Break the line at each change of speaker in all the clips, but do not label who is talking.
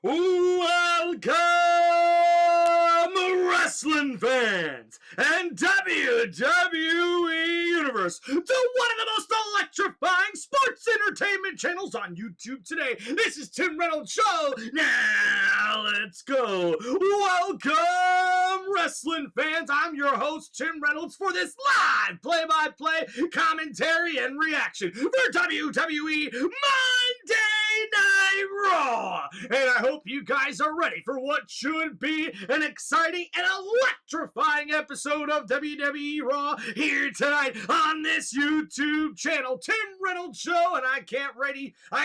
Welcome, wrestling fans and WWE Universe, to one of the most electrifying sports entertainment channels on YouTube today. This is Tim Reynolds' show. Now let's go. Welcome, wrestling fans. I'm your host, Tim Reynolds, for this live play-by-play commentary and reaction for WWE Monday Night Raw. And I hope you guys are ready for what should be an exciting and electrifying episode of WWE Raw here tonight on this YouTube channel, Tim Reynolds Show. And I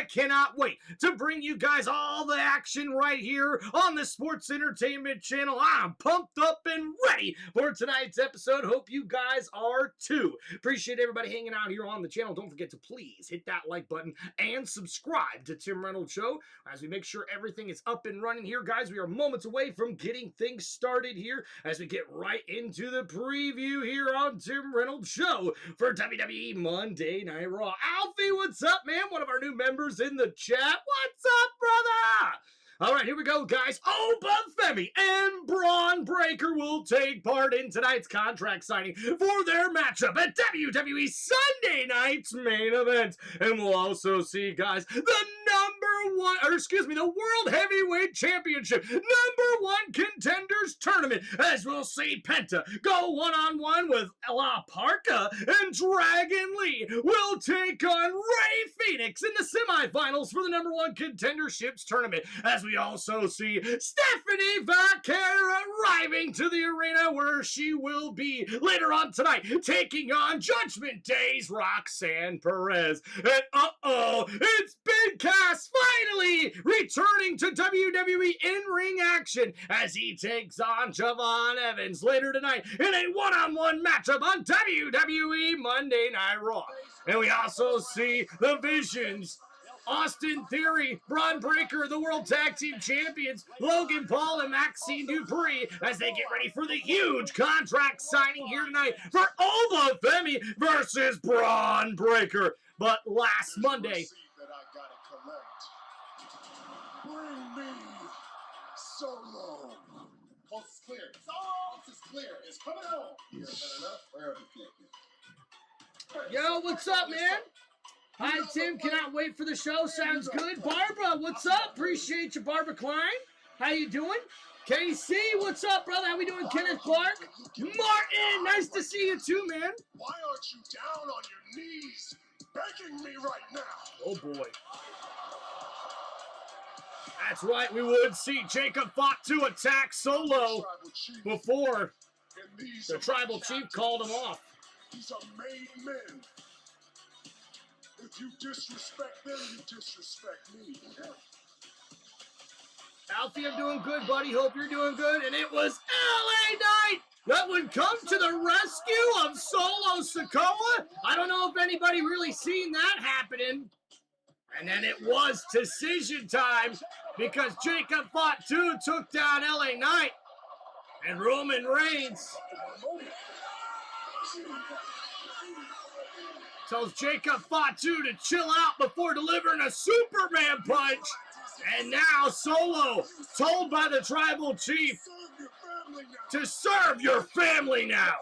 cannot wait to bring you guys all the action right here on the Sports Entertainment Channel. I'm pumped up and ready for tonight's episode. Hope you guys are too. Appreciate everybody hanging out here on the channel. Don't forget to please hit that like button and subscribe to Tim Reynolds Show as we make sure everything is up and running here, guys. We are moments away from getting things started here as we get right into the preview here on Tim Reynolds Show for WWE Monday Night Raw. Alfie, what's up, man? One of our new members in the chat. What's up, brother? All right, here we go, guys. Femi and Braun Breaker will take part in tonight's contract signing for their matchup at WWE Sunday Night's main event. And we'll also see, guys, the World Heavyweight Championship #1 Contenders Tournament, as we'll see Penta go one-on-one with La Parka, and Dragon Lee will take on Rey Fenix in the semifinals for the #1 Contenderships Tournament, as we also see Stephanie Vaquera arriving to the arena, where she will be later on tonight taking on Judgment Day's Roxanne Perez. And it's Big Cass finally returning to WWE in-ring action as he takes on Javon Evans later tonight in a one-on-one matchup on WWE Monday Night Raw. And we also see the Visions, Austin Theory, Braun Breaker, the World Tag Team Champions, Logan Paul and Maxine Dupree, as they get ready for the huge contract signing here tonight for Femi versus Braun Breaker. But last Monday,
bring me Solo. Coast is clear. Coast is clear. It's coming home. Yeah, enough.
Yo, what's up, man? Hi, Tim. Cannot wait for the show. Sounds good. Barbara, what's up? Appreciate you, Barbara Klein. How you doing? KC, what's up, brother? How we doing, Kenneth Clark? Martin, nice to see you too, man.
Why aren't you down on your knees begging me right now?
Oh, boy. That's right, we would see Jacob Fatu attack Solo before the Tribal Chief called him off.
These are made men. If you disrespect them, you disrespect me.
Alfie, I'm doing good, buddy. Hope you're doing good. And it was LA Knight that would come to the rescue of Solo Sikoa. I don't know if anybody really seen that happening. And then it was decision time, because Jacob Fatu took down LA Knight, and Roman Reigns tells Jacob Fatu to chill out before delivering a Superman punch. And now Solo, told by the Tribal Chief to serve your family now.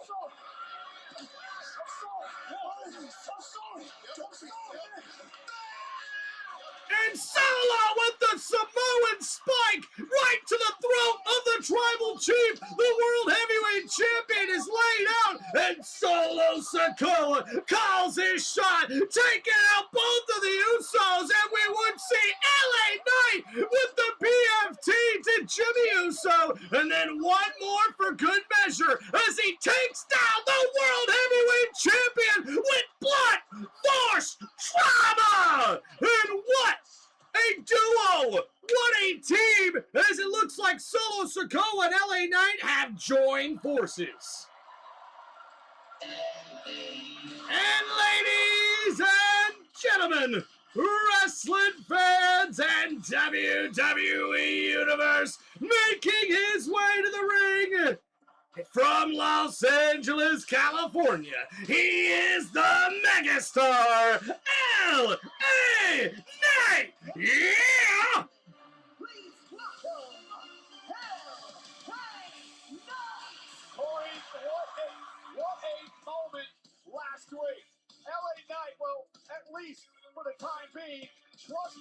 And Solo with the Samoan spike right to the throat of the Tribal Chief. The World Heavyweight Champion is laid out, and Solo Sikoa calls his shot, taking out both of the Usos, and we would see LA Knight with the BFT to Jimmy Uso, and then one more for good measure as he takes down the World Heavyweight Champion with blunt force trauma. And what a duo! What a team! As it looks like Solo Sikoa and LA Knight have joined forces. And ladies and gentlemen, wrestling fans and WWE Universe, making his way to the ring from Los Angeles, California, he is the megastar, LA Knight! Yeah!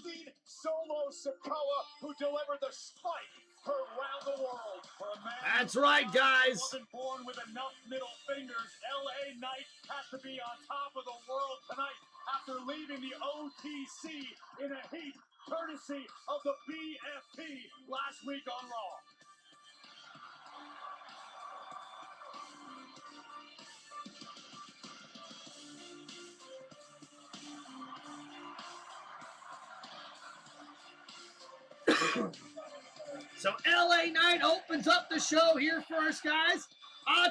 seen Solo Sikoa, who delivered the spike around the world. For a man
That's right, guys.
Wasn't born with enough middle fingers. LA Knight has to be on top of the world tonight after leaving the OTC in a heat, courtesy of the BFP last week on Raw.
So LA Knight opens up the show here for us, guys.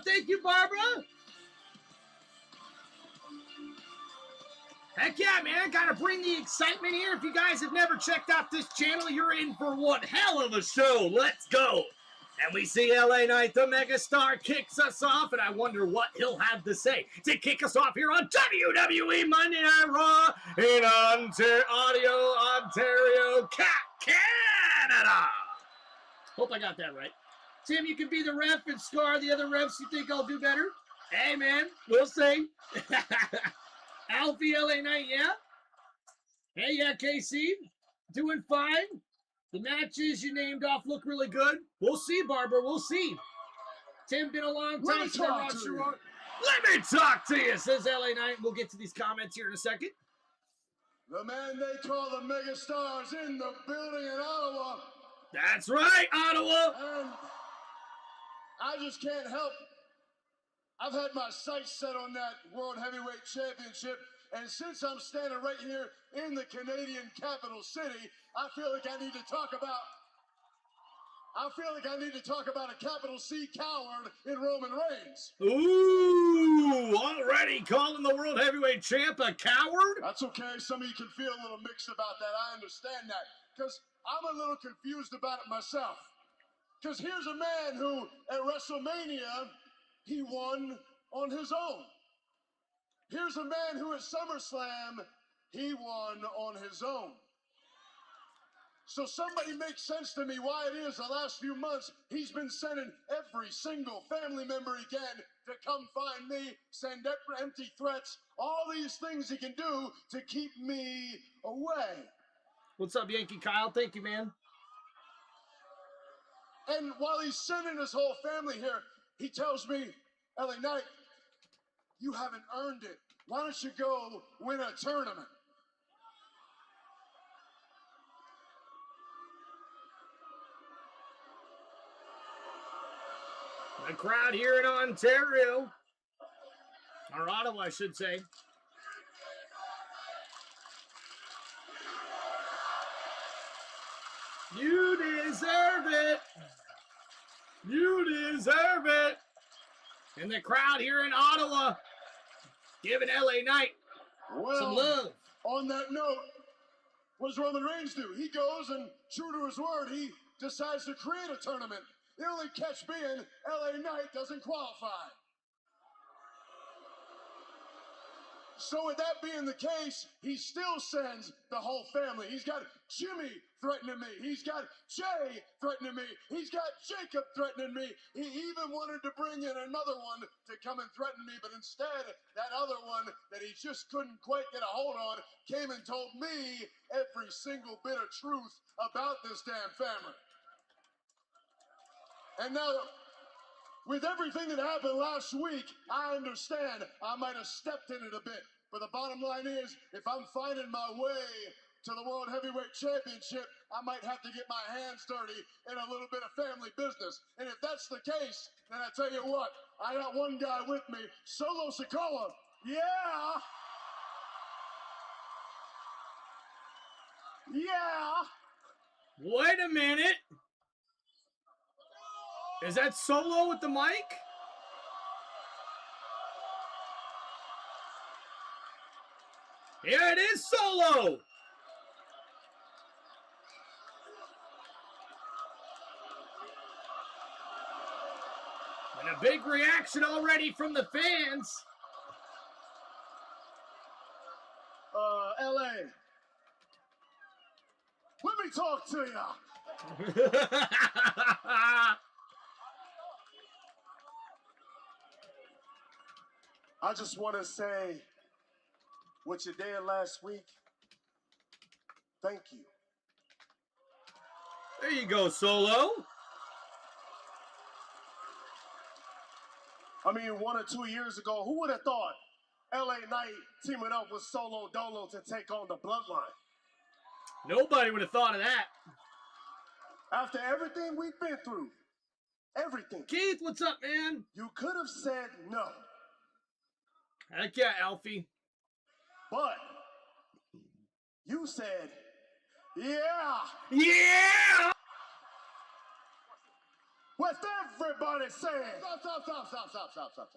Thank you, Barbara. Heck yeah, man. Gotta bring the excitement here. If you guys have never checked out this channel, you're in for one hell of a show. Let's go. And we see LA Knight, the megastar, kicks us off, and I wonder what he'll have to say to kick us off here on WWE Monday Night Raw in Ontario, Canada. Hope I got that right. Tim, you can be the ref and scar the other refs. You think I'll do better? Hey, man, we'll see. Alfie, LA Knight, yeah? Hey, yeah, KC, doing fine. The matches you named off look really good. We'll see, Barbara, we'll see. Tim, been a long time since I watched your Raw. Let me talk to you, says LA Knight. We'll get to these comments here in a second.
The man they call the megastars in the building in Ottawa.
That's right, Ottawa.
And I just can't help. I've had my sights set on that World Heavyweight Championship, and since I'm standing right here in the Canadian capital city, I feel like I need to talk about a capital C coward in Roman Reigns.
Ooh, already calling the World Heavyweight Champ a coward?
That's okay. Some of you can feel a little mixed about that. I understand that, because I'm a little confused about it myself. Because here's a man who, at WrestleMania, he won on his own. Here's a man who at SummerSlam, he won on his own. So somebody make sense to me why it is the last few months he's been sending every single family member he can to come find me, send empty threats, all these things he can do to keep me away.
What's up, Yankee Kyle? Thank you, man.
And while he's sending his whole family here, he tells me, LA Knight, you haven't earned it. Why don't you go win a tournament?
The crowd here in Ontario, or Ottawa, I should say. You deserve it. You deserve it. And the crowd here in Ottawa giving LA Knight some love.
On that note, what does Roman Reigns do? He goes and, true to his word, he decides to create a tournament. The only catch being LA Knight doesn't qualify. So with that being the case, he still sends the whole family. He's got Jimmy threatening me. He's got Jay threatening me. He's got Jacob threatening me. He even wanted to bring in another one to come and threaten me, but instead, that other one that he just couldn't quite get a hold on came and told me every single bit of truth about this damn family. And now, with everything that happened last week, I understand I might have stepped in it a bit. But the bottom line is, if I'm finding my way to the World Heavyweight Championship, I might have to get my hands dirty in a little bit of family business. And if that's the case, then I tell you what, I got one guy with me, Solo Sikoa. Yeah! Yeah!
Wait a minute. Is that Solo with the mic? Here it is, Solo. And a big reaction already from the fans.
LA. Let me talk to ya. I just want to say what you did last week, Thank you.
There you go, Solo.
I mean, 1 or 2 years ago, who would have thought LA Knight teaming up with Solo Dolo to take on the Bloodline?
Nobody would have thought of that.
After everything we've been through, everything.
Keith, what's up, man?
You could have said no.
Heck yeah, Alfie.
But you said, yeah.
Yeah!
What's everybody saying? Stop.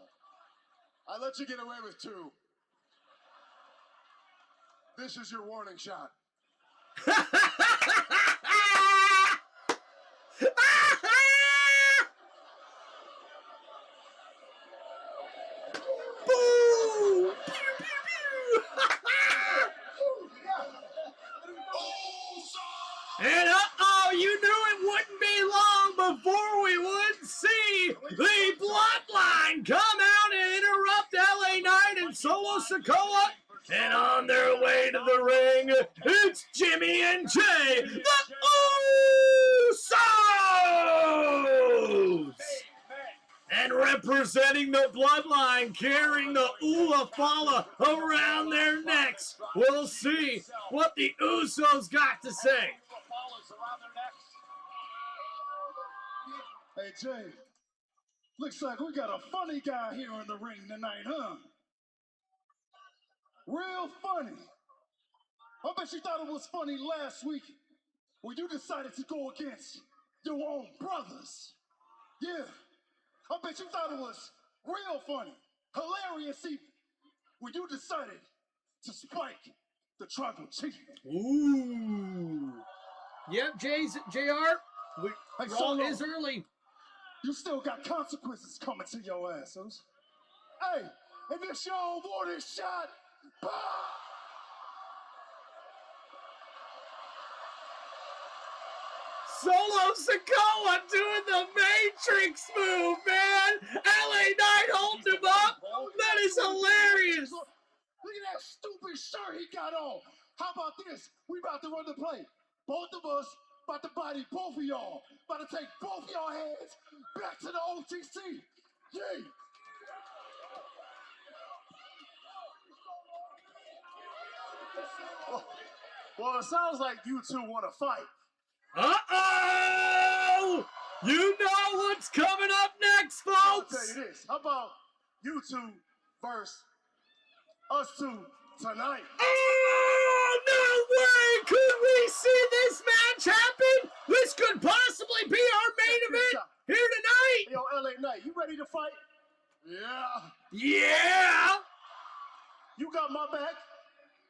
I let you get away with 2. This is your warning shot.
Boom! And uh-oh, you knew it wouldn't be long before we would see the Bloodline come out and interrupt LA Knight and Solo Sikoa. And on their way to the ring, it's Jimmy and Jay, the Usos! And representing the Bloodline, carrying the Ula Fala around their necks. We'll see what the Usos got to say.
Hey, Jay, looks like we got a funny guy here in the ring tonight, huh? Real funny. I bet you thought it was funny last week when you decided to go against your own brothers. Yeah, I bet you thought it was real funny, hilarious even, when you decided to spike the tribal chief.
Ooh. Yep, JR.
Hey,
Raw
Solo,
is early.
you still got consequences coming to your asses. Hey, and this your warning shot. Bah!
Solo Sikoa doing the Matrix move, man. LA Knight holds him up. That is hilarious.
Look at that stupid shirt he got on. How about this? We about to run the play. Both of us about to body both of y'all. About to take both of y'all heads back to the OTC. Yay! Well, it sounds like you two want to fight.
Uh-oh! You know what's coming up next,
I'll
folks.
tell you this. How about you two versus us two tonight?
Oh, no way! Could we see this match happen? This could possibly be our main event here tonight.
Yo, LA Knight, you ready to fight? Yeah.
Yeah!
You got my back?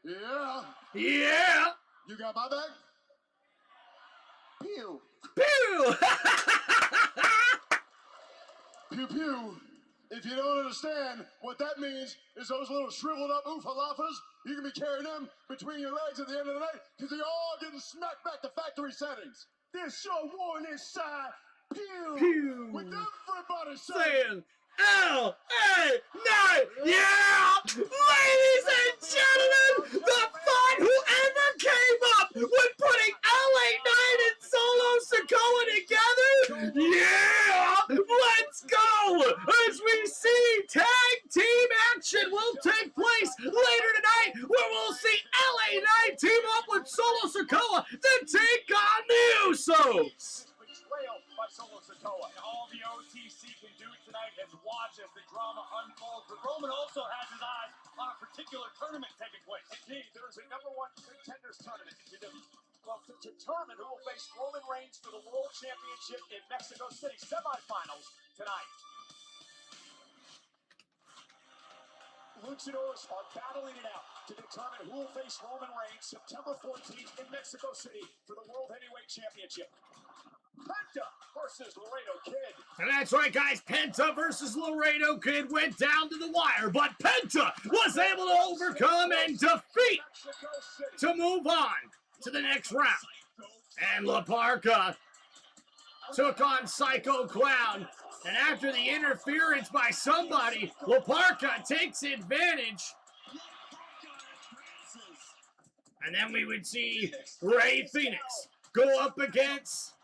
Yeah.
Yeah!
You got my back? Pew.
Pew!
Pew pew. If you don't understand, what that means is those little shriveled up oofalafas, you can be carrying them between your legs at the end of the night because they're all getting smacked back to factory settings. This your warning shot. Pew.
Pew.
With everybody saying,
Saying LA yeah! Ladies and gentlemen, the fun whoever came up with putting LA Knight and Solo Sikoa together, yeah! Let's go! As we see tag team action will take place later tonight, where we'll see LA Knight team up with Solo Sikoa to take on the Usos.
Betrayal by Solo Sikoa. And all the OTC can do tonight is watch as the drama unfolds. But Roman also has his eyes on a particular tournament taking place. Indeed, there is a #1 contenders tournament to determine who will face Roman Reigns for the World Championship in Mexico City semifinals tonight. Luchadors are battling it out to determine who will face Roman Reigns September 14th in Mexico City for the World Heavyweight Championship. Penta versus Laredo Kid.
And that's right, guys. Penta versus Laredo Kid went down to the wire, but Penta was able to overcome and defeat to move on to the next round. And La Parka took on Psycho Clown. And after the interference by somebody, La Parka takes advantage. And then we would see Rey Fenix go up against...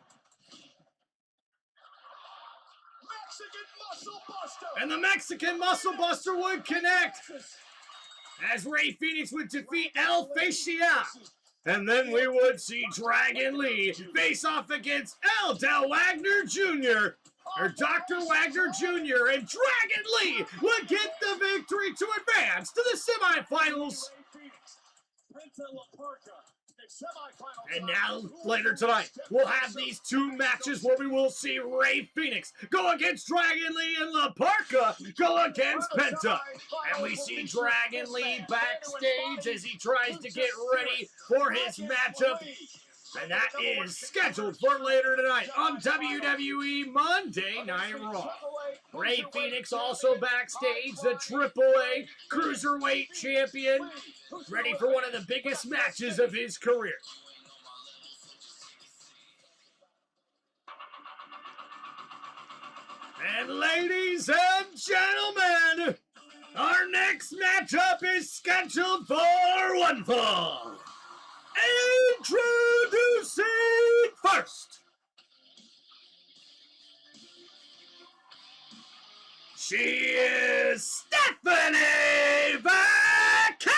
Mexican Muscle Buster.
And the Mexican Muscle Buster would connect as Rey Fenix would defeat El Fascia. And then we would see Dragon Lee face off against El Del Wagner Jr. or Dr. Wagner Jr. And Dragon Lee would get the victory to advance to the semifinals. And now, later tonight, we'll have these two matches where we will see Rey Fenix go against Dragon Lee and La Parka go against Penta. And we see Dragon Lee backstage as he tries to get ready for his matchup. And that is scheduled for later tonight on WWE Monday Night Raw. Rey Fenix also backstage, the AAA Cruiserweight Champion, ready for one of the biggest matches of his career. And ladies and gentlemen, our next matchup is scheduled for one fall. Introducing first, she is Stephanie Vaquer!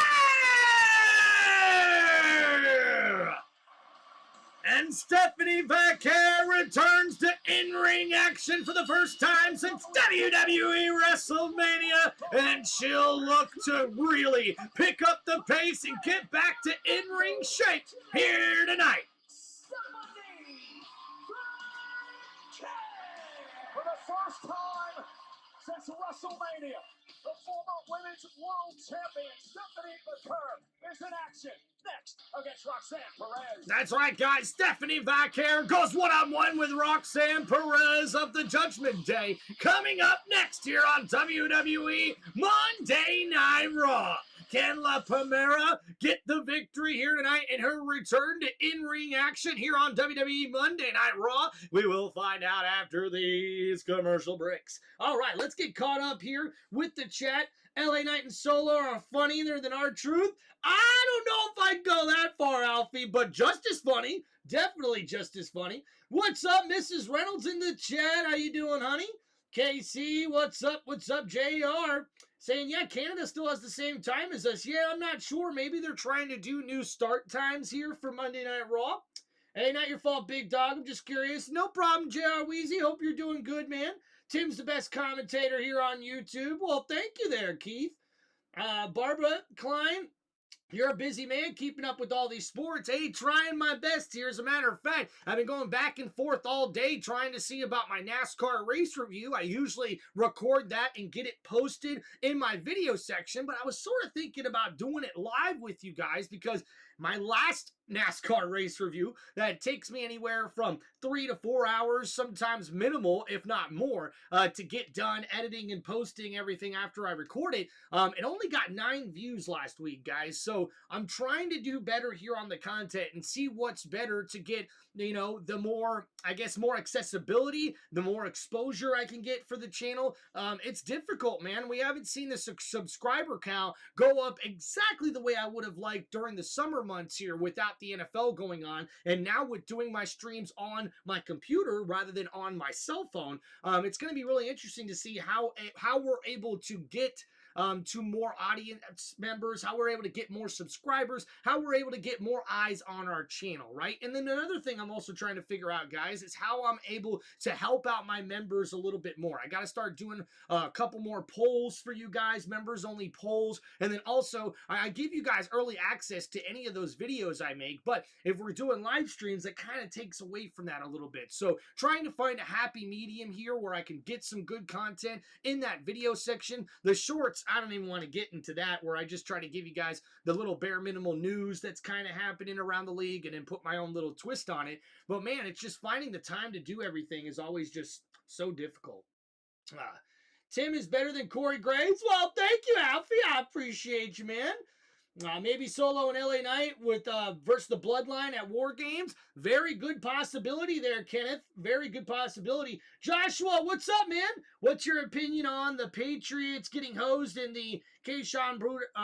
And Stephanie Vaquer returns to in-ring action for the first time since WWE WrestleMania, and she'll look to really pick up the pace and get back to in-ring shape here tonight.
Stephanie Vaquer! For the first time since WrestleMania, the former Women's World Champion Stephanie Vaquer is in action next against Roxanne Perez.
That's right, guys. Stephanie Vaquer goes one-on-one with Roxanne Perez of the Judgment Day. Coming up next here on WWE Monday Night Raw. Can La Primera get the victory here tonight in her return to in-ring action here on WWE Monday Night Raw? We will find out after these commercial breaks. All right, let's get caught up here with the chat. LA Knight and Solo are funnier than R-Truth. I don't know if I'd go that far, Alfie, but just as funny. Definitely just as funny. What's up, Mrs. Reynolds in the chat? How you doing, honey? KC, what's up? What's up, JR? Saying, yeah, Canada still has the same time as us. Yeah, I'm not sure. Maybe they're trying to do new start times here for Monday Night Raw. Hey, not your fault, big dog. I'm just curious. No problem, JR Weezy. Hope you're doing good, man. Tim's the best commentator here on YouTube. Well, thank you there, Keith. Barbara Klein, you're a busy man keeping up with all these sports. Hey, trying my best here. As a matter of fact, I've been going back and forth all day trying to see about my NASCAR race review. I usually record that and get it posted in my video section, but I was sort of thinking about doing it live with you guys because my last NASCAR race review that takes me anywhere from 3 to 4 hours, sometimes minimal, if not more, to get done editing and posting everything after I record it. It only got 9 views last week, guys. So I'm trying to do better here on the content and see what's better to get, you know, the more, I guess, more accessibility, the more exposure I can get for the channel. It's difficult, man. We haven't seen the subscriber count go up exactly the way I would have liked during the summer months here without the NFL going on, and now with doing my streams on my computer rather than on my cell phone, it's going to be really interesting to see how we're able to get to more audience members, how we're able to get more subscribers, how we're able to get more eyes on our channel, right? And then another thing I'm also trying to figure out, guys, is how I'm able to help out my members a little bit more. I got to start doing a couple more polls for you guys, members only polls, and then also I give you guys early access to any of those videos I make, but if we're doing live streams, it kind of takes away from that a little bit. So trying to find a happy medium here where I can get some good content in that video section. The shorts, I don't even want to get into that, where I just try to give you guys the little bare minimal news that's kind of happening around the league and then put my own little twist on it. But man, it's just finding the time to do everything is always just so difficult. Tim is better than Corey Graves. Well, thank you, Alfie. I appreciate you, man. Maybe Solo and LA Knight with versus the Bloodline at War Games. Very good possibility there, Kenneth. Very good possibility. Joshua, what's up, man? What's your opinion on the Patriots getting hosed in the Keyshawn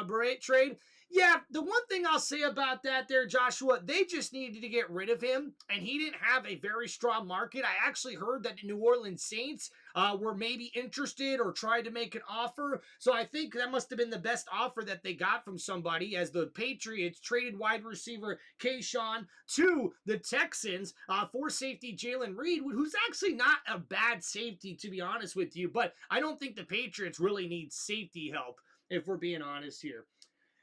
Barrett trade? Yeah, the one thing I'll say about that there, Joshua, they just needed to get rid of him, and he didn't have a very strong market. I actually heard that the New Orleans Saints were maybe interested or tried to make an offer. So I think that must have been the best offer that they got from somebody, as the Patriots traded wide receiver Kayshawn to the Texans for safety Jalen Reed, who's actually not a bad safety, to be honest with you. But I don't think the Patriots really need safety help, if we're being honest here.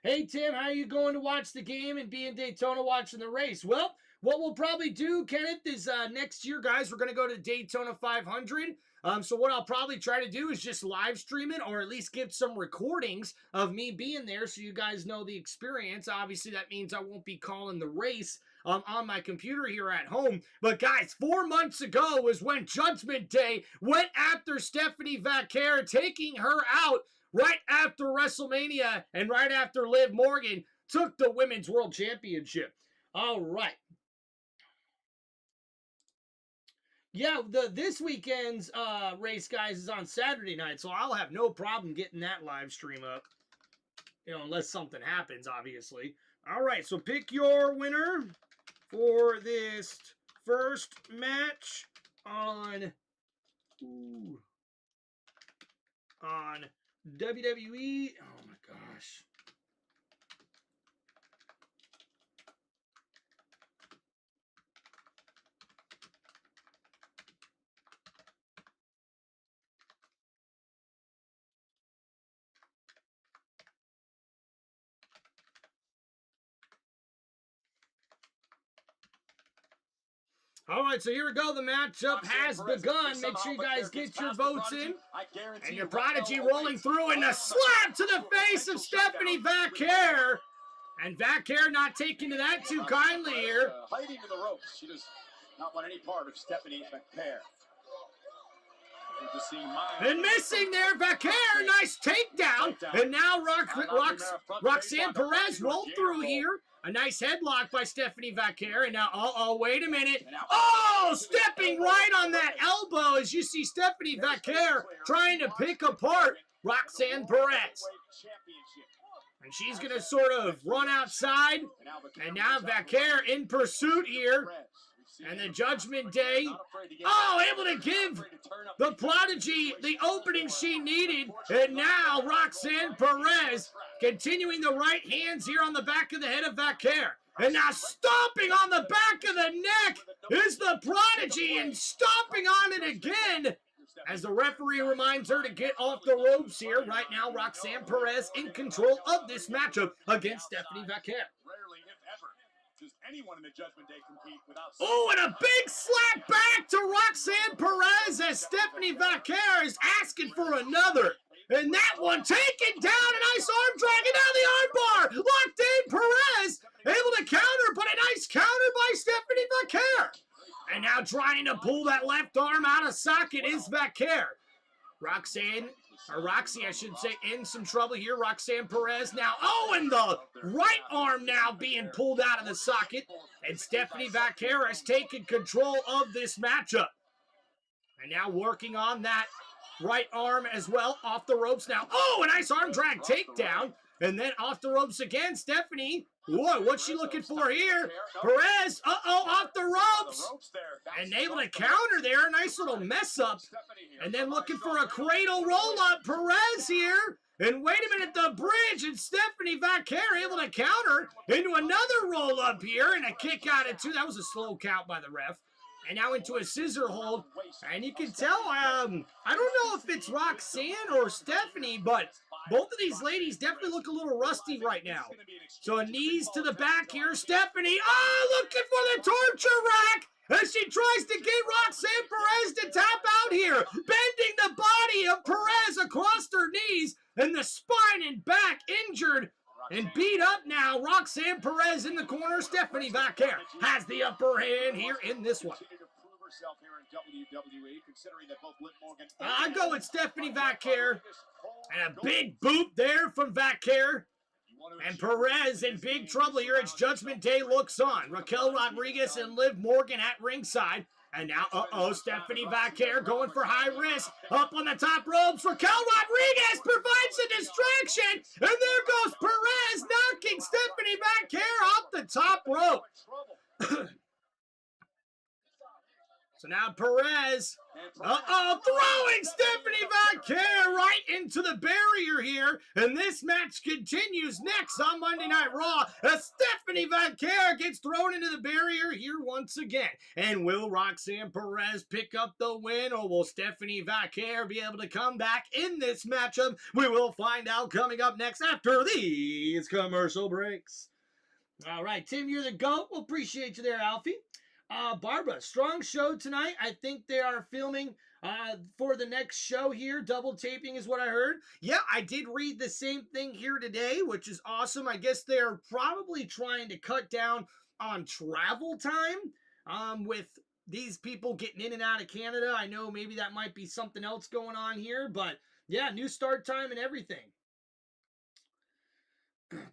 Hey, Tim, how are you going to watch the game and be in Daytona watching the race? Well, what we'll probably do, Kenneth, is next year, guys, we're going to go to Daytona 500. So what I'll probably try to do is just live stream it, or at least get some recordings of me being there so you guys know the experience. Obviously, that means I won't be calling the race on my computer here at home. But guys, 4 months ago was when Judgment Day went after Stephanie Vaquer, taking her out right after WrestleMania and right after Liv Morgan took the Women's World Championship. All right. Yeah, this weekend's race, guys, is on Saturday night, so I'll have no problem getting that live stream up. You know, unless something happens, obviously. All right, so pick your winner for this first match on WWE. Oh my gosh. All right, so here we go. The matchup has begun. Make sure you guys get your votes in. And your Prodigy rolling through, and a slap to the face of Stephanie Vaquer. And Vaquer not taking to that too kindly here.
Hiding in the ropes. She does not want any part of Stephanie Vaquer.
And missing there, Vaquer, nice takedown. And now Roxanne Perez rolled through here. A nice headlock by Stephanie Vaquer. And now, wait a minute. Oh, stepping right on that elbow as you see Stephanie Vaquer trying to pick apart Roxanne Perez. And she's going to sort of run outside. And now Vaquer in pursuit here. And the Judgment Day, able to give the Prodigy the opening she needed. And now Roxanne Perez continuing the right hands here on the back of the head of Vaquer. And now stomping on the back of the neck is the Prodigy, and stomping on it again as the referee reminds her to get off the ropes here. Right now, Roxanne Perez in control of this matchup against Stephanie Vaquer.
Does anyone in the Judgment Day compete without...
Oh, and a big slap back to Roxanne Perez as Stephanie Vaquer is asking for another. And that one taken down, a nice arm drag, and now the arm bar. Locked in, Perez able to counter, but a nice counter by Stephanie Vaquer. And now trying to pull that left arm out of socket is Vaquer. Roxy, I should say, in some trouble here. Roxanne Perez now. Oh, and the right arm now being pulled out of the socket. And Stephanie Vaquer has taken control of this matchup. And now working on that right arm as well. Off the ropes now. Oh, a nice arm drag takedown. And then off the ropes again. Stephanie. Whoa, what's she looking for here? Perez, off the ropes. And able to counter there. A nice little mess up. And then looking for a cradle roll-up. Perez here. And wait a minute, the bridge. And Stephanie Vaquer able to counter into another roll-up here. And a kick out of two. That was a slow count by the ref. And now into a scissor hold. And you can tell, I don't know if it's Roxanne or Stephanie, but both of these ladies definitely look a little rusty right now. So knees to the back here. Stephanie, looking for the torture rack as she tries to get Roxanne Perez to tap out here. Bending the body of Perez across her knees, and the spine and back injured and beat up now. Roxanne Perez in the corner. Stephanie Vaquer has the upper hand here in this one. I go with Stephanie Vaquer. And a big boot there from Vaquer. And Perez in big trouble here. It's Judgment Day looks on. Raquel Rodriguez and Liv Morgan at ringside. And now, Stephanie Vaquer going for high risk. Up on the top ropes. Raquel Rodriguez provides a distraction. And there goes Perez knocking Stephanie Vaquer off the top rope. So now Perez, throwing Stephanie Vaquer right into the barrier here. And this match continues next on Monday Night Raw as Stephanie Vaquer gets thrown into the barrier here once again. And will Roxanne Perez pick up the win, or will Stephanie Vaquer be able to come back in this matchup? We will find out coming up next after these commercial breaks. All right, Tim, you're the GOAT. We'll appreciate you there, Alfie. Barbara, strong show tonight. I think they are filming for the next show here. Double taping is what I heard. Yeah, I did read the same thing here today, which is awesome. I guess they're probably trying to cut down on travel time with these people getting in and out of Canada. I know maybe that might be something else going on here, but yeah, new start time and everything.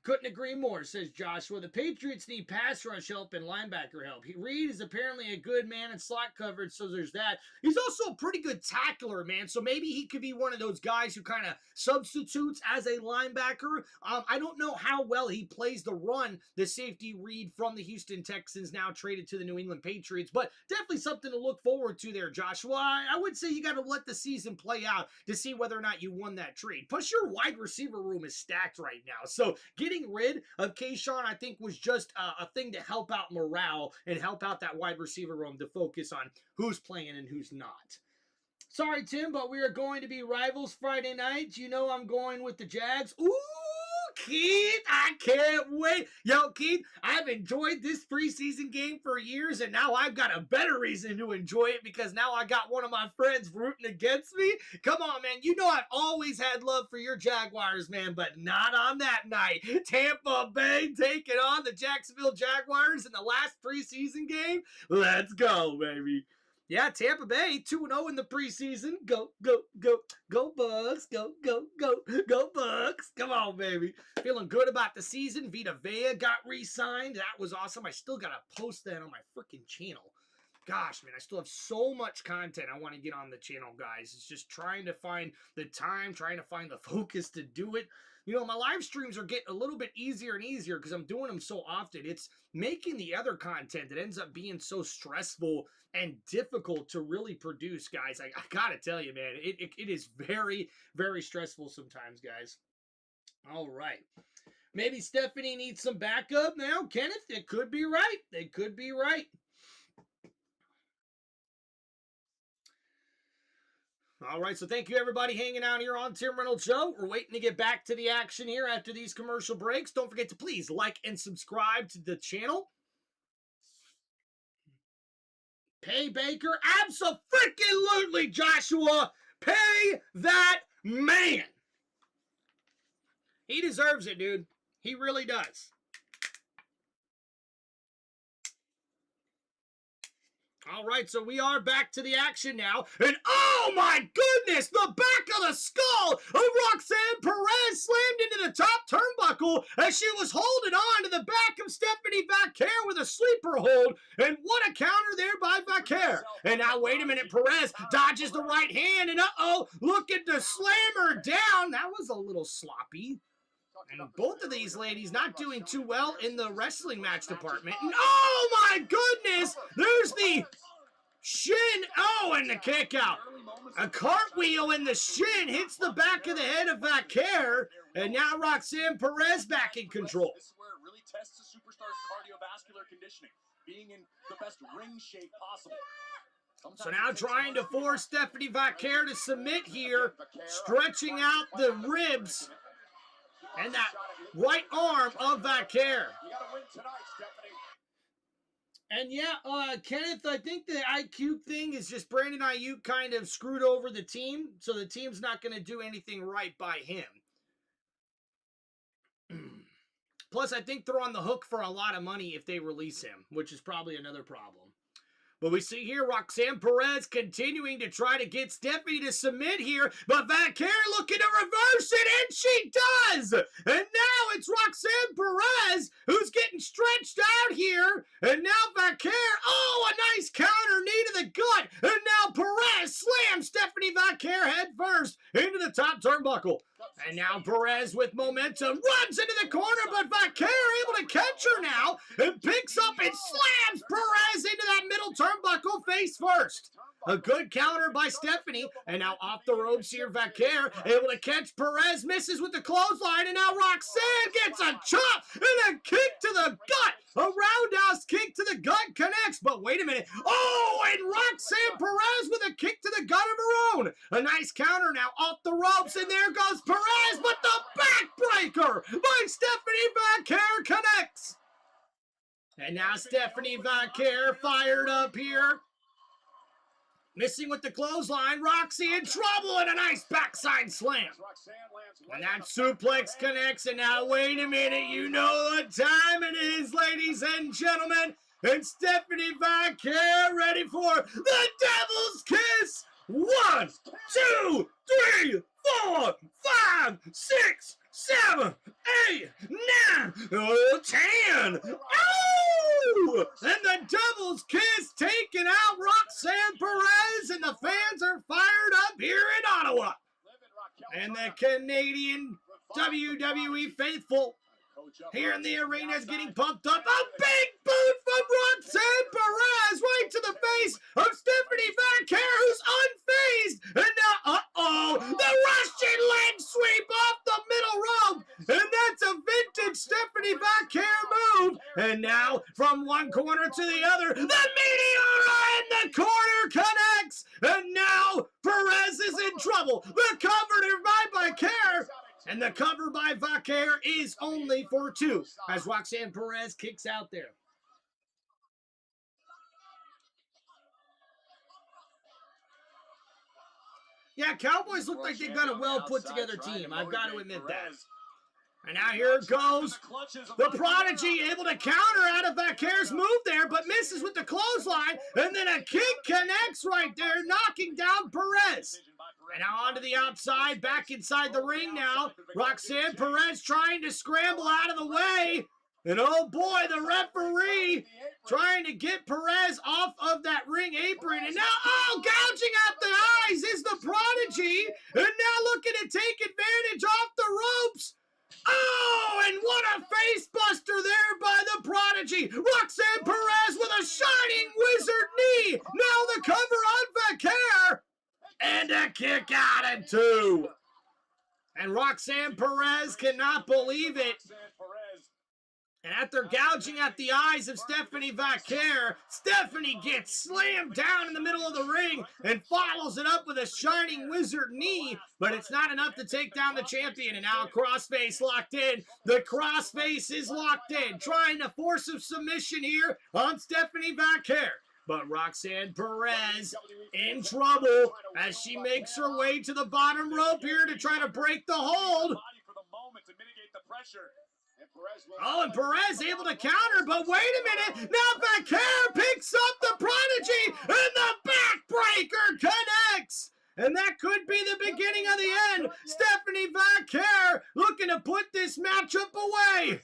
Couldn't agree more, says Joshua. The Patriots need pass rush help and linebacker help. Reed is apparently a good man in slot coverage, so there's that. He's also a pretty good tackler, man, so maybe he could be one of those guys who kind of substitutes as a linebacker. I don't know how well he plays the run, the safety Reed from the Houston Texans, now traded to the New England Patriots, but definitely something to look forward to there, Joshua. I would say you got to let the season play out to see whether or not you won that trade. Plus, your wide receiver room is stacked right now, so getting rid of Kayshawn, I think, was just a thing to help out morale and help out that wide receiver room to focus on who's playing and who's not. Sorry, Tim, but we are going to be rivals Friday night. You know I'm going with the Jags. Ooh, Keith, I can't wait. Yo, Keith, I've enjoyed this preseason game for years, and now I've got a better reason to enjoy it because now I got one of my friends rooting against me. Come on, man. You know I've always had love for your Jaguars, man, but not on that night. Tampa Bay taking on the Jacksonville Jaguars in the last preseason game. Let's go, baby. Yeah, Tampa Bay, 2-0 in the preseason. Go, go, go, go Bucks. Go, go, go, go Bucks. Come on, baby. Feeling good about the season. Vita Vea got re-signed. That was awesome. I still got to post that on my freaking channel. Gosh, man, I still have so much content I want to get on the channel, guys. It's just trying to find the time, trying to find the focus to do it. You know, my live streams are getting a little bit easier and easier because I'm doing them so often. It's making the other content that ends up being so stressful and difficult to really produce, guys. I gotta tell you, man, it is very, very stressful sometimes, guys. All right. Maybe Stephanie needs some backup now. Kenneth, it could be right. It could be right. All right, so thank you, everybody, hanging out here on Tim Reynolds Show. We're waiting to get back to the action here after these commercial breaks. Don't forget to please like and subscribe to the channel. Pay Baker? Abso-freaking-lutely, Joshua! Pay that man! He deserves it, dude. He really does. All right, so we are back to the action now. And oh my goodness, the back of the skull of Roxanne Perez slammed into the top turnbuckle as she was holding on to the back of Stephanie Vaquer with a sleeper hold. And what a counter there by Vaquer. And now, wait a minute, Perez dodges the right hand. And looking to slam her down. That was a little sloppy. And both of these ladies not doing too well in the wrestling match department. And oh my goodness! There's the shin. Oh, and the kick out. A cartwheel in the shin hits the back of the head of Vaquer. And now Roxanne Perez back in control.
This is where it really tests a superstar's cardiovascular conditioning, being in the best ring shape possible.
So now trying to force Stephanie Vaquer to submit here, stretching out the ribs. And that right arm of Vaquer. And yeah, Kenneth, I think the IQ thing is just Brandon Ayuk kind of screwed over the team, so the team's not going to do anything right by him. Plus, I think they're on the hook for a lot of money if they release him, which is probably another problem. But we see here Roxanne Perez continuing to try to get Stephanie to submit here, but Valkyrie looking to reverse it, and she does! And now it's Roxanne Perez who's getting stretched out here, and now Valkyrie, oh, a nice counter knee to the gut, and now Perez slams Stephanie Valkyrie head first into the top turnbuckle. And now Perez with momentum runs into the corner, but Valkyrie able to catch her now and picks up and slams Perez into that middle turnbuckle face first. A good counter by Stephanie, and now off the ropes here, Valkyrie able to catch Perez, misses with the clothesline, and now Roxanne gets a chop and a kick to the gut. A roundhouse kick to the gut connects, but wait a minute. Oh, and Roxanne Perez with a kick to the gut of her own. A nice counter now off the ropes, and there goes Perez, but the backbreaker by Stephanie Valkyrie connects. And now Stephanie Valkyrie fired up here. Missing with the clothesline, Roxy in trouble, and a nice backside slam. And that suplex connects, and now wait a minute, you know what time it is, ladies and gentlemen. And Stephanie Valkyrie ready for the Devil's Kiss. 1, 2, 3, 4, 5, 6, 7, 8, 9, 10. Oh! And the Devil's Kiss taking out Roxanne Perez, and the fans are fired up here in Ottawa. And the Canadian WWE faithful here in the arena is getting pumped up. A big boot from Roxanne Perez right to the face of Stephanie Valkyrie, who's unfazed. And now, the Russian leg sweep off the middle rope. And that's a vintage Stephanie Valkyrie move. And now, from one corner to the other, the Meteora in the corner connects. And now, Perez is in trouble. The cover by Valkyrie. And the cover by Valkyrie is only for 2 as Roxanne Perez kicks out there. Yeah, Cowboys look like they've got a well put together team. I've got to admit that. And now here it goes. The Prodigy able to counter out of Valkyrie's move there, but misses with the clothesline. And then a kick connects right there, knocking down Perez. And now onto the outside, back inside the ring now. Roxanne Perez trying to scramble out of the way. And oh boy, the referee trying to get Perez off of that ring apron. And now, gouging out the eyes is the Prodigy. And now looking to take advantage off the ropes. Oh, and what a face buster there by the Prodigy. Roxanne Perez with a shining wizard knee. Now the cover on Valkyrie. And a kick out at 2. And Roxanne Perez cannot believe it. And after gouging at the eyes of Stephanie Valkyrie, Stephanie gets slammed down in the middle of the ring and follows it up with a shining wizard knee. But it's not enough to take down the champion. And now crossface locked in. The crossface is locked in, trying to force a submission here on Stephanie Valkyrie. But Roxanne Perez in trouble as she makes her way to the bottom rope here to try to break the hold. Oh, and Perez able to counter, but wait a minute. Now Valkyrie picks up the Prodigy, and the backbreaker connects. And that could be the beginning of the end. Stephanie Valkyrie looking to put this matchup away.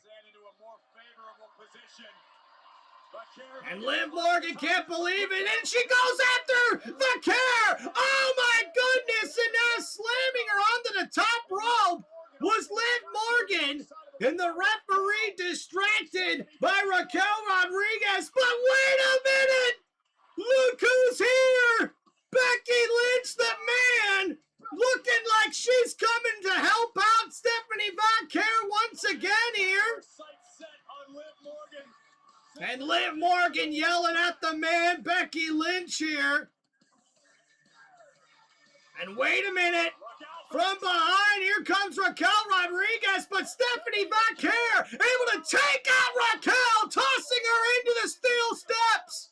And Liv Morgan can't believe it, and she goes after Valkyrie. Oh my goodness, and now slamming her onto the top rope was Liv Morgan, and the referee distracted by Raquel Rodriguez. But wait a minute, look who's here. Becky Lynch, the man, looking like she's coming to help out Stephanie Valkyrie once again here. And Liv Morgan yelling at the man, Becky Lynch here. And wait a minute. From behind, here comes Raquel Rodriguez, but Stephanie Valkyrie able to take out Raquel, tossing her into the steel steps.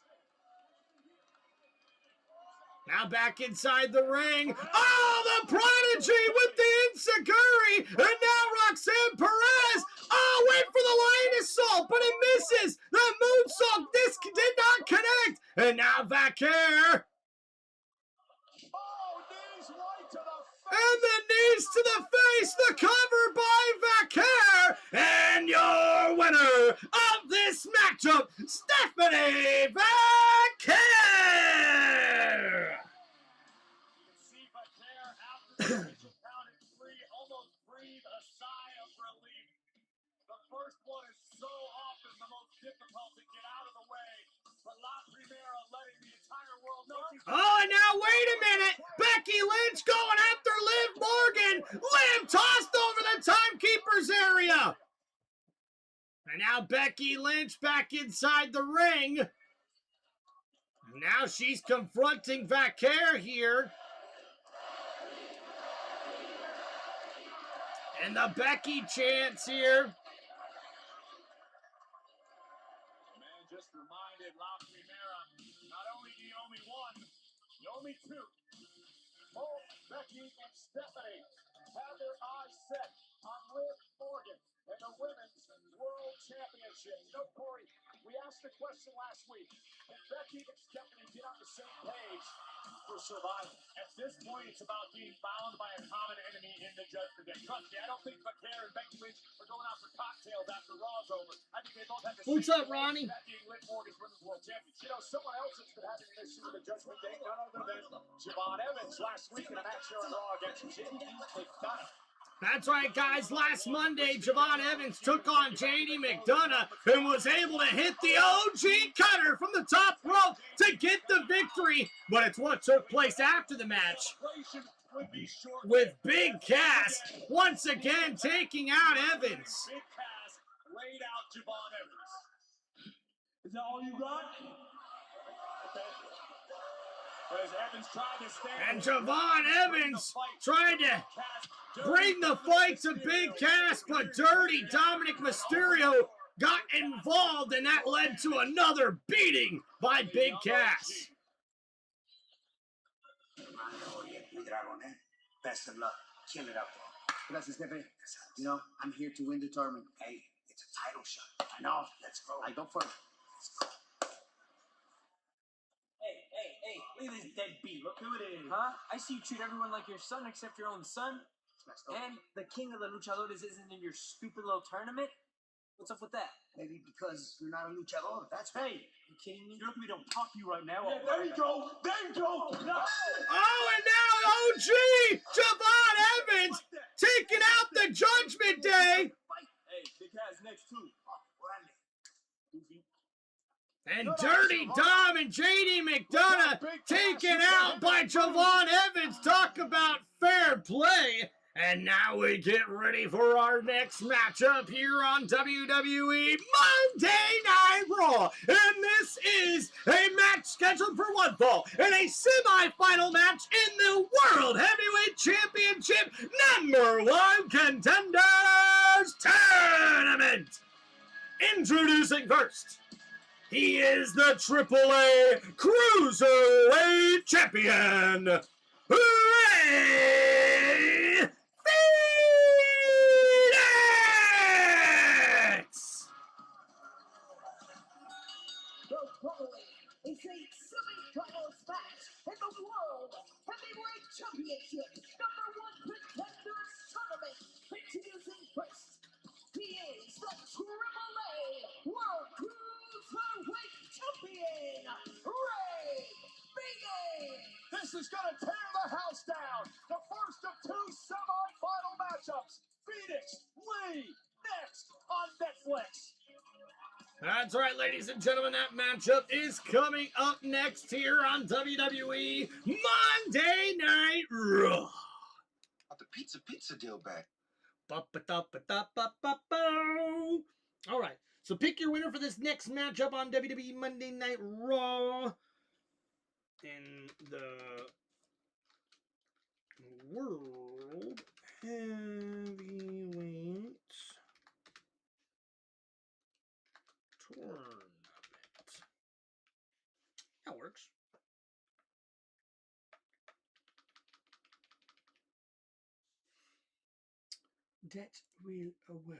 Now back inside the ring. Oh, the Prodigy with the Enziguri. And now Roxanne Perez. Oh, went for the lioness salt, but it misses. The moonsault, this did not connect. And now Vaquer.
Oh, knees right to the face.
And the knees to the face, the cover by Vaquer. And your winner of this matchup, Stephanie Vaquer.
See Vaquer after the initial count at 3, almost breathe a sigh of relief. The first one is so often the most difficult to get out of the way, but La Primera letting the entire world know she's...
Oh, and now wait a minute. Becky Lynch going after Liv Morgan. Liv tossed over the timekeeper's area. And now Becky Lynch back inside the ring. Now she's confronting Vaquer here. And the Becky chants here.
Man just reminded La Primera, not only do you owe me one, you owe me two. Both Becky and Stephanie have their eyes set on Liv Morgan and the Women's World Championship. You know, Corey, we asked the question last week. Can Becky and Stephanie get on the same page for survival? At this point, it's about being bound by a common enemy in the Judgment Day. Trust me, I don't think Vaquer and Becky Lynch are going out for cocktails after Raw's over. I think they both have the
What's
same
up, Ronnie?
Becky and Liv Morgan's Women's World Championship. You know, someone else that's been having an issue with the Judgment Day, none other than Javon Evans last week in a match here on Raw against JD McDonough.
That's right, guys. Last Monday, Javon Evans took on JD McDonough and was able to hit the OG cutter from the top rope to get the victory. But it's what took place after the match with Big Cass once again taking out Evans.
Big Cass laid out Javon Evans. Is that all you got? Okay. As Evans tried to stand
And Javon Evans tried to bring the fight to Big Cass, but Dirty Dominic Mysterio got involved, and that led to another beating by Big Cass.
Best of luck. Kill it out there. Gracias, Jefe. You know, I'm here to win the tournament. Hey, it's a title shot. I know. Let's go. I go for it. Let's go.
Hey, look at this deadbeat. Look who it is. Huh? I see you treat everyone like your son except your own son. And the king of the luchadores isn't in your stupid little tournament? What's up with that?
Maybe because you're not a luchador. That's right.
Hey, you kidding me? You look at me, don't pop you right now.
Yeah, there you go. There you go. No.
Oh, and now OG Javon Evans taking out the Judgment Day.
Hey, Big Cass next too.
And Dirty Dom and JD McDonough taken out by Javon Evans. Talk about fair play. And now we get ready for our next matchup here on WWE Monday Night Raw. And this is a match scheduled for one fall and a semi-final match in the World Heavyweight Championship #1 Contenders Tournament. Introducing first, he is the AAA Cruiserweight Champion, Ray Phoenix!
The following is a semi-finals match in the World Heavyweight Championship #1 Contenders Tournament. Introducing first, he is the AAA World Cruiserweight Champion, Ray Phoenix!
This is going to tear the house down. The first of two semi-final matchups. Phoenix, Lee, next on Netflix.
That's right, ladies and gentlemen, that matchup is coming up next here on WWE Monday Night Raw.
Got the pizza deal back.
Ba-ba-da-ba-da-ba-ba-bo. All right, so pick your winner for this next matchup on WWE Monday Night Raw in the World Heavyweight Tournament. That works. That will work.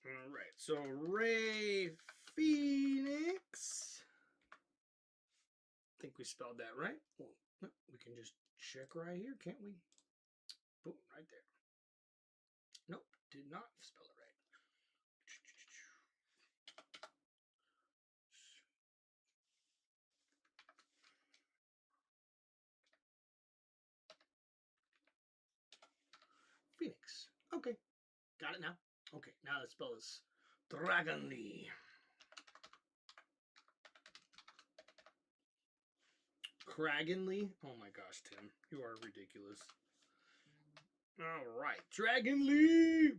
All right, so Ray Phoenix. I think we spelled that right. Well, no, we can just check right here, can't we? Boom, right there. Nope, did not spell it right. Phoenix. Okay, got it now. Okay, now the spell is Dragon Lee. Dragon Lee? Oh my gosh, Tim, you are ridiculous. All right, Dragon Lee.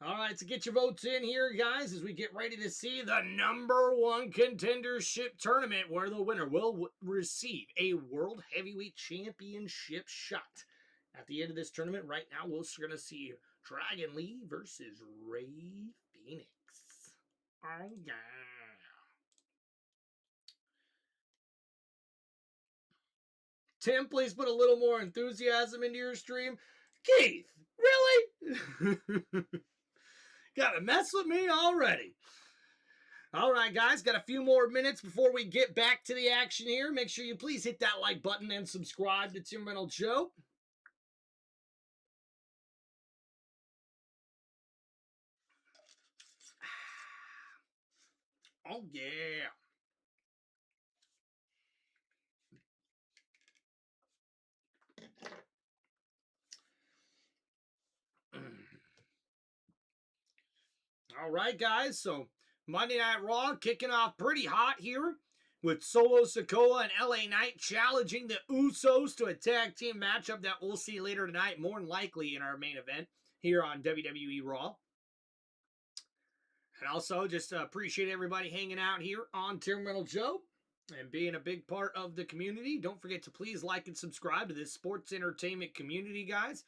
All right, so get your votes in here, guys, as we get ready to see the #1 contendership tournament, where the winner will receive a World Heavyweight Championship shot. At the end of this tournament, right now, we're going to see Dragon Lee versus Ray Phoenix. Oh, yeah. Tim, please put a little more enthusiasm into your stream. Keith, really? Gotta mess with me already. All right, guys, got a few more minutes before we get back to the action here. Make sure you please hit that like button and subscribe to Tim Reynolds Show. Oh, yeah. All right, guys, so Monday Night Raw kicking off pretty hot here with Solo Sikoa and LA Knight challenging the Usos to a tag team matchup that we'll see later tonight, more than likely in our main event here on WWE Raw. And also, just appreciate everybody hanging out here on Tim Reynolds Show and being a big part of the community. Don't forget to please like and subscribe to this sports entertainment community, guys.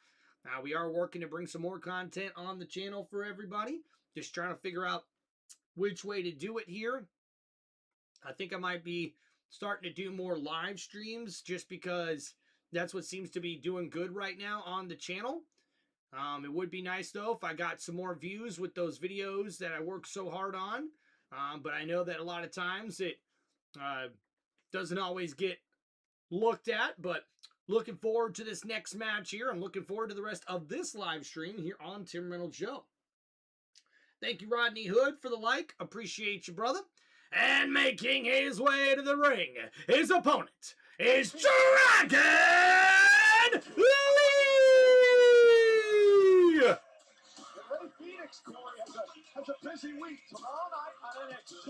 We are working to bring some more content on the channel for everybody. Just trying to figure out which way to do it here. I think I might be starting to do more live streams just because that's what seems to be doing good right now on the channel. It would be nice, though, if I got some more views with those videos that I work so hard on. But I know that a lot of times it doesn't always get looked at. But looking forward to this next match here. I'm looking forward to the rest of this live stream here on Tim Reynolds Show. Thank you, Rodney Hood, for the like. Appreciate you, brother. And making his way to the ring, his opponent is Dragon Lee!
Ray Phoenix, Corey, has a busy week. Tomorrow night on NXT,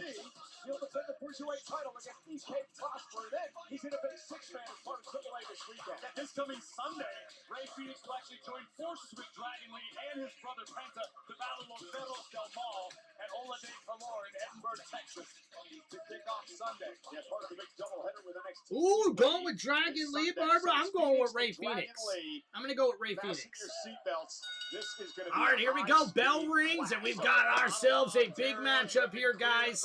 he'll defend the Cruiserweight title against EK Prosper. Then he's in a big six-man as part of AAA this weekend. This coming Sunday, Ray Phoenix will actually join forces with Dragon Lee and his brother Penta to battle Los Cerros del Mal and Ola de Calor in Edinburgh, Texas to kick off Sunday. Yeah, part of the big doubleheader with NXT.
Ooh, going with Dragon Lee, Barbara. I'm going with Ray Phoenix. I'm going to go with Ray Phoenix.
Your seatbelts. This is going to be
all right, here we go. Bell rings, and we've got ourselves a big matchup here, guys.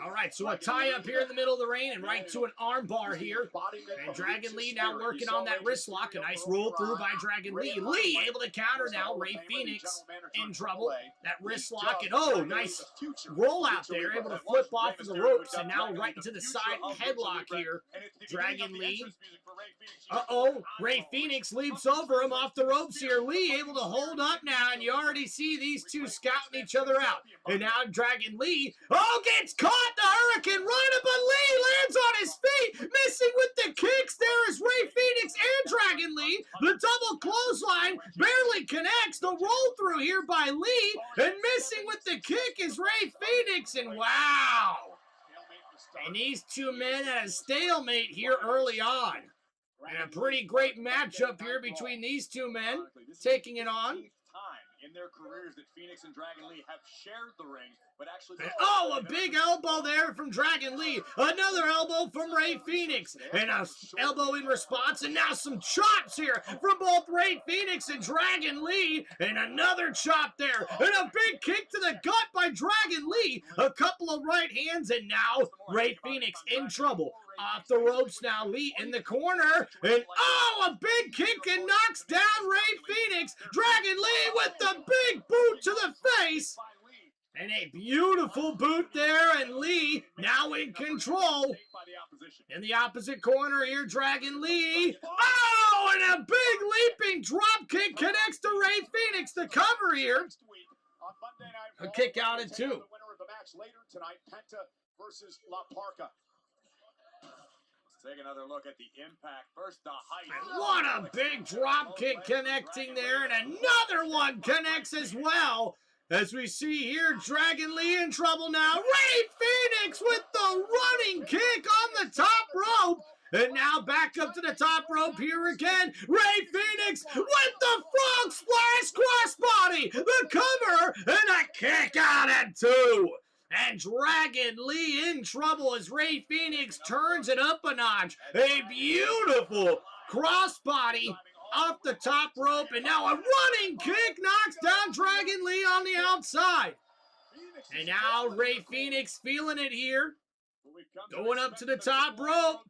All right, so a tie-up here in the middle of the ring and right to an arm bar here. And Dragon Lee now working on that wrist lock. A nice roll through by Dragon Lee. Lee able to counter now. Ray Phoenix in trouble. That wrist lock. And oh, nice roll out there. Able to flip off of the ropes. And now right into the side headlock here. Dragon Lee. Uh-oh. Ray Phoenix leaps over him off the ropes here. Lee able to hold up now. And you already see these two scouting each other out. And now Dragon Lee, oh, gets caught. The Hurricane right, but Lee lands on his feet, missing with the kicks. There is Ray Phoenix and Dragon Lee. The double clothesline barely connects. The roll through here by Lee, and missing with the kick is Ray Phoenix. And wow, and these two men at a stalemate here early on. And a pretty great matchup here between these two men taking it on.
In their careers that Phoenix and Dragon Lee have shared the ring, but actually...
Oh, a big elbow there from Dragon Lee. Another elbow from Ray Phoenix. And an elbow in response. And now some chops here from both Ray Phoenix and Dragon Lee. And another chop there. And a big kick to the gut by Dragon Lee. A couple of right hands. And now Ray Phoenix in trouble. Off the ropes now, Lee in the corner, and oh, a big kick and knocks down Ray Phoenix. Dragon Lee with the big boot to the face. And a beautiful boot there, and Lee now in control. In the opposite corner here, Dragon Lee. Oh, and a big leaping drop kick connects to Ray Phoenix. The cover here. A kick out at 2.
The winner of the match later tonight, Penta versus La Parca. Let's take another look at the impact. First, the height.
What a big drop kick connecting there, and another one connects as well. As we see here, Dragon Lee in trouble now. Ray Phoenix with the running kick on the top rope. And now back up to the top rope here again. Ray Phoenix with the frog splash crossbody. The cover and a kick out at 2. And Dragon Lee in trouble as Ray Phoenix turns it up a notch. A beautiful crossbody off the top rope, and now a running kick knocks down Dragon Lee on the outside. And now Ray Phoenix feeling it here. Going up to the top rope.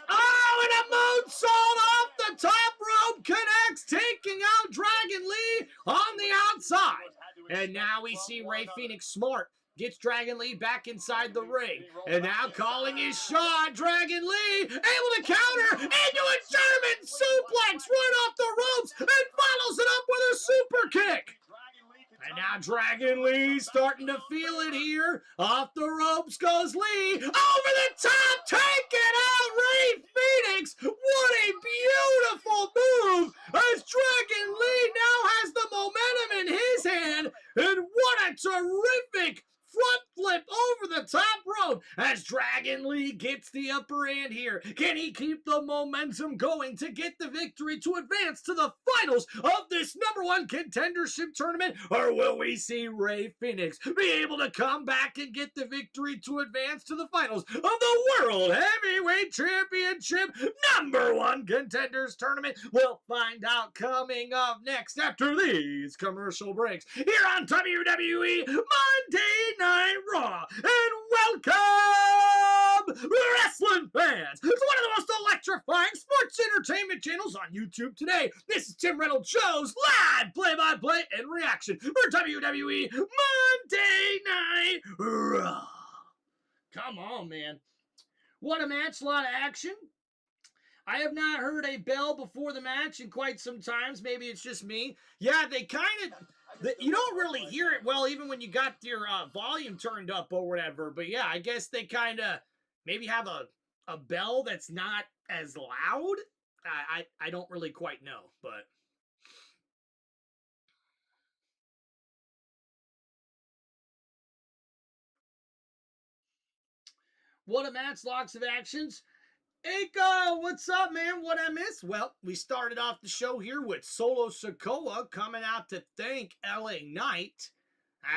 Oh, and a moonsault off the top rope connects, taking out Dragon Lee on the outside. And now we see Ray Phoenix smart. Gets Dragon Lee back inside the ring. And now calling his shot. Dragon Lee able to counter into a German suplex right off the ropes and follows it up with a super kick. And now Dragon Lee starting to feel it here. Off the ropes goes Lee. Over the top, taking out Ray Phoenix. What a beautiful move as Dragon Lee now has the momentum in his hand. And what a terrific front flip over the top rope as Dragon Lee gets the upper hand here. Can he keep the momentum going to get the victory to advance to the finals of this #1 contendership tournament? Or will we see Ray Phoenix be able to come back and get the victory to advance to the finals of the World Heavyweight Championship #1 contenders tournament? We'll find out coming up next after these commercial breaks here on WWE Monday Night Raw. And welcome, wrestling fans, to one of the most electrifying sports entertainment channels on YouTube today. This is Tim Reynolds Show's live play-by-play and reaction for WWE Monday Night Raw. Come on, man. What a match, a lot of action. I have not heard a bell before the match in quite some times. Maybe it's just me. Yeah, they kind of... You don't really hear it well even when you got your volume turned up or whatever. But yeah, I guess they kind of maybe have a bell that's not as loud. I don't really quite know, but... What a match, lots of actions. Eiko, what's up, man? What I miss? Well, we started off the show here with Solo Sikoa coming out to thank LA Knight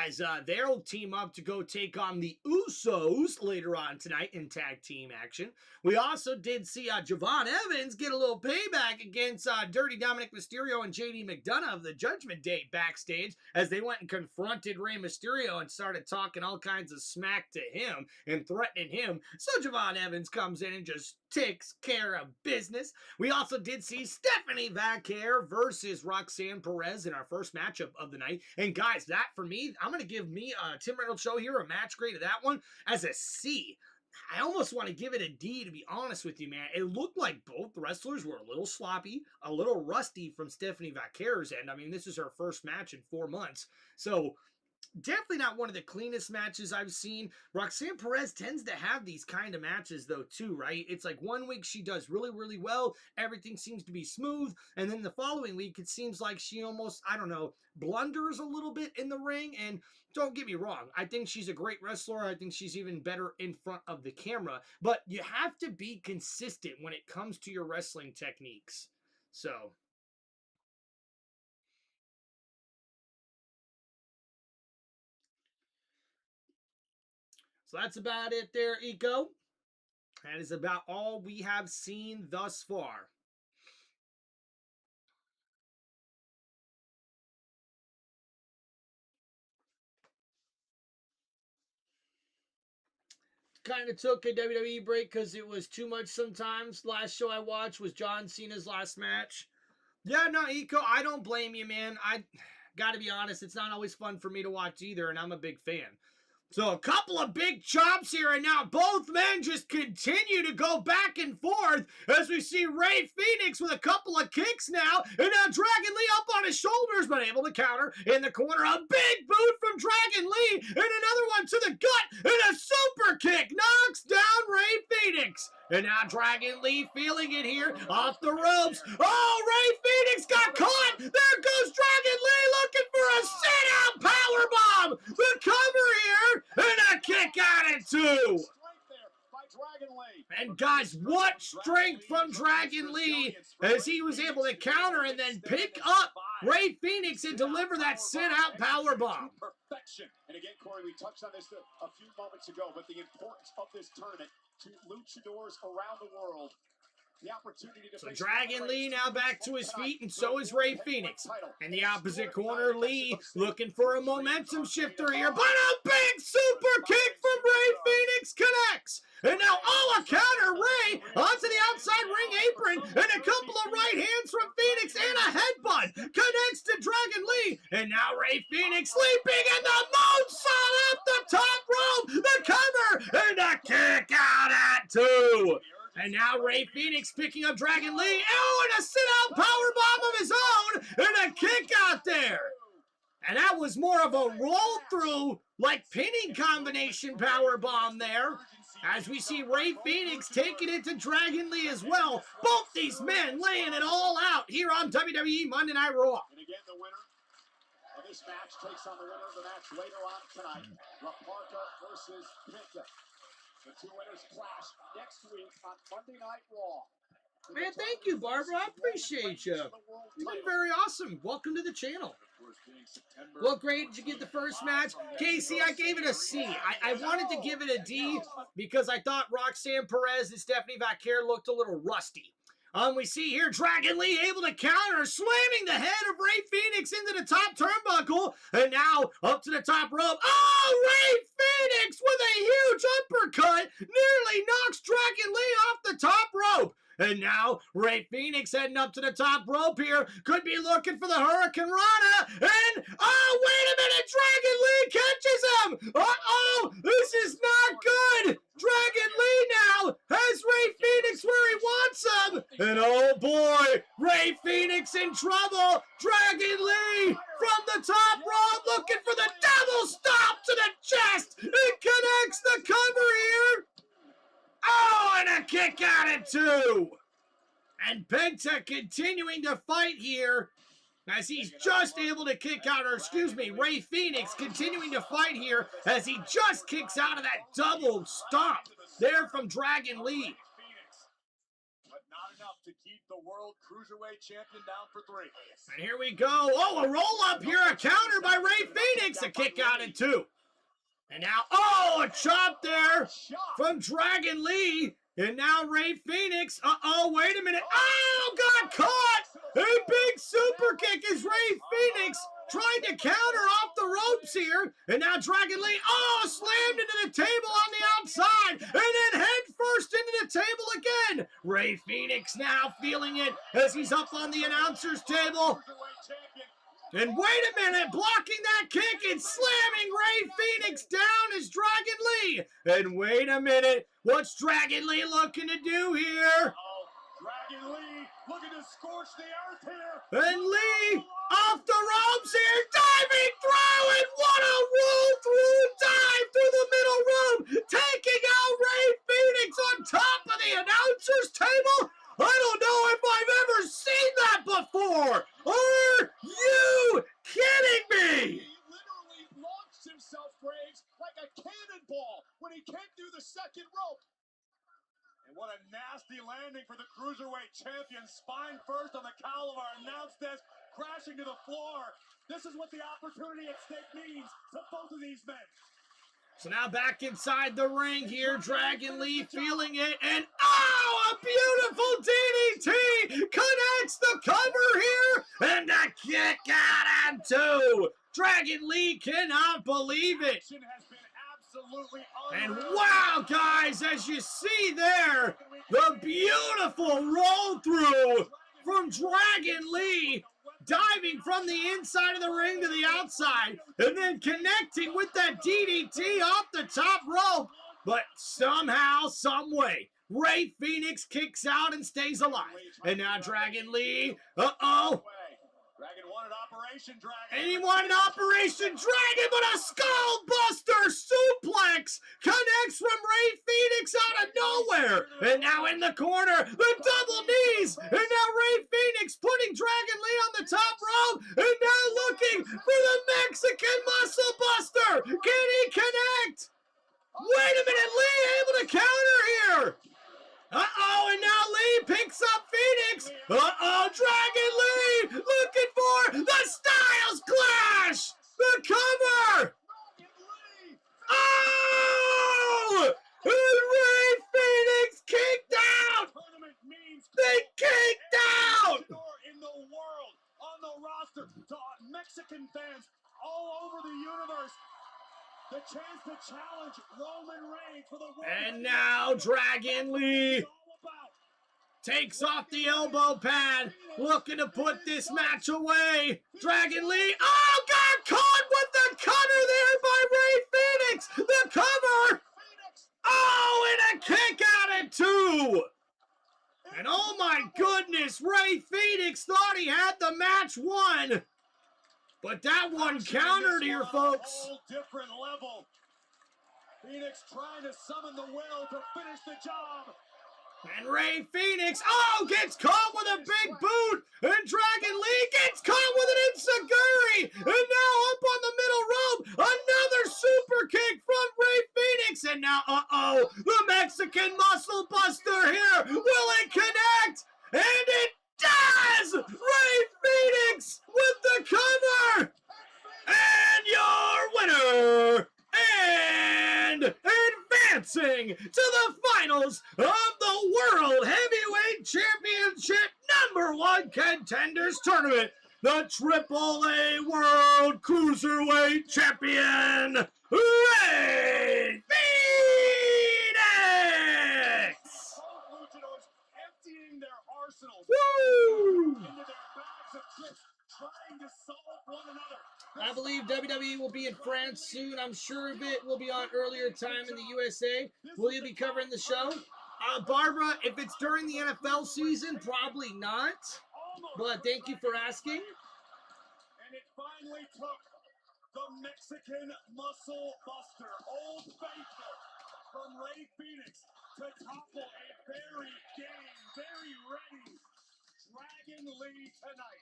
as they'll team up to go take on the Usos later on tonight in tag team action. We also did see Javon Evans get a little payback against Dirty Dominic Mysterio and JD McDonough of the Judgment Day backstage as they went and confronted Rey Mysterio and started talking all kinds of smack to him and threatening him. So Javon Evans comes in and just takes care of business. We also did see Stephanie Vaquer versus Roxanne Perez in our first matchup of the night. And guys, that for me, I'm going to give me Tim Reynolds Show here a match grade of that one as a C. I almost want to give it a D, to be honest with you, man. It looked like both wrestlers were a little sloppy, a little rusty from Stephanie Vaquer's end. I mean, this is her first match in 4 months. So definitely not one of the cleanest matches I've seen. Roxanne Perez tends to have these kind of matches, though, too, right? It's like 1 week she does really, really well. Everything seems to be smooth. And then the following week, it seems like she almost, I don't know, blunders a little bit in the ring. And don't get me wrong, I think she's a great wrestler. I think she's even better in front of the camera. But you have to be consistent when it comes to your wrestling techniques. So that's about it there, Eco. That is about all we have seen thus far. kind of took a WWE break because it was too much sometimes. Last show I watched was John Cena's last match. Yeah, no, Eco, I don't blame you, man. I gotta be honest, it's not always fun for me to watch either, and I'm a big fan. So a couple of big chops here, and now both men just continue to go back and forth as we see Rey Fenix with a couple of kicks now, and now Dragon Lee up on his shoulders, but able to counter in the corner. A big boot from Dragon Lee, and another one to the gut, and a super kick knocks down Rey Fenix. And now Dragon Lee feeling it here off the ropes. Oh, Rey Fenix got caught. There goes Dragon Lee looking for a sit-out powerbomb. The cover here and a kick out at 2. And guys, what strength from Dragon Lee as he was able to counter and then pick up Rey Fenix and deliver that sit-out powerbomb.
Perfection. And again, Corey, we touched on this a few moments ago, but the importance of this tournament to luchadors around the world. The opportunity to
so Dragon Lee now back to his feet, and so is Rey Fenix. In the opposite corner, Lee looking for a momentum shifter here, but a big super kick from Rey Fenix connects. And now a counter, Rey onto the outside ring apron, and a couple of right hands from Fenix, and a headbutt connects to Dragon Lee. And now Rey Fenix leaping in the moonsault up the top rope, the cover, and a kick out at 2. And now Rey Fenix picking up Dragon Lee. Oh, and a sit-out powerbomb of his own, and a kick out there. And that was more of a roll-through, like pinning combination powerbomb there. As we see Rey Fenix taking it to Dragon Lee as well. Both these men laying it all out here on WWE Monday Night Raw.
And again, the winner of this match takes on the winner of the match later on tonight. La Parka versus Penta. The two winners clash next week on Monday Night Raw.
Man, thank you, Barbara. I appreciate you. You've been very awesome. Welcome to the channel. Well, great. Did you get the first match? Casey, I gave it a C. I wanted to give it a D because I thought Roxanne Perez and Stephanie Vaquer looked a little rusty. We see here Dragon Lee able to counter, slamming the head of Rey Fenix into the top turnbuckle, and now up to the top rope. Oh, Rey Fenix with a huge uppercut nearly knocks Dragon Lee off the top rope. And now Rey Fenix heading up to the top rope here. Could be looking for the Hurricane Rana. And, oh, wait a minute. Dragon Lee catches him. Uh-oh. This is not good. Dragon Lee now has Rey Fenix where he wants him. And, oh, boy, Rey Fenix in trouble. Dragon Lee from the top rope looking for the double stop to the chest. It connects the cover here. Oh, and a kick out at 2. And Penta continuing to fight here as he's just able to kick out, or excuse me, Rey Fenix continuing to fight here as he just kicks out of that double stomp there from Dragon Lee.
But not enough to keep the World Cruiserweight Champion down for 3.
And here we go. Oh, a roll up here, a counter by Rey Fenix, a kick out at 2. And now, oh, a chop there from Dragon Lee. And now Rey Fenix. Uh-oh, wait a minute. Oh, got caught. A big super kick as Rey Fenix trying to counter off the ropes here. And now DragonLee, oh, slammed into the table on the outside. And then head first into the table again. Rey Fenix now feeling it as he's up on the announcer's table. And wait a minute, blocking that kick and slamming Rey Fenix down is Dragon Lee. And wait a minute, what's Dragon Lee looking to do here?
Dragon Lee looking to scorch the earth here.
And Lee off the ropes here, diving through, and what a roll-through dive through the middle room, taking out Rey Fenix on top of the announcer's table. I don't know if I've ever seen that before. Are you kidding me?
He literally launched himself, Graves, like a cannonball when he came through the second rope. And what a nasty landing for the Cruiserweight Champion. Spine first on the cowl of our announce desk, crashing to the floor. This is what the opportunity at stake means to both of these men.
So now back inside the ring here, Dragon Lee feeling it, and oh, a beautiful DDT connects the cover here, and a kick out at 2. Dragon Lee cannot believe it.
Action has been Absolutely
And
unreal.
wow, guys, as you see there, the beautiful roll through from Dragon Lee, diving from the inside of the ring to the outside, and then connecting with that DDT off the top rope. But somehow, some way, Ray Phoenix kicks out and stays alive. And now Dragon Lee,
Dragon wanted Operation Dragon.
and he wanted Operation Dragon, but a skullbuster suplex connects from Ray Phoenix out of nowhere. And now in the corner, the double knees. And now Ray Phoenix putting Dragon Lee on the top rope. And now looking for the Mexican Muscle Buster. Can he connect? Wait a minute, Lee able to counter here. And now Lee picks up Phoenix. Dragon Lee looking for the Styles Clash. The cover. And Ray Phoenix kicked out. They kicked out.
In the world, on the roster, to Mexican fans all over the universe. The chance to challenge Roman Reigns for the world.
And now Dragon Lee takes off the elbow pad, looking to put this match away. Dragon Lee, got caught with the cutter there by Ray Phoenix. The cover. And a kick out at 2. And oh my goodness, Ray Phoenix thought he had the match won. But that one countered here, folks.
Whole different level. Phoenix trying to summon the will to finish the job.
And Ray Phoenix, gets caught with a big boot. And Dragon Lee gets caught with an enziguri. And now up on the middle rope, another super kick from Ray Phoenix. And now, the Mexican Muscle Buster here. Will it connect? And it does! Ray Phoenix with the cover! And your winner, and advancing to the finals of the World Heavyweight Championship #1 Contenders Tournament, the AAA World Cruiserweight Champion, Ray Phoenix!
Both luchadors emptying their arsenals
Woo!
into their bags of tricks, trying to solve one another.
I believe WWE will be in France soon. I'm sure of it. We'll be on earlier time in the USA. Will you be covering the show? Barbara, if it's during the NFL season, probably not. But thank you for asking.
And it finally took the Mexican Muscle Buster, Old Faithful, from Ray Phoenix to topple a very game, very ready Dragon Lee tonight.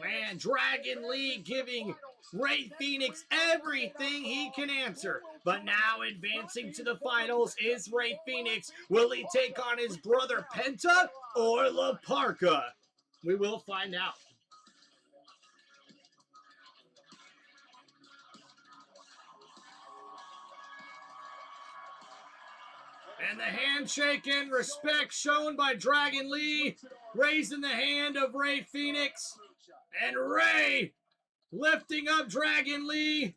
Man, Dragon Lee giving Ray Phoenix everything he can answer. But now advancing to the finals is Ray Phoenix. Will he take on his brother Penta or La Parka? We will find out. And the handshake and respect shown by Dragon Lee, raising the hand of Ray Phoenix, and Ray lifting up Dragon Lee.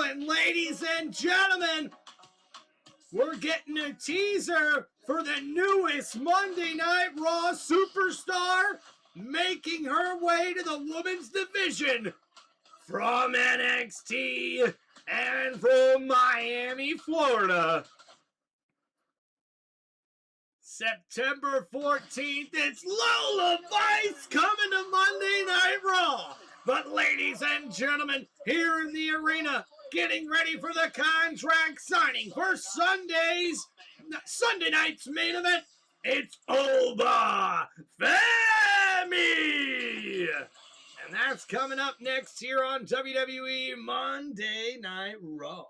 And ladies and gentlemen, we're getting a teaser for the newest Monday Night Raw superstar making her way to the women's division from NXT and from Miami, Florida. September 14th, it's Lola Vice coming to Monday Night Raw. But ladies and gentlemen, here in the arena, getting ready for the contract signing for Sunday night's main event, it's Oba Femi! And that's coming up next here on WWE Monday Night Raw.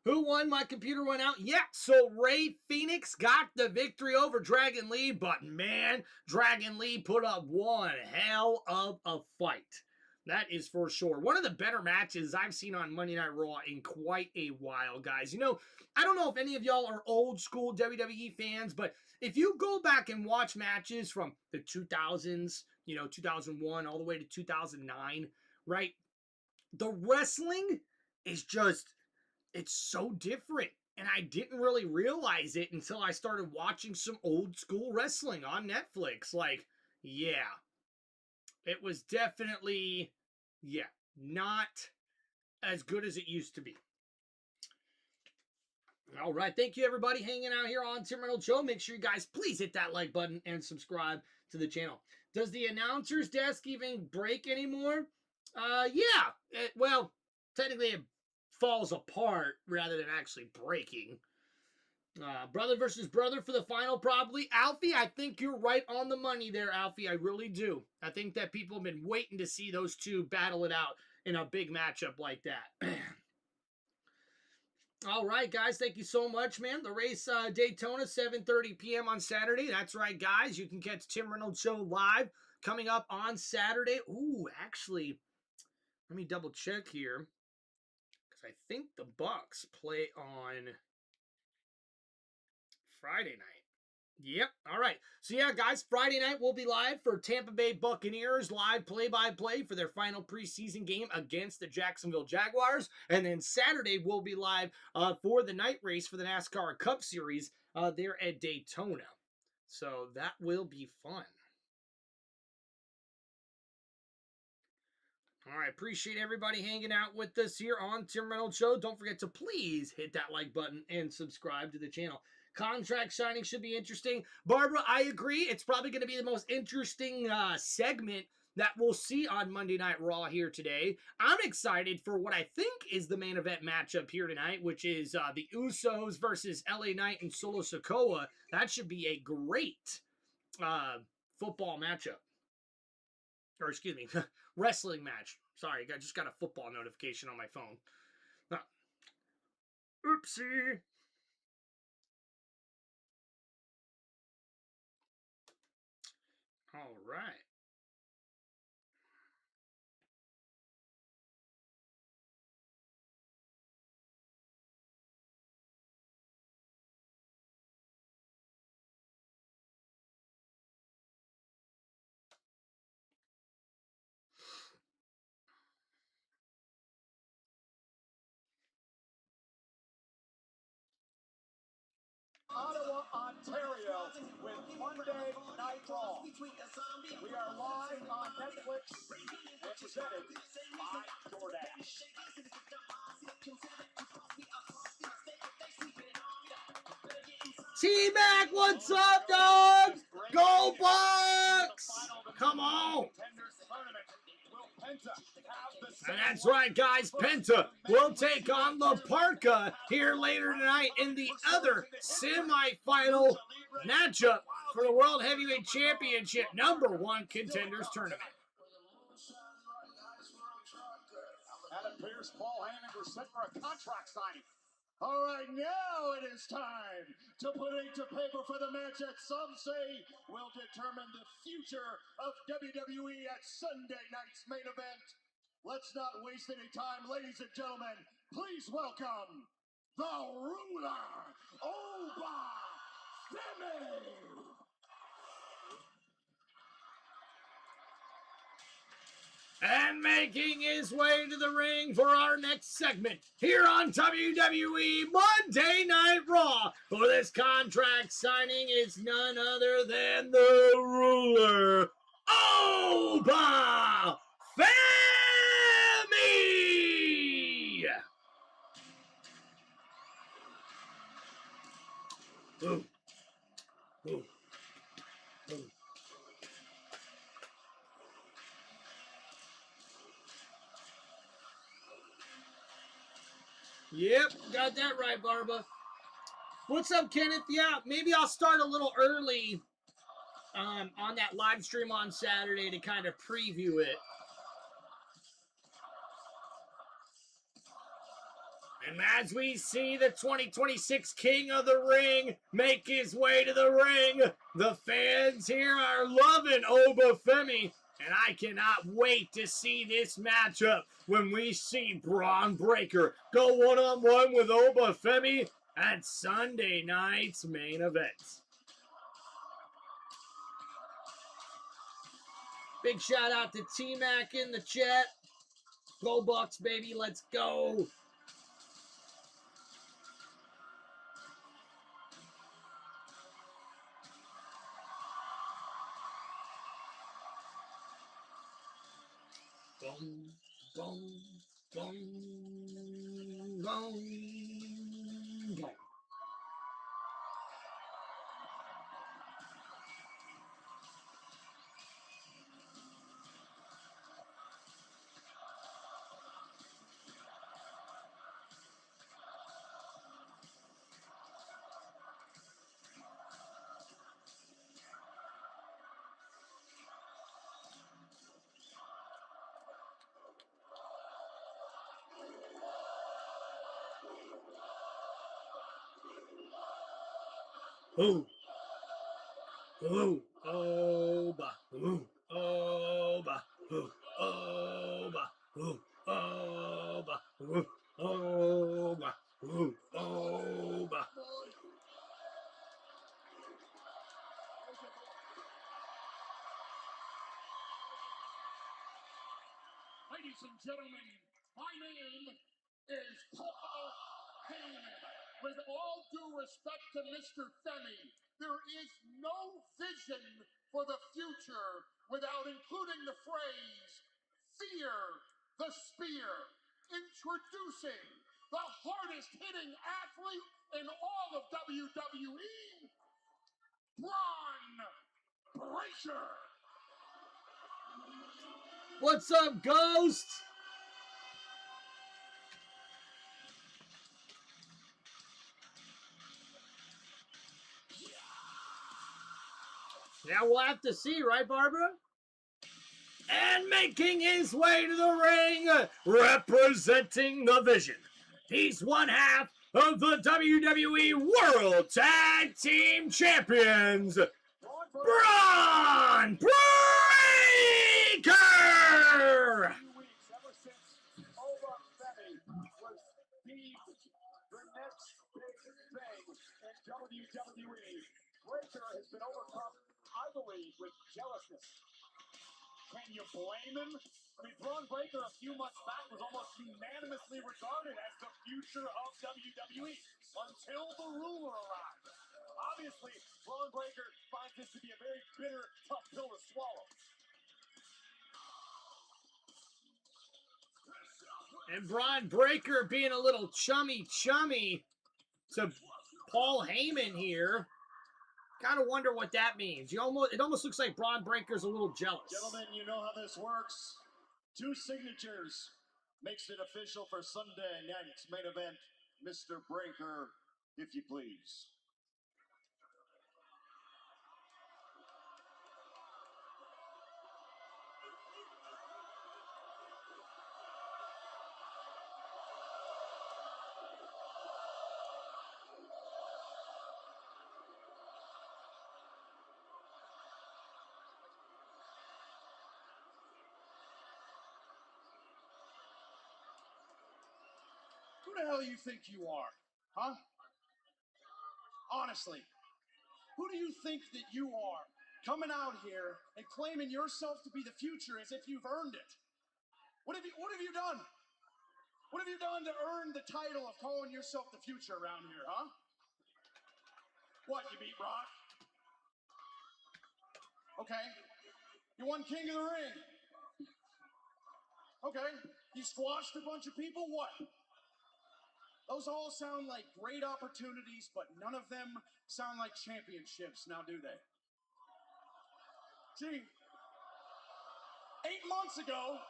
Who won? My computer went out. Yeah, so Ray Phoenix got the victory over Dragon Lee, but man, Dragon Lee put up one hell of a fight. That is for sure. One of the better matches I've seen on Monday Night Raw in quite a while, guys. You know, I don't know if any of y'all are old school WWE fans, but if you go back and watch matches from the 2000s, you know, 2001 all the way to 2009, right? The wrestling is just, it's so different. And I didn't really realize it until I started watching some old school wrestling on Netflix. Like, yeah. It was definitely, yeah, not as good as it used to be. All right, thank you everybody hanging out here on Tim Reynolds Show. Make sure you guys please hit that like button and subscribe to the channel. Does the announcer's desk even break anymore? Yeah. Well, technically it falls apart rather than actually breaking. Brother versus brother for the final, probably. Alfie, I think you're right on the money there, Alfie. I really do. I think that people have been waiting to see those two battle it out in a big matchup like that. All right, guys. Thank you so much, man. The race, Daytona, 7:30 p.m. on Saturday. That's right, guys. You can catch Tim Reynolds Show live coming up on Saturday. Ooh, actually, let me double check here, because I think the Bucks play on Friday night. Yep. All right. So, yeah, guys, Friday night we'll be live for Tampa Bay Buccaneers live play-by-play for their final preseason game against the Jacksonville Jaguars. And then Saturday we'll be live for the night race for the NASCAR Cup Series there at Daytona. So that will be fun. All right, appreciate everybody hanging out with us here on Tim Reynolds Show. Don't forget to please hit that like button and subscribe to the channel. Contract signing should be interesting. Barbara, I agree. It's probably going to be the most interesting segment that we'll see on Monday Night Raw here today. I'm excited for what I think is the main event matchup here tonight, which is the Usos versus LA Knight and Solo Sikoa. That should be a great football matchup. Or excuse me, wrestling match. Sorry, I just got a football notification on my phone. Oopsie. All right.
Ottawa, Ontario, with Monday Night Raw. We are live on Netflix and presented by DoorDash.
T-Mac, what's up, dog? Go Bucks! Come on! And that's right, guys. Penta will take on La Parka here later tonight in the other semifinal matchup for the World Heavyweight Championship #1 Contenders Tournament.
Adam Pearce, Paul Heyman were set for a contract signing.
All right, now it is time to put ink to paper for the match that some say will determine the future of WWE at Sunday night's main event. Let's not waste any time, ladies and gentlemen. Please welcome the ruler, Oba Femi.
And making his way to the ring for our next segment here on WWE Monday Night Raw for this contract signing is none other than the ruler, Oba Femi! Ooh. Ooh. Ooh. Yep, got that right, Barba. What's up, Kenneth? Yeah, maybe I'll start a little early on that live stream on Saturday to kind of preview it. And as we see the 2026 King of the Ring make his way to the ring, the fans here are loving Oba Femi. And I cannot wait to see this matchup when we see Braun Breaker go one-on-one with Oba Femi at Sunday night's main event. Big shout out to T-Mac in the chat. Go Bucks, baby, let's go. Boom, boom, boom, boom, boom. Ooh. Ooh. Oba. Ooh. Oba. Ooh. Oba. Ooh. Oba. Ooh. Oba. Ooh. Oba.
Ladies and gentlemen, my name is Paul Heyman. With all due respect to Mr. Femi, there is no vision for the future without including the phrase, fear the spear. Introducing the hardest hitting athlete in all of WWE, Braun Breaker.
What's up, Ghost? Now we'll have to see, right, Barbara? And making his way to the ring, representing the Vision. He's one half of the WWE World Tag Team Champions, Braun Breaker!
Ever since Oba Femi was deemed the next big thing in WWE, Breaker has been overcome, I believe, with jealousness. Can you blame him? I mean, Braun Breaker a few months back was almost unanimously regarded as the future of WWE until the ruler arrived. Obviously, Braun Breaker finds this to be a very bitter, tough pill to swallow.
And Braun Breaker being a little chummy to Paul Heyman here. Gotta wonder what that means. It almost looks like Braun Breaker's a little jealous.
Gentlemen, you know how this works. 2 signatures makes it official for Sunday night's main event. Mr. Breaker, if you please.
Who the hell do you think you are? Huh? Honestly, who do you think that you are? Coming out here and claiming yourself to be the future as if you've earned it. What have you done? What have you done to earn the title of calling yourself the future around here, huh? What, you beat Brock? Okay. You won King of the Ring. Okay. You squashed a bunch of people? What? Those all sound like great opportunities, but none of them sound like championships, now do they? Gee, 8 months ago,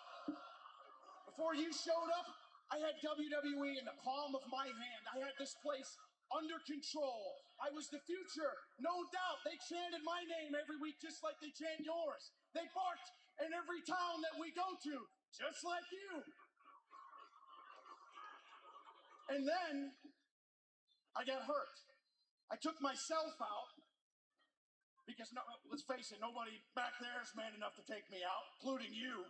before you showed up, I had WWE in the palm of my hand. I had this place under control. I was the future, no doubt. They chanted my name every week just like they chant yours. They barked in every town that we go to, just like you. And then I got hurt. I took myself out Because, no, let's face it, nobody back there is man enough to take me out, including you.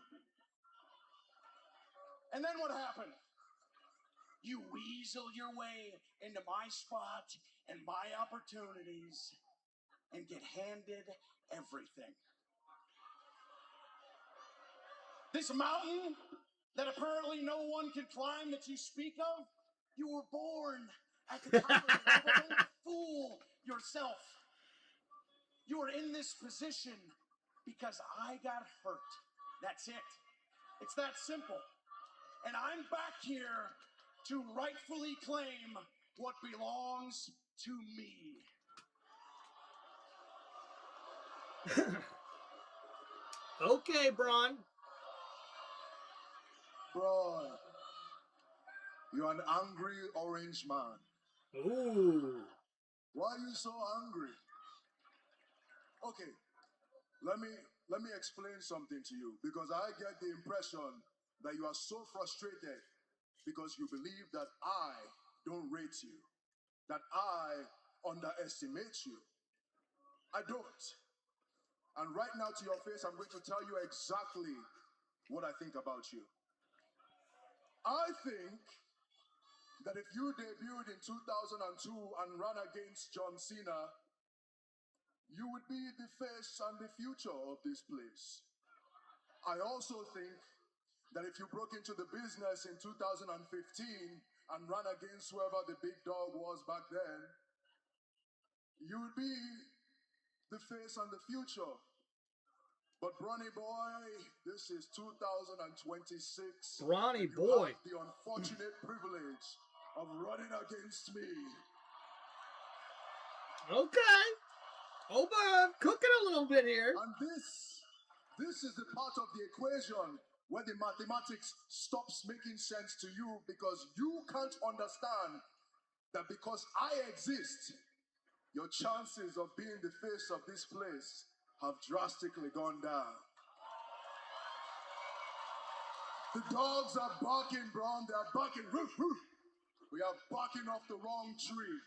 And then what happened? You weasel your way into my spot and my opportunities and get handed everything. This mountain that apparently no one can climb that you speak of, you were born at the top of it. Don't fool yourself. You are in this position because I got hurt. That's it. It's that simple. And I'm back here to rightfully claim what belongs to me.
Okay, Braun.
Bro, you're an angry orange man.
Ooh.
Why are you so angry? Okay, let me explain something to you, because I get the impression that you are so frustrated because you believe that I don't rate you, that I underestimate you. I don't. And right now to your face, I'm going to tell you exactly what I think about you. I think that if you debuted in 2002 and ran against John Cena, you would be the face and the future of this place. I also think that if you broke into the business in 2015 and ran against whoever the big dog was back then, you would be the face and the future. But Bronny boy, this is 2026.
Bronny
You
boy.
have the unfortunate privilege of running against me.
Okay. Oba, cooking a little bit here.
And this is the part of the equation where the mathematics stops making sense to you, because you can't understand that because I exist, your chances of being the face of this place have drastically gone down. The dogs are barking, Braun. They are barking. Roof, roof. We are barking off the wrong tree.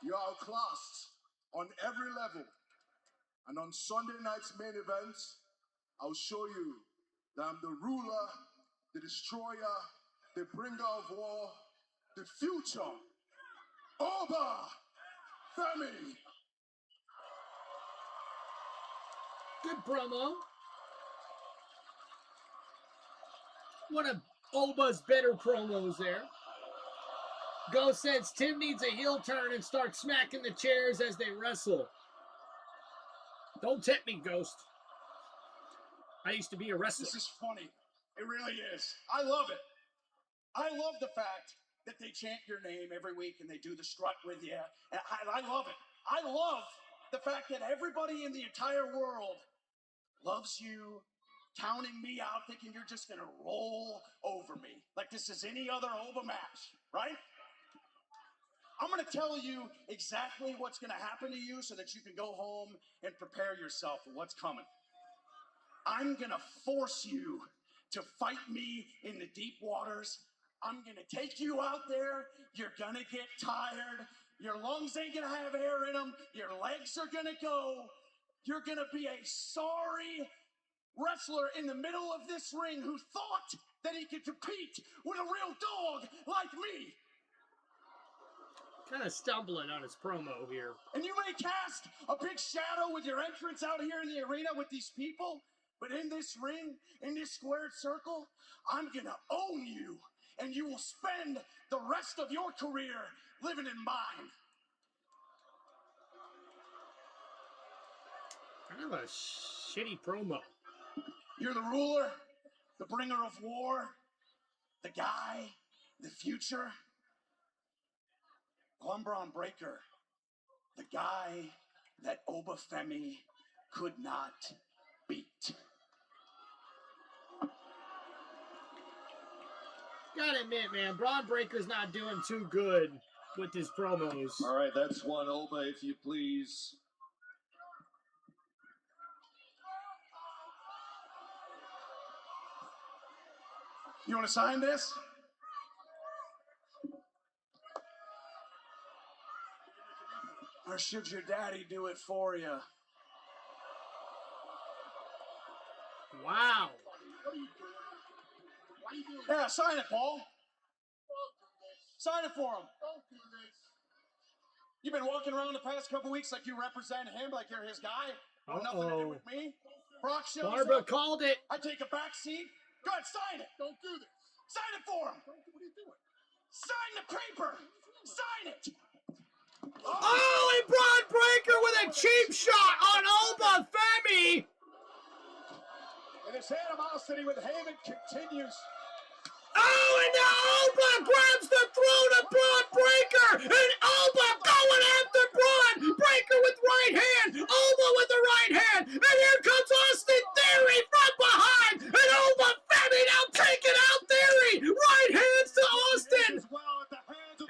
You are outclassed on every level. And on Sunday night's main event, I'll show you that I'm the ruler, the destroyer, the bringer of war, the future. Oba Femi.
Good promo. One of Oba's better promos there. Ghost says Tim needs a heel turn and start smacking the chairs as they wrestle. Don't tempt me, Ghost. I used to be a wrestler.
This is funny. It really is. I love it. I love the fact that they chant your name every week and they do the strut with you. And I love it. I love the fact that everybody in the entire world loves you, counting me out, thinking you're just going to roll over me like this is any other Oba match, right? I'm going to tell you exactly what's going to happen to you so that you can go home and prepare yourself for what's coming. I'm going to force you to fight me in the deep waters. I'm going to take you out there. You're going to get tired. Your lungs ain't going to have air in them. Your legs are going to go. You're going to be a sorry wrestler in the middle of this ring who thought that he could compete with a real dog like me.
Kind of stumbling on his promo here.
And you may cast a big shadow with your entrance out here in the arena with these people, but in this ring, in this squared circle, I'm going to own you, and you will spend the rest of your career living in mine.
Kind of a shitty promo.
You're the ruler, the bringer of war, the guy, the future. Well, I'm Braun Breaker, the guy that Oba Femi could not beat.
Gotta admit, man, Braun Breaker's not doing too good with his promos.
All right, that's one, Oba, if you please.
You want to sign this?
Or should your daddy do it for you?
Wow.
Yeah, sign it, Paul. Sign it for him. You've been walking around the past couple weeks like you represent him, like you're his guy. Want nothing to do with me. Brock shows
Barbara
up.
called it.
I take a back seat. Go ahead, sign it. Don't do this. Sign it for him. What are you doing? Sign the paper. Sign it.
Oh, and Braun Breaker with a cheap shot on Oba Femi.
And his animosity with Heyman continues.
Oh, and now Oba grabs the throat of Braun Breaker, and Oba going after Braun Breaker with right hand, Oba with the right hand, and here comes Austin Theory from behind, and Oba Femi now taking out Theory, right hands to Austin,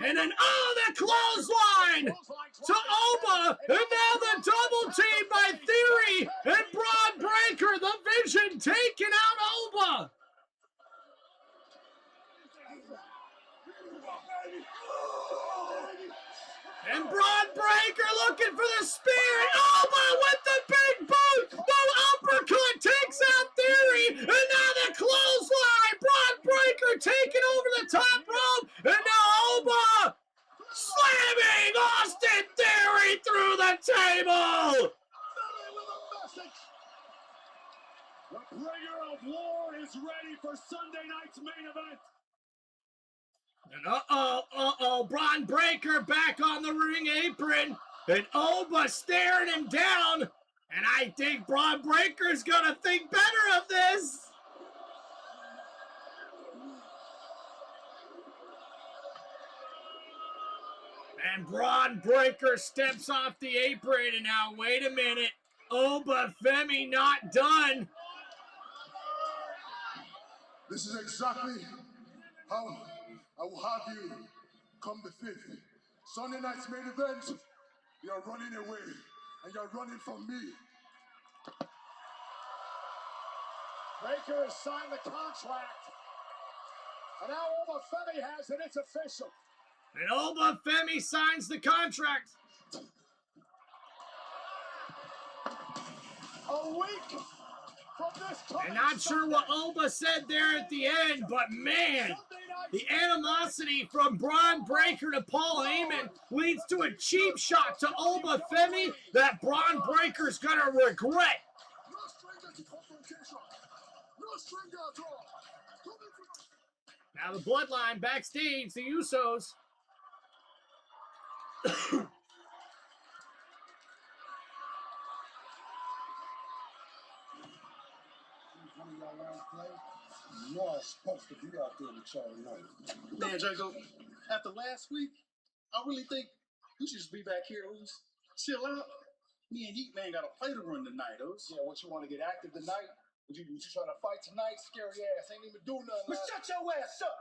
and then the clothesline to Oba, and now the double team by Theory and Braun Breaker, the Vision taking out Oba. And Braun Breaker looking for the spear. And Oba with the big boot. The uppercut takes out Theory. And now the clothesline. Braun Breaker taking over the top rope. And now Oba slamming Austin Theory through the table.
The bringer of war is ready for Sunday night's main event.
And Braun Breaker back on the ring apron. And Oba staring him down. And I think Braun Breaker's gonna think better of this. And Braun Breaker steps off the apron. And now, wait a minute. Oba Femi not done.
This is exactly how I will have you come the 5th. Sunday night's main event, you're running away, and you're running from me.
Breaker has signed the contract. And now Oba Femi has it. It's official.
And Oba Femi signs the contract.
A week from this coming
And not sure what
Sunday.
Oba said there at the end, but man, the animosity from Braun Breaker to Paul Heyman leads to a cheap shot to Oba Femi that Braun Breaker's gonna regret.
No stranger to confrontation. No stranger at all.
Now the Bloodline backstage, the Usos.
You're supposed to be out there with y'all tonight.
Man, Draco, after last week, I really think you should just be back here, Oos. Chill out. Me and Heat Man got a play to run tonight, Oos.
Yeah, what you want to get active tonight? What you trying to fight tonight? Scary ass ain't even do nothing.
But shut your ass up!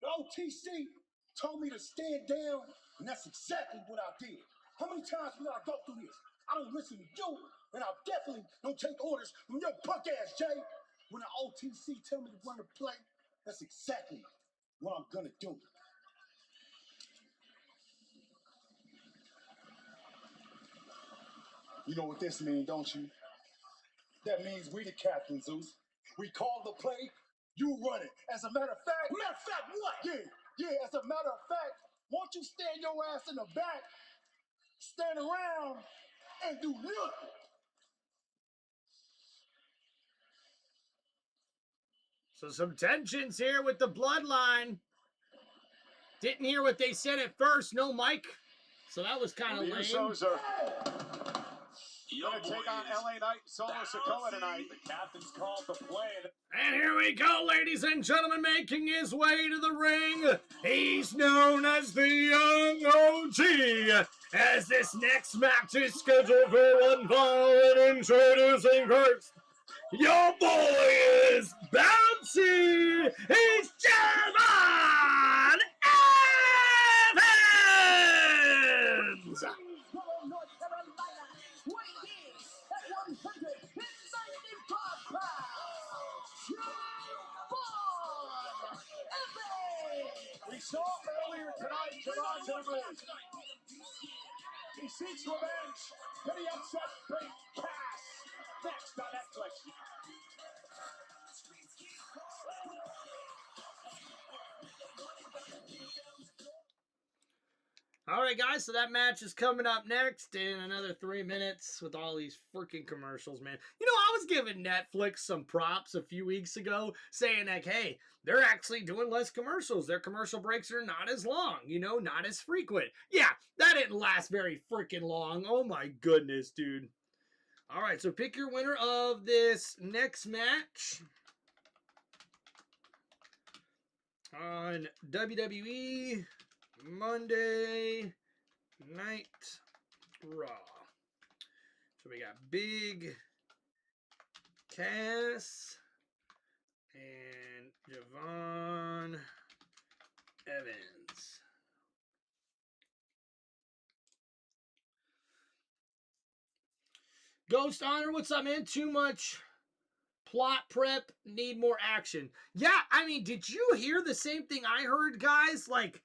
The OTC told me to stand down, and that's exactly what I did. How many times we gotta go through this? I don't listen to you, and I definitely don't take orders from your punk ass, Jay. When the OTC tell me to run the play, that's exactly what I'm gonna do.
You know what this means, don't you? That means we the captain, Zeus. We call the play, you run it. As a matter of fact,
what?
Yeah, as a matter of fact, won't you stand your ass in the back, stand around, and do nothing?
So some tensions here with the Bloodline. Didn't hear what they said at first, no mic. So that was kind of
The
lame.
Usos are going to take on LA Knight, Solo Sikoa tonight. The captain's called to play.
And here we go, ladies and gentlemen, making his way to the ring. He's known as the Young OG. As this next match is scheduled for one fall, and introducing first, your boy is bouncy. He's Javon Evans.
North Carolina, weighing in at 195 pounds, Javon Evans.
We saw earlier tonight, Javon Evans he seeks revenge. Then he upset Big Cass. Next on Netflix.
All right, guys, so that match is coming up next in another 3 minutes with all these freaking commercials, man. You know, I was giving Netflix some props a few weeks ago saying, like, hey, they're actually doing less commercials. Their commercial breaks are not as long, you know, not as frequent. Yeah, that didn't last very freaking long. Oh, my goodness, dude. All right, so pick your winner of this next match on WWE Monday Night Raw. So we got Big Cass and Javon Evans. Ghost Honor, what's up, man? Too much plot prep, need more action. Yeah, I mean, did you hear the same thing I heard, guys? Like,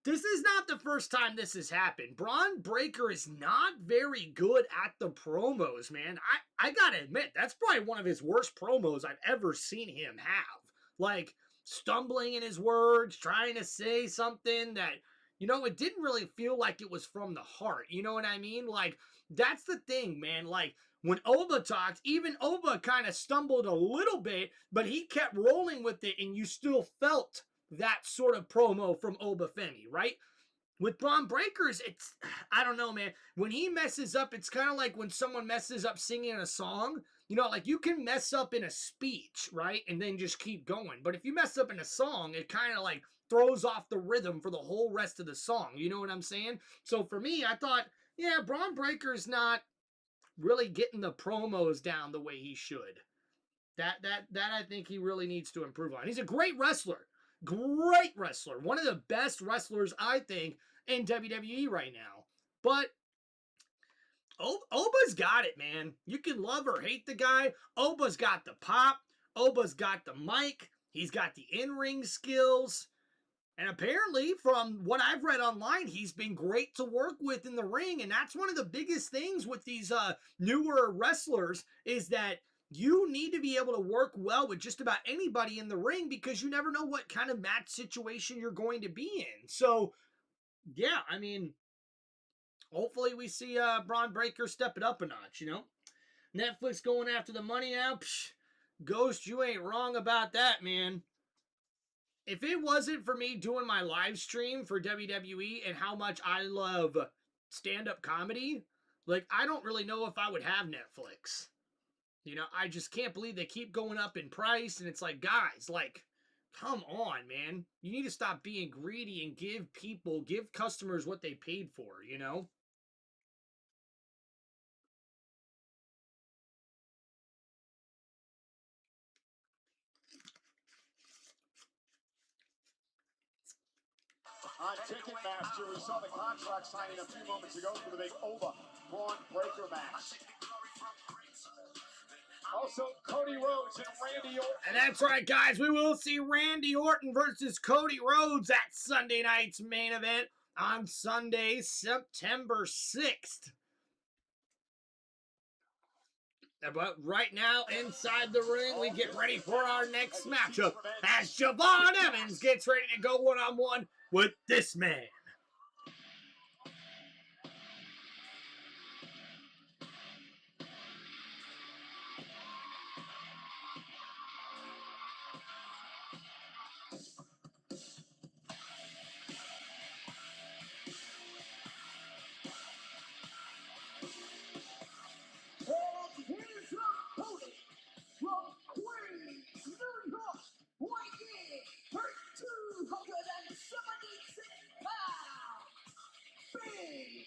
this is not the first time this has happened. Braun Breaker is not very good at the promos, man. I gotta admit, that's probably one of his worst promos I've ever seen him have. Like, stumbling in his words, trying to say something that, you know, it didn't really feel like it was from the heart. You know what I mean? Like, that's the thing, man. Like, when Oba talked, even Oba kind of stumbled a little bit, but he kept rolling with it, and you still felt that sort of promo from Oba Femi, right? With Braun Breakers, it's, I don't know, man. When he messes up, it's kind of like when someone messes up singing a song. You know, like you can mess up in a speech, right? And then just keep going. But if you mess up in a song, it kind of like throws off the rhythm for the whole rest of the song. You know what I'm saying? So for me, I thought, yeah, Braun Breaker's not really getting the promos down the way he should. That I think he really needs to improve on. He's a great wrestler. Great wrestler. One of the best wrestlers, I think, in WWE right now. But Oba's got it, man. You can love or hate the guy. Oba's got the pop. Oba's got the mic. He's got the in-ring skills. And apparently, from what I've read online, he's been great to work with in the ring. And that's one of the biggest things with these newer wrestlers is that you need to be able to work well with just about anybody in the ring because you never know what kind of match situation you're going to be in. So, yeah, I mean, hopefully we see Braun Breaker step it up a notch, you know? Netflix going after the money now? Psh, Ghost, you ain't wrong about that, man. If it wasn't for me doing my live stream for WWE and how much I love stand-up comedy, like, I don't really know if I would have Netflix. You know, I just can't believe they keep going up in price, and it's like, guys, like, come on, man. You need to stop being greedy and give customers what they paid for, you know?
On Ticketmaster, we saw the contract signing a few moments ago for the big Oba Braun Breaker match. Also, Cody Rhodes and Randy Orton.
And that's right, guys. We will see Randy Orton versus Cody Rhodes at Sunday night's main event on Sunday, September 6th. But right now, inside the ring, we get ready for our next matchup as Javon Evans gets ready to go one-on-one with this man.
Here's your opponent from Queens, New York, weighing in 276 pounds, Big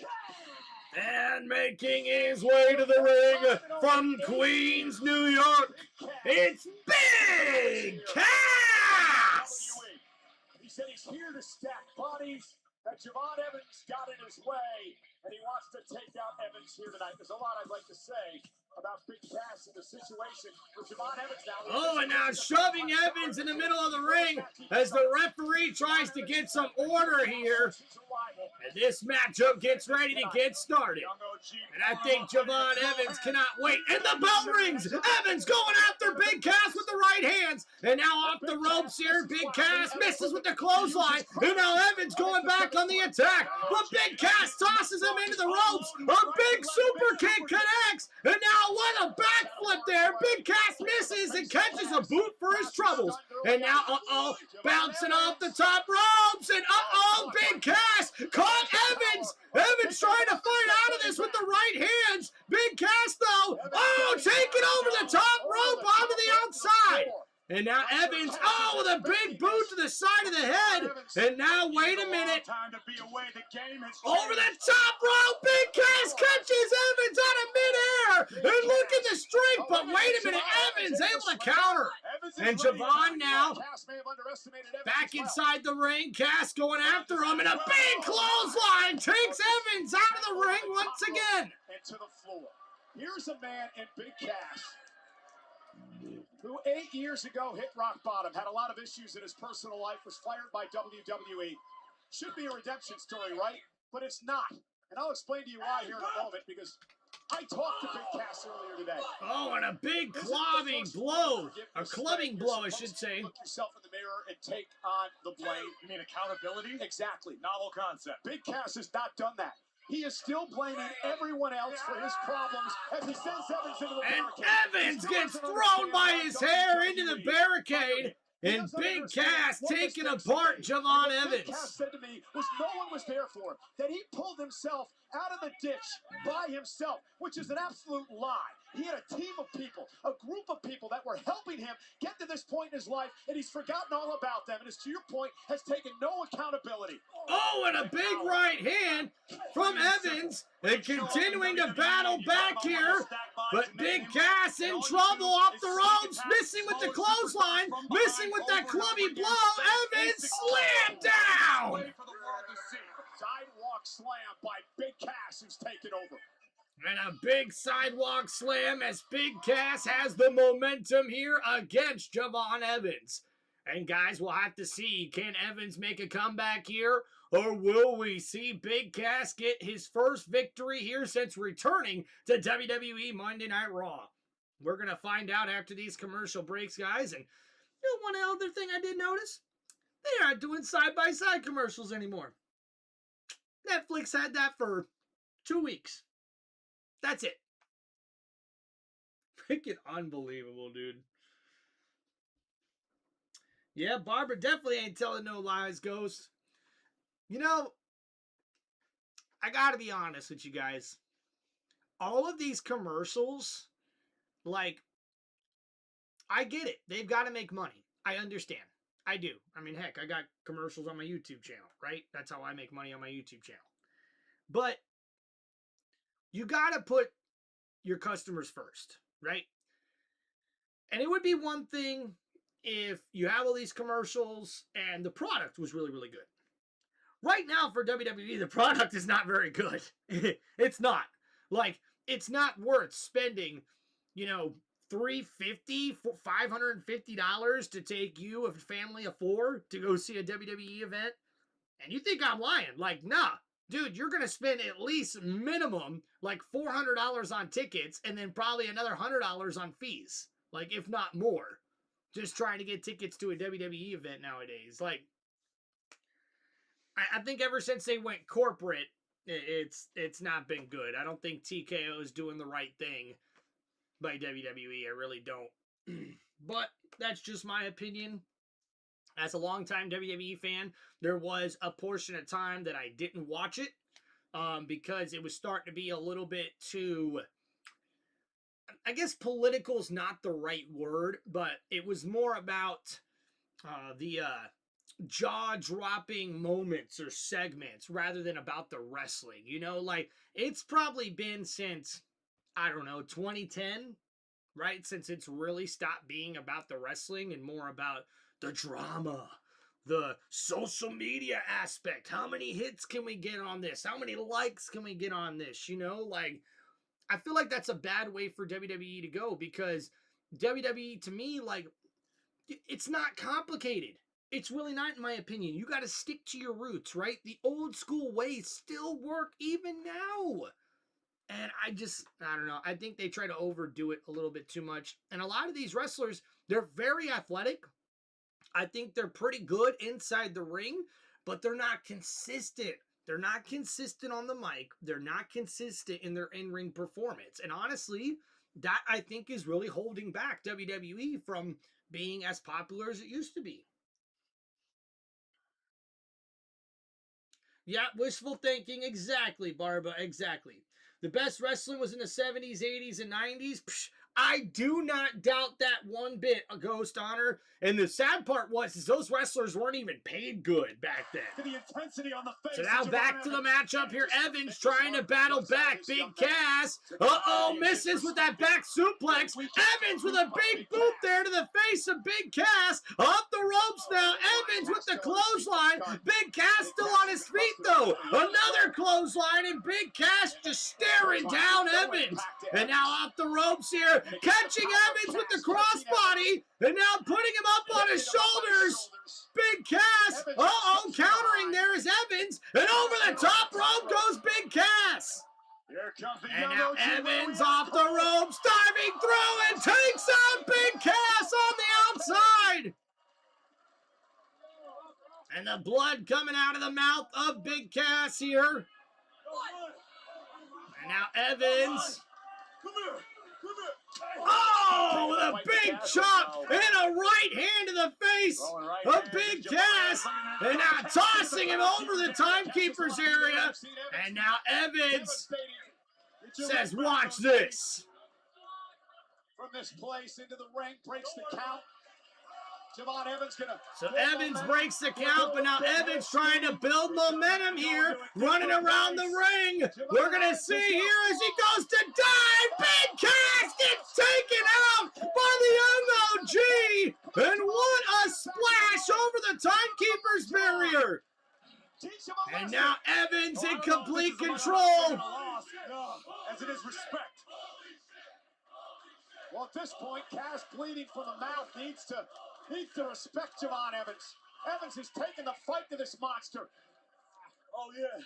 Cass.
And making his way to the ring from Queens, New York, it's Big Cass!
He said he's here to stack bodies, that Javon Evans got in his way, and he wants to take out Evans here tonight. There's a lot I'd like to say about Big Cass in the situation with Javon Evans now.
Oh, and now shoving Evans in the middle of the ring as the referee tries to get some order here. And this matchup gets ready to get started. And I think Javon Evans cannot wait. And the bell rings. Evans going after Big Cass with the right hands. And now off the ropes here. Big Cass misses with the clothesline. And now Evans going back on the attack. But Big Cass tosses him into the ropes. A big super kick connects. And now what a backflip there. Big Cass misses and catches a boot for his troubles. And now, bouncing off the top ropes. And Big Cass caught Evans. Evans trying to fight out of this with the right hands. Big Cass, though, taking over the top rope onto the outside. And now Evans, with a big boot to the side of the head. And now, wait a minute. Over the top rope, Big Cass catches Evans out of midair. And look at the strength, but wait a minute, Evans able to counter. And Javon now back inside the ring. Cass going after him, and a big clothesline takes Evans out of the ring once again.
And to the floor. Here's a man in Big Cass who 8 years ago hit rock bottom, had a lot of issues in his personal life, was fired by WWE. Should be a redemption story, right? But it's not. And I'll explain to you why here in a moment, because I talked to Big Cass earlier today.
Oh, and a big clubbing blow. A clubbing blow, I should say.
Look yourself in the mirror and take on the blame. You mean accountability? Exactly. Novel concept. Big Cass has not done that. He is still blaming everyone else for his problems as he sends Evans into the barricade.
And Evans gets thrown by his hair into the barricade. And Big Cass taking apart Javon Evans.
Big Cass said to me was no one was there for him, that he pulled himself out of the ditch by himself, which is an absolute lie. He had a team of people, a group of people that were helping him get to this point in his life, and he's forgotten all about them, and as to your point, has taken no accountability.
Oh, and a big right hand from Evans, and continuing to battle back here, but Big Cass in trouble off the ropes, missing with the clothesline, missing with that clubby blow. Evans slammed down.
Sidewalk slam by Big Cass, who's taken over.
And a big sidewalk slam as Big Cass has the momentum here against Javon Evans. And guys, we'll have to see, can Evans make a comeback here? Or will we see Big Cass get his first victory here since returning to WWE Monday Night Raw? We're going to find out after these commercial breaks, guys. And one other thing I did notice, they aren't doing side-by-side commercials anymore. Netflix had that for 2 weeks. That's it. Freaking unbelievable, dude. Yeah, Barbara definitely ain't telling no lies, Ghost. I gotta be honest with you guys. All of these commercials, I get it. They've got to make money. I understand. I do. I mean, heck, I got commercials on my YouTube channel, right? That's how I make money on my YouTube channel. But you got to put your customers first, right? And it would be one thing if you have all these commercials and the product was really, really good. Right now for WWE, the product is not very good. It's not. It's not worth spending, $350, $550 to take you, a family of 4, to go see a WWE event. And you think I'm lying. Nah. Dude, you're going to spend at least minimum $400 on tickets and then probably another $100 on fees. If not more. Just trying to get tickets to a WWE event nowadays. I think ever since they went corporate, it's not been good. I don't think TKO is doing the right thing by WWE. I really don't. But that's just my opinion. As a longtime WWE fan, there was a portion of time that I didn't watch it because it was starting to be a little bit too, I guess political is not the right word, but it was more about the jaw-dropping moments or segments rather than about the wrestling. It's probably been since, 2010, right? Since it's really stopped being about the wrestling and more about the drama, the social media aspect. How many hits can we get on this? How many likes can we get on this? I feel like that's a bad way for WWE to go, because WWE, to me, like, it's not complicated. It's really not, in my opinion. You got to stick to your roots, right? The old school ways still work even now. And I don't know. I think they try to overdo it a little bit too much. And a lot of these wrestlers, they're very athletic. I think they're pretty good inside the ring, but they're not consistent. They're not consistent on the mic. They're not consistent in their in-ring performance. And honestly, that I think is really holding back WWE from being as popular as it used to be. Yeah, wishful thinking. Exactly, Barba. Exactly. The best wrestling was in the 70s, 80s, and 90s. Psh, I do not doubt that one bit, a Ghost Honor. And the sad part was is those wrestlers weren't even paid good back then.
The intensity on the face.
So now back to the matchup here. Evans trying to battle back. Big Cass. Uh-oh, misses with that back suplex. Evans with a big boot there to the face of Big Cass. Off the ropes now. Evans with the clothesline. Big Cass still on his feet, though. Another clothesline, and Big Cass just staring down Evans. And now off the ropes here. Catching Evans with the crossbody. And now putting him up on his shoulders. Big Cass. Uh-oh, countering there is Evans. And over the top rope goes Big Cass. And now Evans off the ropes, diving through and takes out Big Cass on the outside. And the blood coming out of the mouth of Big Cass here. And now Evans. Oh, with a big chop and a right hand to the face of Big Cass. And now tossing him over the timekeeper's area. And now Evans says, watch this.
From this place into the ring, breaks the count. Javon Evans gonna.
So Evans breaks the count, but now Evans trying to build momentum here, running around the ring. We're gonna see here as he goes to dive. Big Cass gets taken out by the MOG, and what a splash over the timekeeper's barrier. And now Evans in complete control.
As it is respect. Well, at this point, Cass bleeding from the mouth needs to respect Javon Evans. Evans is taking the fight to this monster. Oh yeah,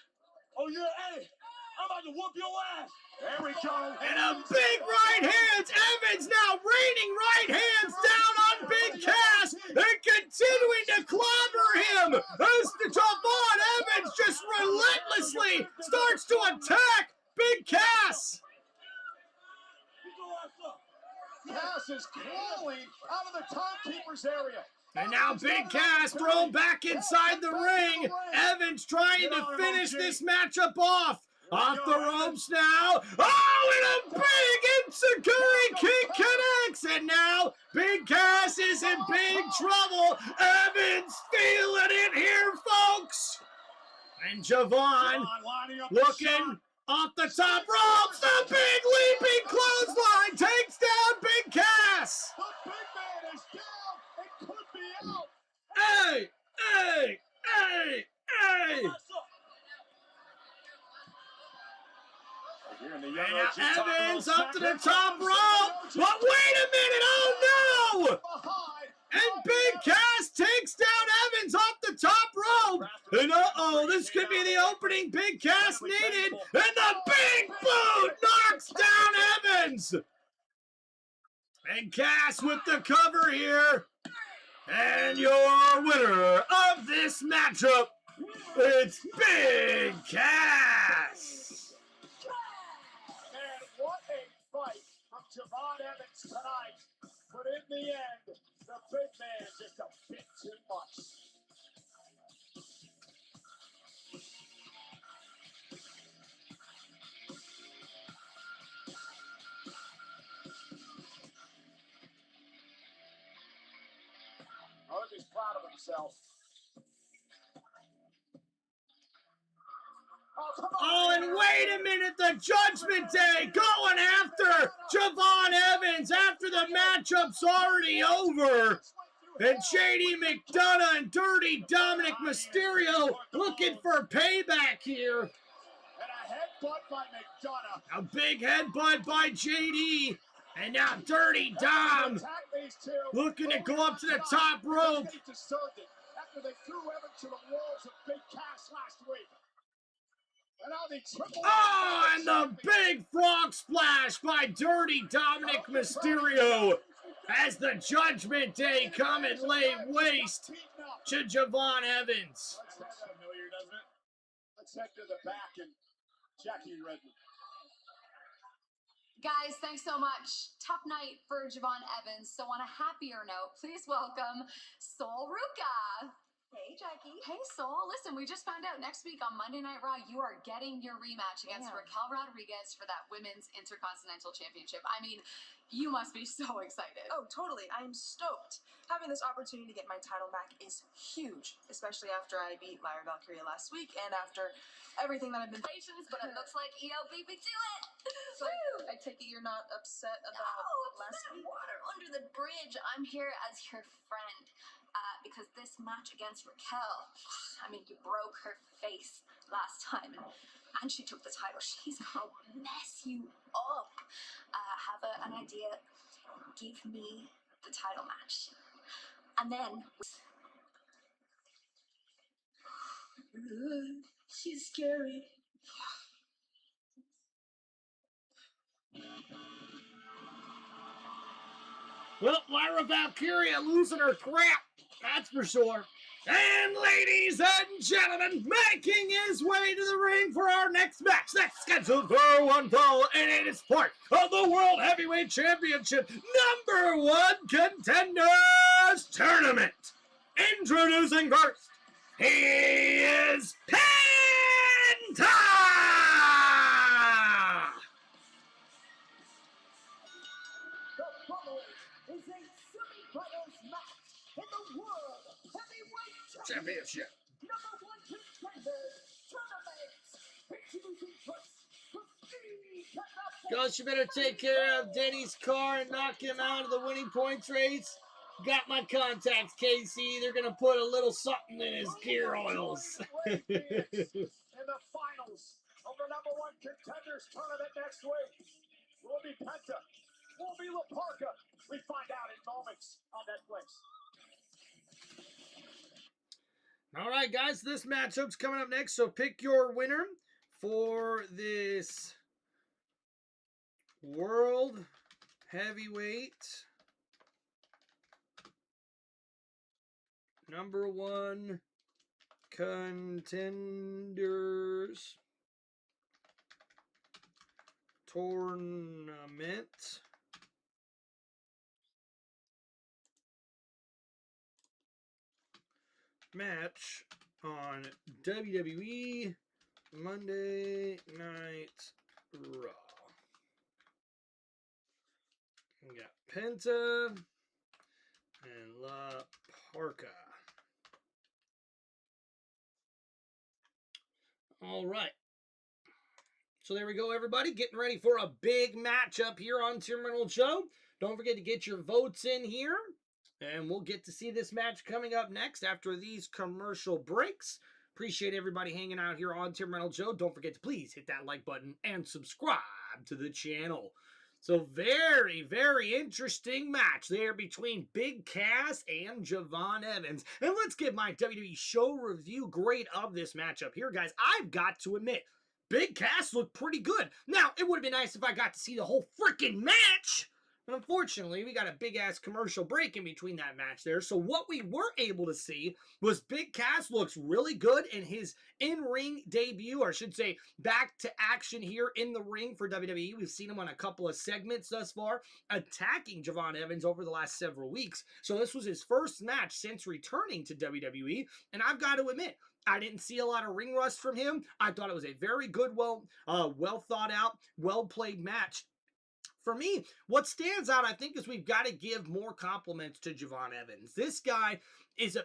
hey, I'm about to whoop your ass. There we go.
And a big right hands. Evans now raining right hands down on Big Cass and continuing to clobber him as the Javon Evans just relentlessly starts to attack Big Cass.
Cass is crawling out of the timekeeper's area.
And now Big Cass thrown back inside the ring. Evans trying to finish this matchup off. Off the ropes now. Oh, and a big Enziguri kick connects. And now Big Cass is in big trouble. Evans feeling it here, folks. And Javon looking off the top ropes. The big leaping clothesline takes down Big Cass.
The big man is down and could be out.
Hey, hey, hey, hey. And now Evans up to the top rope. But wait a minute, oh no! And Big Cass takes down Evans off the top rope. And uh-oh, this could be the opening Big Cass needed. And the big boot knocks down Evans. And Cass with the cover here. And your winner of this matchup, it's Big Cass.
And what a fight from Javon Evans tonight. But in the end, the big man just a bit too much. I hope he's proud of himself.
Oh, and wait a minute, the Judgment Day going after Javon Evans after the matchup's already over. And JD McDonough and Dirty Dominic Mysterio looking for payback here.
And a
headbutt by McDonough.
A big headbutt by JD. And now Dirty Dom
Attack these two.
looking to
Oh,
go up to the
tonight.
top rope.
They deserved it after they threw Evan to the walls of Big Cass last week. And now the triple.
Oh, and the big frog splash by Dirty Dominic Mysterio as the Judgment Day come and lay waste to Javon Evans.
Let's head familiar, doesn't it? Let's head to the back and Jackie Redmond.
Guys, thanks so much. Tough night for Javon Evans. So on a happier note, please welcome Sol Ruka.
Hey, Jackie.
Hey, Sol. Listen, we just found out next week on Monday Night Raw, you are getting your rematch against Raquel Rodriguez for that Women's Intercontinental Championship. I mean, you must be so excited.
Oh, totally. I'm stoked. Having this opportunity to get my title back is huge, especially after I beat Lyra Valkyria last week and after everything that I've been...
But it looks like EO beat me to it.
So I take it you're not upset about last week?
Water under the bridge. I'm here as your friend. Because this match against Raquel, I mean, you broke her face last time, and she took the title. She's gonna mess you up. Have an idea. Give me the title match. And then...
She's scary.
Well, Lyra Valkyria losing her crap, that's for sure. And ladies and gentlemen, making his way to the ring for our next match. That's scheduled for one fall, and it is part of the World Heavyweight Championship #1 Contenders Tournament. Introducing first, he is Penta!
The following is a semi-finals match in the World Heavyweight
Championship.
#1 Contenders Tournament. Introducing first,
Ghost, you better take care of Denny's car and knock him out of the winning points race. Got my contacts, Casey. They're going to put a little something in his gear oils.
In the finals of the #1 Contenders Tournament next week. Will it be Penta? Will it be La Parka? We find out in moments on Netflix.
All right, guys, this matchup's coming up next, so pick your winner for this World Heavyweight #1 Contenders Tournament. Match on WWE Monday Night Raw. We got Penta and La Parka. All right. So there we go, everybody. Getting ready for a big matchup here on Tim Reynolds Show. Don't forget to get your votes in here. And we'll get to see this match coming up next after these commercial breaks. Appreciate everybody hanging out here on Tim Reynolds Show. Don't forget to please hit that like button and subscribe to the channel. So very, very interesting match there between Big Cass and Javon Evans. And let's get my WWE show review grade of this matchup here, guys. I've got to admit, Big Cass looked pretty good. Now, it would have been nice if I got to see the whole freaking match. But unfortunately, we got a big-ass commercial break in between that match there. So what we were able to see was Big Cass looks really good in his in-ring debut, or I should say back to action here in the ring for WWE. We've seen him on a couple of segments thus far, attacking Javon Evans over the last several weeks. So this was his first match since returning to WWE, and I've got to admit, I didn't see a lot of ring rust from him. I thought it was a very good, well thought out, well-played match. For me, what stands out, I think, is we've got to give more compliments to Javon Evans. This guy is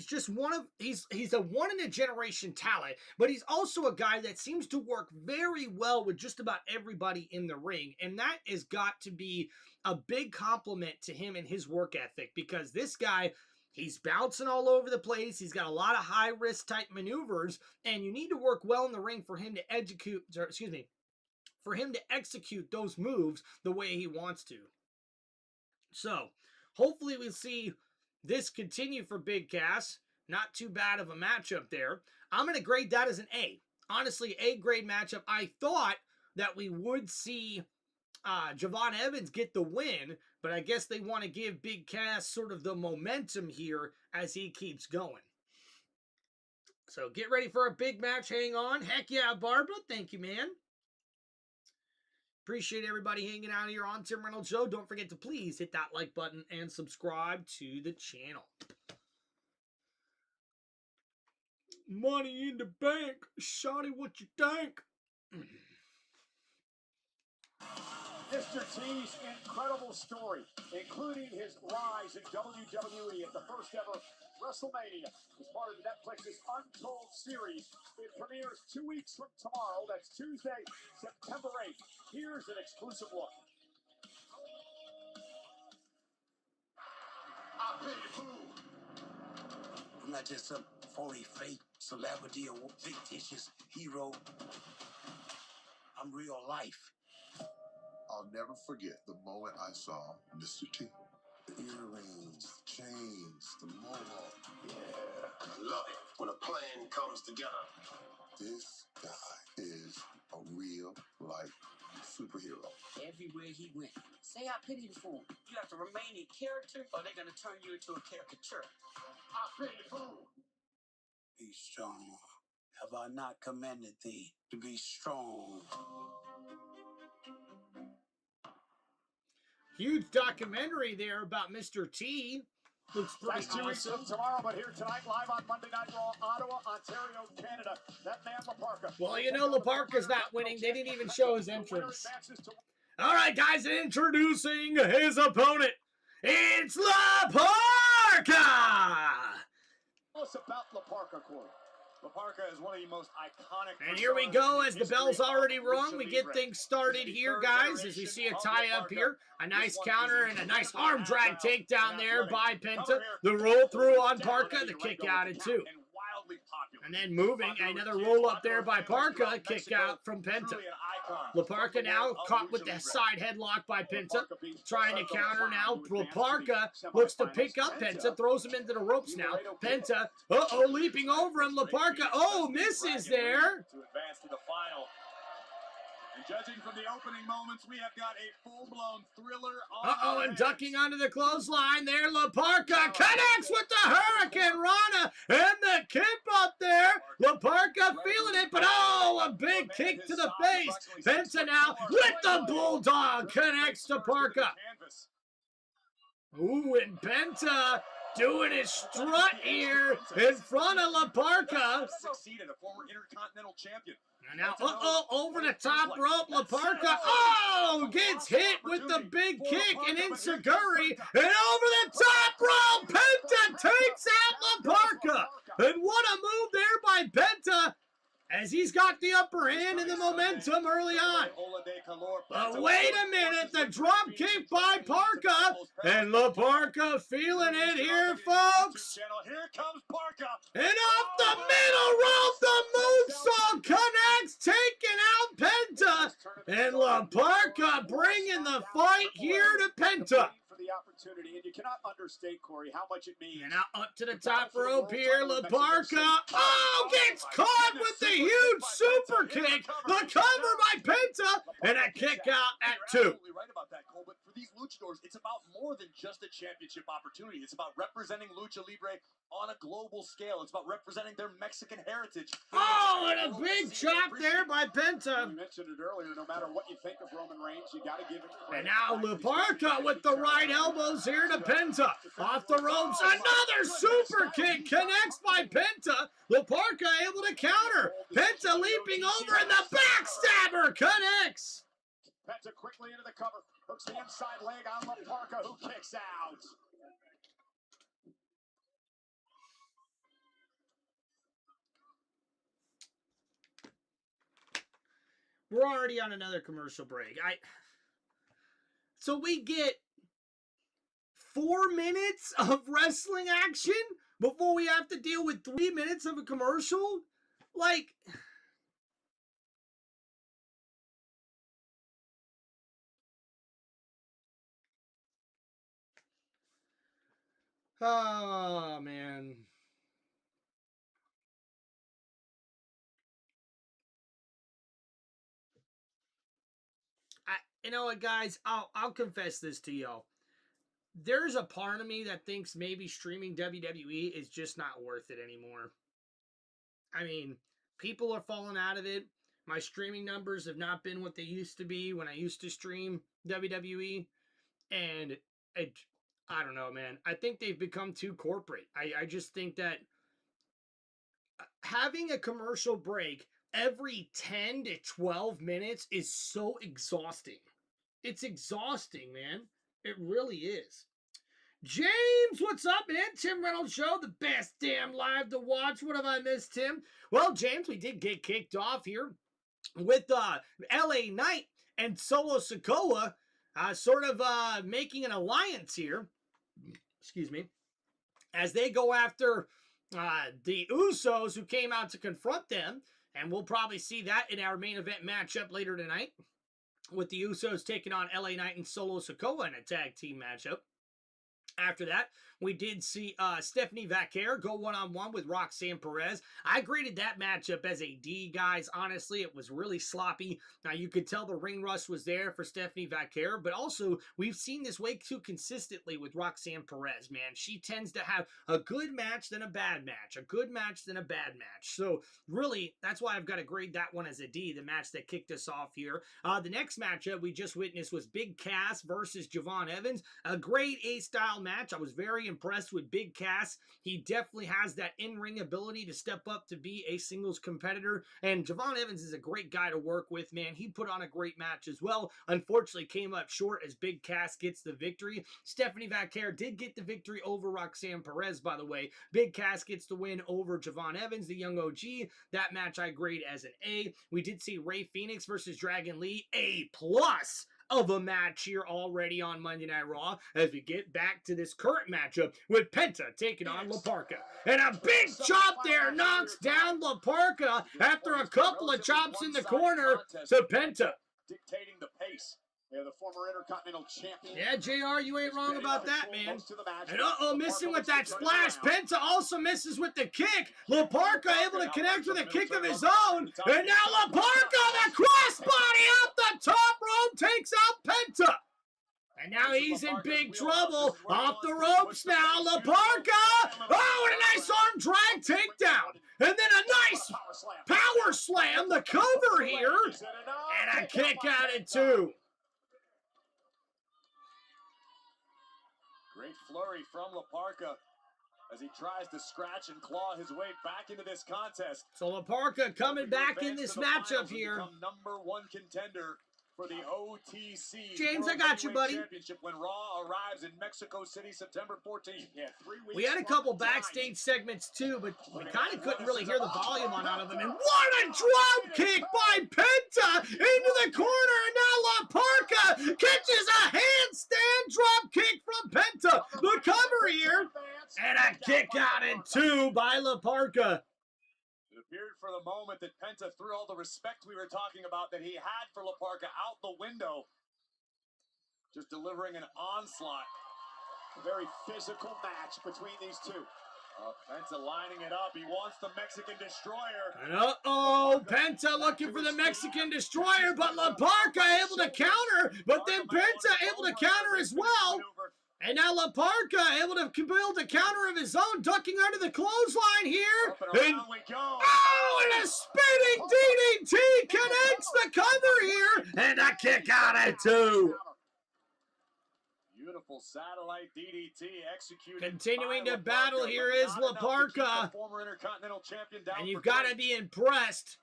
just he's a one-in-a-generation talent, but he's also a guy that seems to work very well with just about everybody in the ring, and that has got to be a big compliment to him and his work ethic, because this guy, He's bouncing all over the place. He's got a lot of high-risk type maneuvers, and you need to work well in the ring for him to execute those moves the way he wants to. So, hopefully we'll see this continue for Big Cass. Not too bad of a matchup there. I'm going to grade that as an A. Honestly, A-grade matchup. I thought that we would see Javon Evans get the win, but I guess they want to give Big Cass sort of the momentum here as he keeps going. So get ready for a big match. Hang on. Heck yeah, Barbara. Thank you, man. Appreciate everybody hanging out here on Tim Reynolds Show. Don't forget to please hit that like button and subscribe to the channel. Money in the bank. Shawty, what you think?
Mr. T's incredible story, including his rise in WWE at the first ever WrestleMania, is part of Netflix's Untold series. It premieres 2 weeks from tomorrow. That's Tuesday, September 8th. Here's an exclusive look.
I pay the fool. I'm not just some phony fake celebrity or fictitious hero. I'm real life.
I'll never forget the moment I saw Mr. T.
The earrings, the chains, the mohawk.
Yeah, I love it when a plan comes together. This guy is a real life superhero.
Everywhere he went, say I pity the fool. You have to remain in character, or they're gonna turn you into a caricature.
I pay the fool. Be strong. Have I not commanded thee to be strong?
Huge documentary there about Mr. T. Looks pretty
That's 2 weeks
awesome.
from tomorrow, but here tonight, live on Monday Night Raw, Ottawa, Ontario, Canada. That man, Laparca.
Well, you know Laparca's not winning. They didn't even show his entrance. All right, guys, introducing his opponent. It's Laparca!
Tell us about Laparca, Corey. Laparca is one of the most iconic.
And here we go, as the bell's already rung. We get things started here, guys, as we see a tie-up here. A nice counter and a nice arm drag takedown there by Penta. The roll through on Parka, the kick out at 2. And then moving, another roll up there by Parka, kick out from Penta. Laparca now caught with the side headlock by Penta. Trying to counter now. Laparca looks to pick up Penta, throws him into the ropes now. Penta, leaping over him. Laparca, misses there.
To advance to the final. And judging from the opening moments, we have got a full-blown thriller on
And ducking onto the clothesline there. Laparca connects with the Hurricane Rana and the kip up there. Laparca feeling it, but a big kick to the face. Penta now with the Bulldog connects to Parka. Ooh, and Penta doing his strut here in front of Laparca.
Succeeded, a former Intercontinental Champion.
And now, over the top rope, Laparca, gets hit with the big kick and Inseguri, and over the top rope, Penta takes out Laparca. And what a move there by Penta, as he's got the upper hand and the momentum early on. But wait a minute, the drop kick by Parka, and Laparca feeling it here, folks.
Here comes Parka.
And off the middle rope, the moonsault connects, taking out Penta, and Laparca bringing the fight here to Penta.
For the opportunity, and you cannot understate, Corey, how much it means.
And now up to the top rope here, Laparca, gets caught with the huge super kick, the cover by Penta, and a kick out at 2.
You're absolutely right about that, Cole, but for these luchadors, it's about more than just a championship opportunity. It's about representing Lucha Libre on a global scale. It's about representing their Mexican heritage.
And a big chop there by Penta.
You mentioned it earlier, no matter what you think of Roman Reigns, you got to give him credit.
And now Laparca with the right elbows here to Penta. Off the ropes, another super kick connects by Penta. Laparca able to counter. Penta leaping over, and the backstabber connects.
Penta quickly into the cover. Hooks the inside leg on Laparca, who kicks out.
We're already on another commercial break. So we get 4 minutes of wrestling action before we have to deal with 3 minutes of a commercial? Like, oh, man. You know what, guys? I'll confess this to y'all. There's a part of me that thinks maybe streaming WWE is just not worth it anymore. I mean, people are falling out of it. My streaming numbers have not been what they used to be when I used to stream WWE. And I don't know, man. I think they've become too corporate. I just think that having a commercial break every 10 to 12 minutes is so exhausting. It's exhausting, man. It really is. James, what's up, man? Tim Reynolds Show, the best damn live to watch. What have I missed, Tim? Well, James, we did get kicked off here with LA Knight and Solo Sikoa sort of making an alliance here. Excuse me. As they go after the Usos, who came out to confront them. And we'll probably see that in our main event matchup later tonight, with the Usos taking on LA Knight and Solo Sikoa in a tag team matchup. After that, we did see Stephanie Vaquer go one-on-one with Roxanne Perez. I graded that matchup as a D, guys. Honestly, it was really sloppy. Now, you could tell the ring rust was there for Stephanie Vaquer, but also, we've seen this way too consistently with Roxanne Perez, man. She tends to have a good match, then a bad match. A good match, then a bad match. So, really, that's why I've got to grade that one as a D, the match that kicked us off here. The next matchup we just witnessed was Big Cass versus Javon Evans. A great A-style match. I was very impressed with Big Cass. He definitely has that in-ring ability to step up to be a singles competitor, and Javon Evans is a great guy to work with, man. He put on a great match as well. Unfortunately, came up short as Big Cass gets the victory. Stephanie Vaquer did get the victory over Roxanne Perez, by the way. Big Cass gets the win over Javon Evans, the young OG. That match I grade as an A. We did see Rey Fenix versus Dragon Lee, A+ of a match here already on Monday Night Raw, as we get back to this current matchup with Penta taking on La Parka. And a big chop there knocks down La Parka after a couple of chops in the corner to Penta.
Dictating the pace. Yeah, the former Intercontinental Champion.
Yeah, JR, you ain't wrong about that, man. And missing with that splash. Penta also misses with the kick. La Parka able to connect with a kick of his own. And now La Parka, the crossbody off the top rope, takes out Penta. And now he's in big trouble. Off the ropes now, La Parka. Oh, and a nice arm drag takedown. And then a nice power slam, the cover here. And a kick out at 2.
Great flurry from La Parka as he tries to scratch and claw his way back into this contest.
So La Parka coming back in this matchup here.
Number 1 contender for the OTC
James, I got you, buddy.
Championship when Raw arrives in Mexico City September 14th. Yeah, 3 weeks.
We had a couple backstage segments too, but we kind of couldn't really hear the volume on out of them. And what a drop kick by Penta into the corner, and now La Parka catches a handstand drop kick from Penta. The cover here, and a kick out at 2 by La Parka.
It appeared for the moment that Penta threw all the respect we were talking about that he had for La Parka out the window. Just delivering an onslaught. A very physical match between these two. Penta lining it up. He wants the Mexican Destroyer.
And Penta looking for the Mexican Destroyer, but La Parka able to counter, but then Penta able to counter as well. And now La Parka able to build a counter of his own, ducking under the clothesline here. And, and a spinning DDT connects the cover here. And a kick out at 2.
Beautiful satellite DDT executed.
Continuing to battle here is La Parka.
Former Intercontinental Champion down.
And you've got to be impressed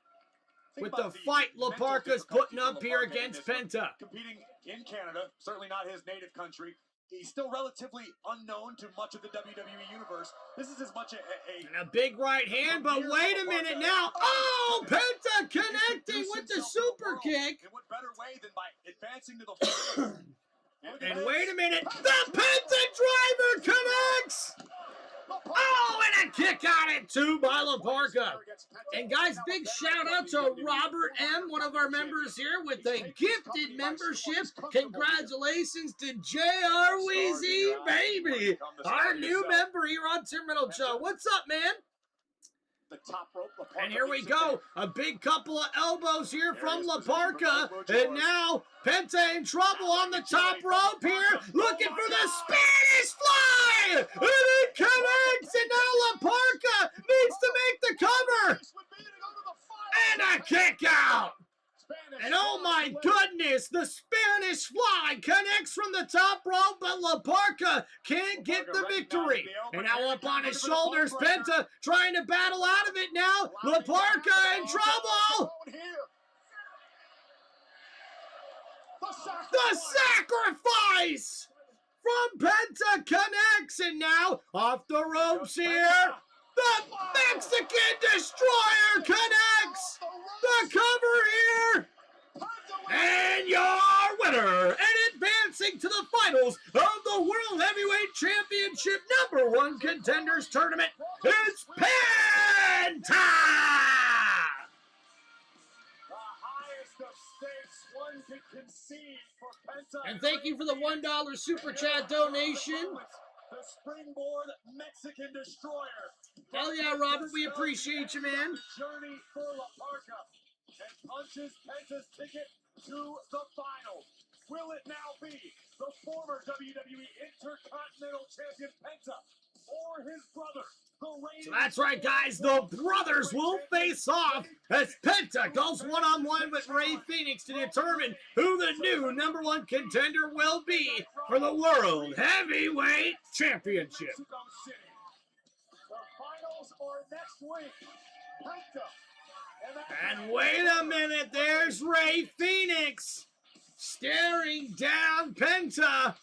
with the fight La Parka's putting up here against Penta.
Competing in Canada, certainly not his native country. He's still relatively unknown to much of the WWE universe. This is as much
and a big right hand, but wait a minute now. Oh, Penta connecting with the super kick.
In what better way than by advancing to the floor?
And wait a minute, the Penta Driver connects! Oh, and a kick out at 2 by La Parka. And guys, big shout out to Robert M., one of our members here with a gifted membership. Congratulations to JR Weezy, baby, our new member here on Tim Reynolds Show. What's up, man? And here we go. A big couple of elbows here from La Parka. And now Penta in trouble on the top rope here. Looking for the Spanish fly. And it connects. And now La Parka needs to make the cover. And a kick out. And oh my goodness, the Spanish fly connects from the top rope, but La Parka can't get the victory. And now up on his shoulders, Penta trying to battle out of it now. La Parka in trouble. The sacrifice from Penta connects, and now off the ropes here. The Mexican Destroyer connects. The cover here. And your winner and advancing to the finals of the World Heavyweight Championship #1 Contenders Tournament, it's Penta!
The highest of stakes one could concede for Penta.
And thank you for the $1 Super Chat donation.
The Springboard Mexican Destroyer.
Hell yeah, Robert, we appreciate you, man.
Journey for La Parka and punches Penta's ticket to the final. Will it now be the former WWE Intercontinental Champion Penta or his brother, the reigning...
So that's right, guys. The brothers will face off as Penta goes one-on-one with Rey Fenix to determine who the new #1 contender will be for the World Heavyweight Championship.
The finals are next week. Penta.
And wait a minute, there's Rey Fenix staring down Penta.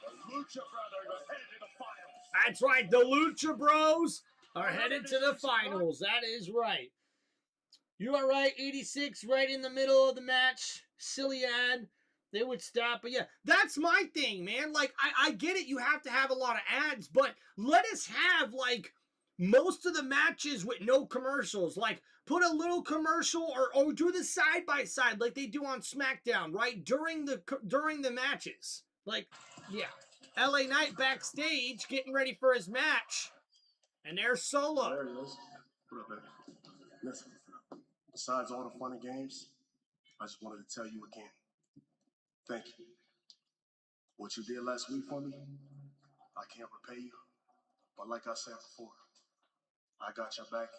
The Lucha Brothers are headed to the finals.
That's right, the Lucha Bros are headed to the finals. That is right. You are right, 86, right in the middle of the match. Silly ad. They would stop. But yeah, that's my thing, man. Like, I get it. You have to have a lot of ads, but let us have, like, most of the matches with no commercials. Like, put a little commercial or do the side-by-side like they do on SmackDown, right? During the matches. Like, yeah. LA Knight backstage getting ready for his match. And there's Solo.
There he is. What up, baby? Listen, besides all the fun and games, I just wanted to tell you again, thank you. What you did last week for me, I can't repay you. But like I said before, I got your back,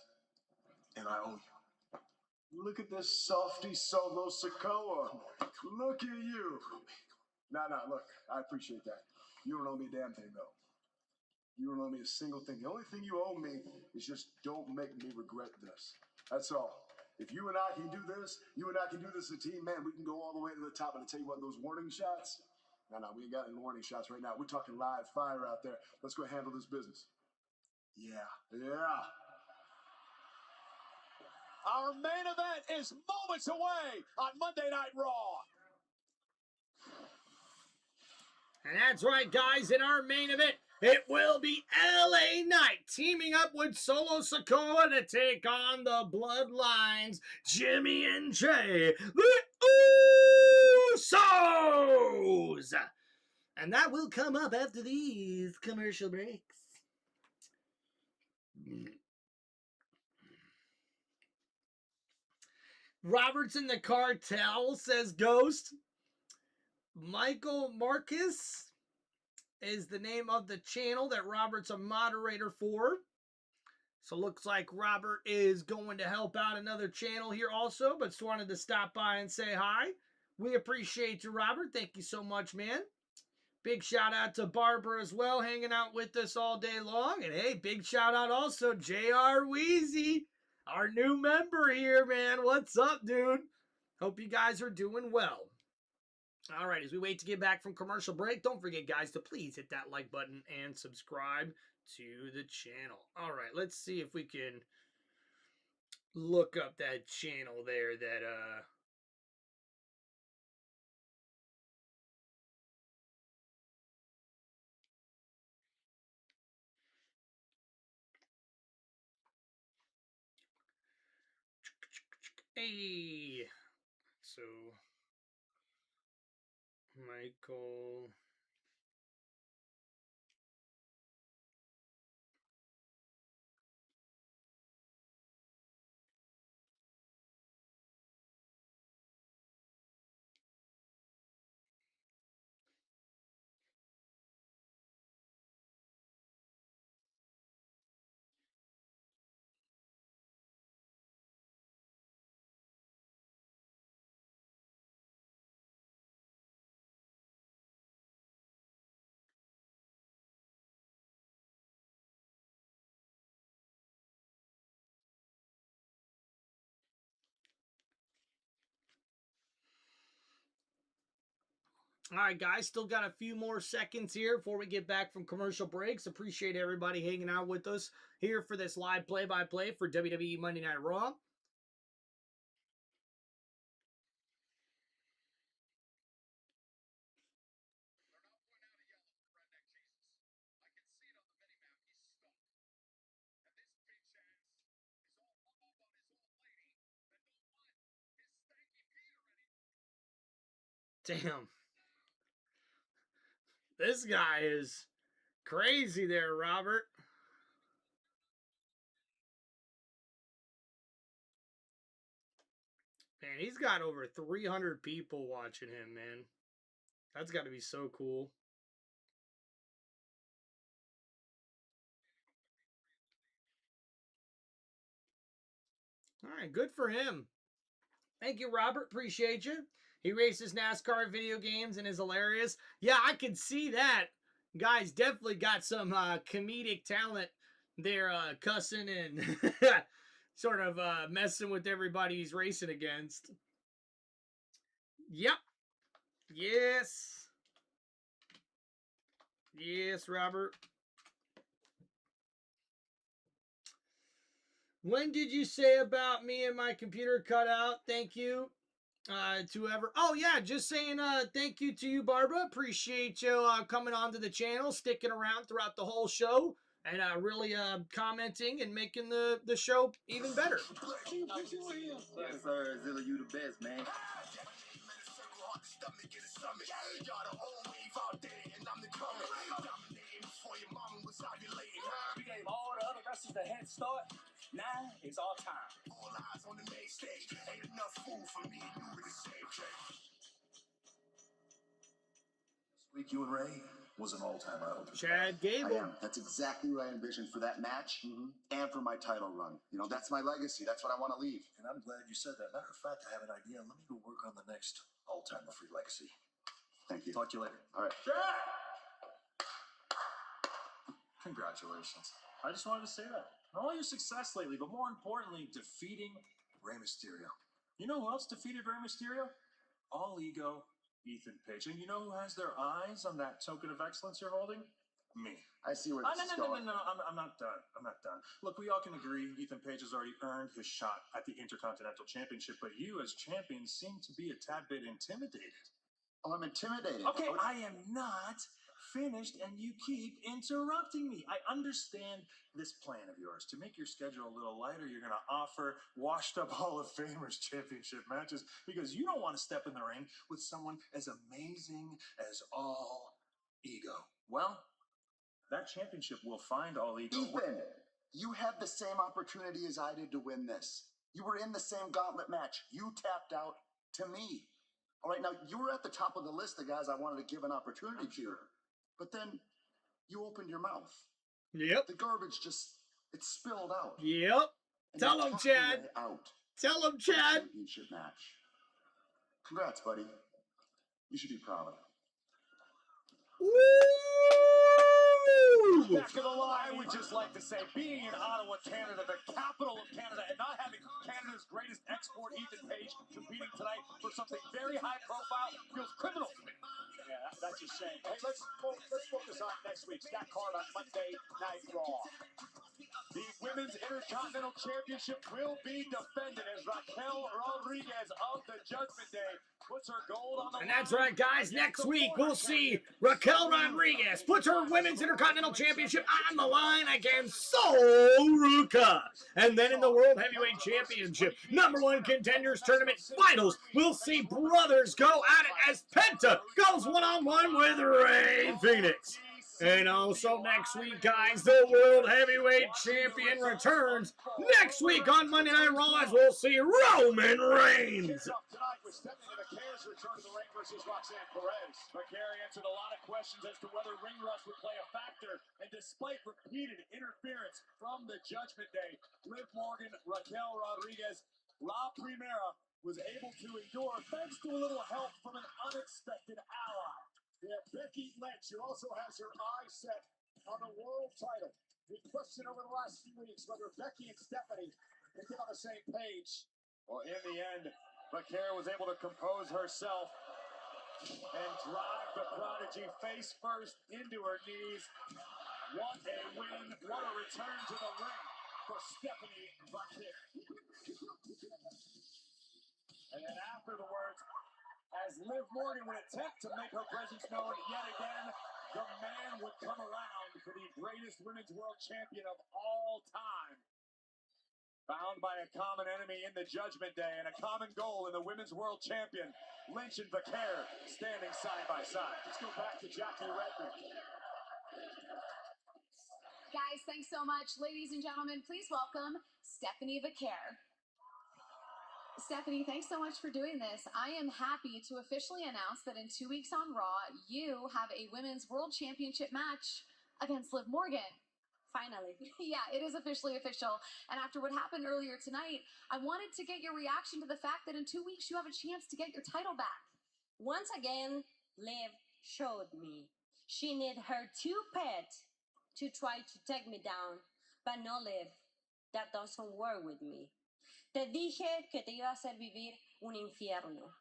and I owe you. Look at this softy Solo Sikoa. Look at you. Nah, look, I appreciate that. You don't owe me a damn thing, though. You don't owe me a single thing. The only thing you owe me is just don't make me regret this. That's all. If you and I can do this, you and I can do this as a team, man, we can go all the way to the top. And I tell you what, those warning shots, no, we ain't got any warning shots right now. We're talking live fire out there. Let's go handle this business. Yeah.
Our main event is moments away on Monday Night Raw.
And that's right, guys. In our main event, it will be LA Knight teaming up with Solo Sikoa to take on the Bloodlines, Jimmy and Jay, the Usos. And that will come up after these commercial breaks. Roberts in the Cartel, says Ghost. Michael Marcus is the name of the channel that Robert's a moderator for. So looks like Robert is going to help out another channel here also, but just wanted to stop by and say hi. We appreciate you, Robert. Thank you so much, man. Big shout out to Barbara as well, hanging out with us all day long. And hey, big shout out also JR Weezy, our new member here, man. What's up, dude? Hope you guys are doing well. All right, as we wait to get back from commercial break, don't forget, guys, to please hit that like button and subscribe to the channel. All right, let's see if we can look up that channel there that, hey, so, Michael... All right, guys, still got a few more seconds here before we get back from commercial breaks. Appreciate everybody hanging out with us here for this live play-by-play for WWE Monday Night Raw. Damn. This guy is crazy there, Robert. Man, he's got over 300 people watching him, man. That's got to be so cool. All right, good for him. Thank you, Robert. Appreciate you. He races NASCAR video games and is hilarious. Yeah, I can see that. Guys definitely got some comedic talent there, cussing and sort of messing with everybody he's racing against. Yep. Yes. Yes, Robert. When did you say about me and my computer cut out? Thank you. To whoever. Oh yeah, just saying thank you to you, Barbara. Appreciate you coming onto the channel, sticking around throughout the whole show, and really commenting and making the show even better.
Yes, sir. Zilla, you the best, man.
We gave all the other wrestlers the head start. Now it's our time.
All eyes on the main stage. Ain't enough food for me and you in the same cage.
This week, you and Ray was an all-time idol.
Chad
I
Gable.
am. That's exactly what I envisioned for that match and for my title run. You know, that's my legacy. That's what I want to leave.
And I'm glad you said that. Matter of fact, I have an idea. Let me go work on the next all-timer for your legacy.
Thank you.
Talk to you later.
All right.
Congratulations. I just wanted to say that. Not all your success lately, but more importantly, defeating
Rey Mysterio.
You know who else defeated Rey Mysterio? All Ego, Ethan Page. And you know who has their eyes on that token of excellence you're holding? Me.
I see where
Oh,
this is
no.
going.
I'm not done. I'm not done. Look, we all can agree Ethan Page has already earned his shot at the Intercontinental Championship, but you as champion seem to be a tad bit intimidated.
Oh, I'm intimidated.
Okay, I am not finished, and you keep interrupting me. I understand this plan of yours. To make your schedule a little lighter, you're going to offer washed-up Hall of Famers championship matches because you don't want to step in the ring with someone as amazing as All Ego. Well, that championship will find All Ego.
Ethan, you had the same opportunity as I did to win this. You were in the same gauntlet match. You tapped out to me. All right, now you were at the top of the list of guys I wanted to give an opportunity to. But then you opened your mouth.
Yep.
The garbage just, it spilled out.
Yep.
And
Tell
you
him,
talked
Chad.
your way out
Tell him,
of the
Chad.
championship match. Congrats, buddy. You should be proud.
Woo!
Back of the line, I would just like to say, being in Ottawa, Canada, the capital of Canada, and not having Canada's greatest export, Ethan Page, competing tonight for something very high profile feels criminal a shame. Hey, let's focus on next week's that card on Monday Night Raw. The Women's Intercontinental Championship will be defended as Raquel Rodriguez of the Judgment Day puts her gold on the line.
And that's right, guys. Next week, we'll see Raquel Rodriguez puts her Women's Intercontinental Championship on the line against Soruka. And then in the World Heavyweight Championship, #1 Contenders Tournament Finals, we'll see brothers go at it as Penta goes one-on-one with Rey Fenix. And also next week, guys, the World Heavyweight Champion returns. Next week on Monday Night Raw, as we'll see Roman Reigns.
Tonight with Stephanie McCare's return to the ring versus Roxanne Perez. McCare answered a lot of questions as to whether ring rust would play a factor, and despite repeated interference from the Judgment Day, Liv Morgan, Raquel Rodriguez, La Primera was able to endure thanks to a little help from an unexpected ally.
Yeah, Becky Lynch, who also has her eyes set on the world title. The question over the last few weeks whether Becky and Stephanie can get on the same page.
Well, in the end, McCare was able to compose herself and drive the Prodigy face first into her knees. What a win, what a return to the ring for Stephanie McCare. And then afterwards, as Liv Morgan would attempt to make her presence known yet again, the man would come around for the greatest women's world champion of all time. Bound by a common enemy in the Judgment Day and a common goal in the women's world champion, Lynch and Vaquer standing side by side.
Let's go back to Jackie Redmond.
Guys, thanks so much. Ladies and gentlemen, please welcome Stephanie Vaquer. Stephanie, thanks so much for doing this. I am happy to officially announce that in 2 weeks on Raw, you have a Women's World Championship match against Liv Morgan. Finally. Yeah, it is officially official. And after what happened earlier tonight, I wanted to get your reaction to the fact that in 2 weeks you have a chance to get your title back.
Once again, Liv showed me she need her two pets to try to take me down, but no, Liv, that doesn't work with me. Te dije que te iba a hacer vivir un infierno.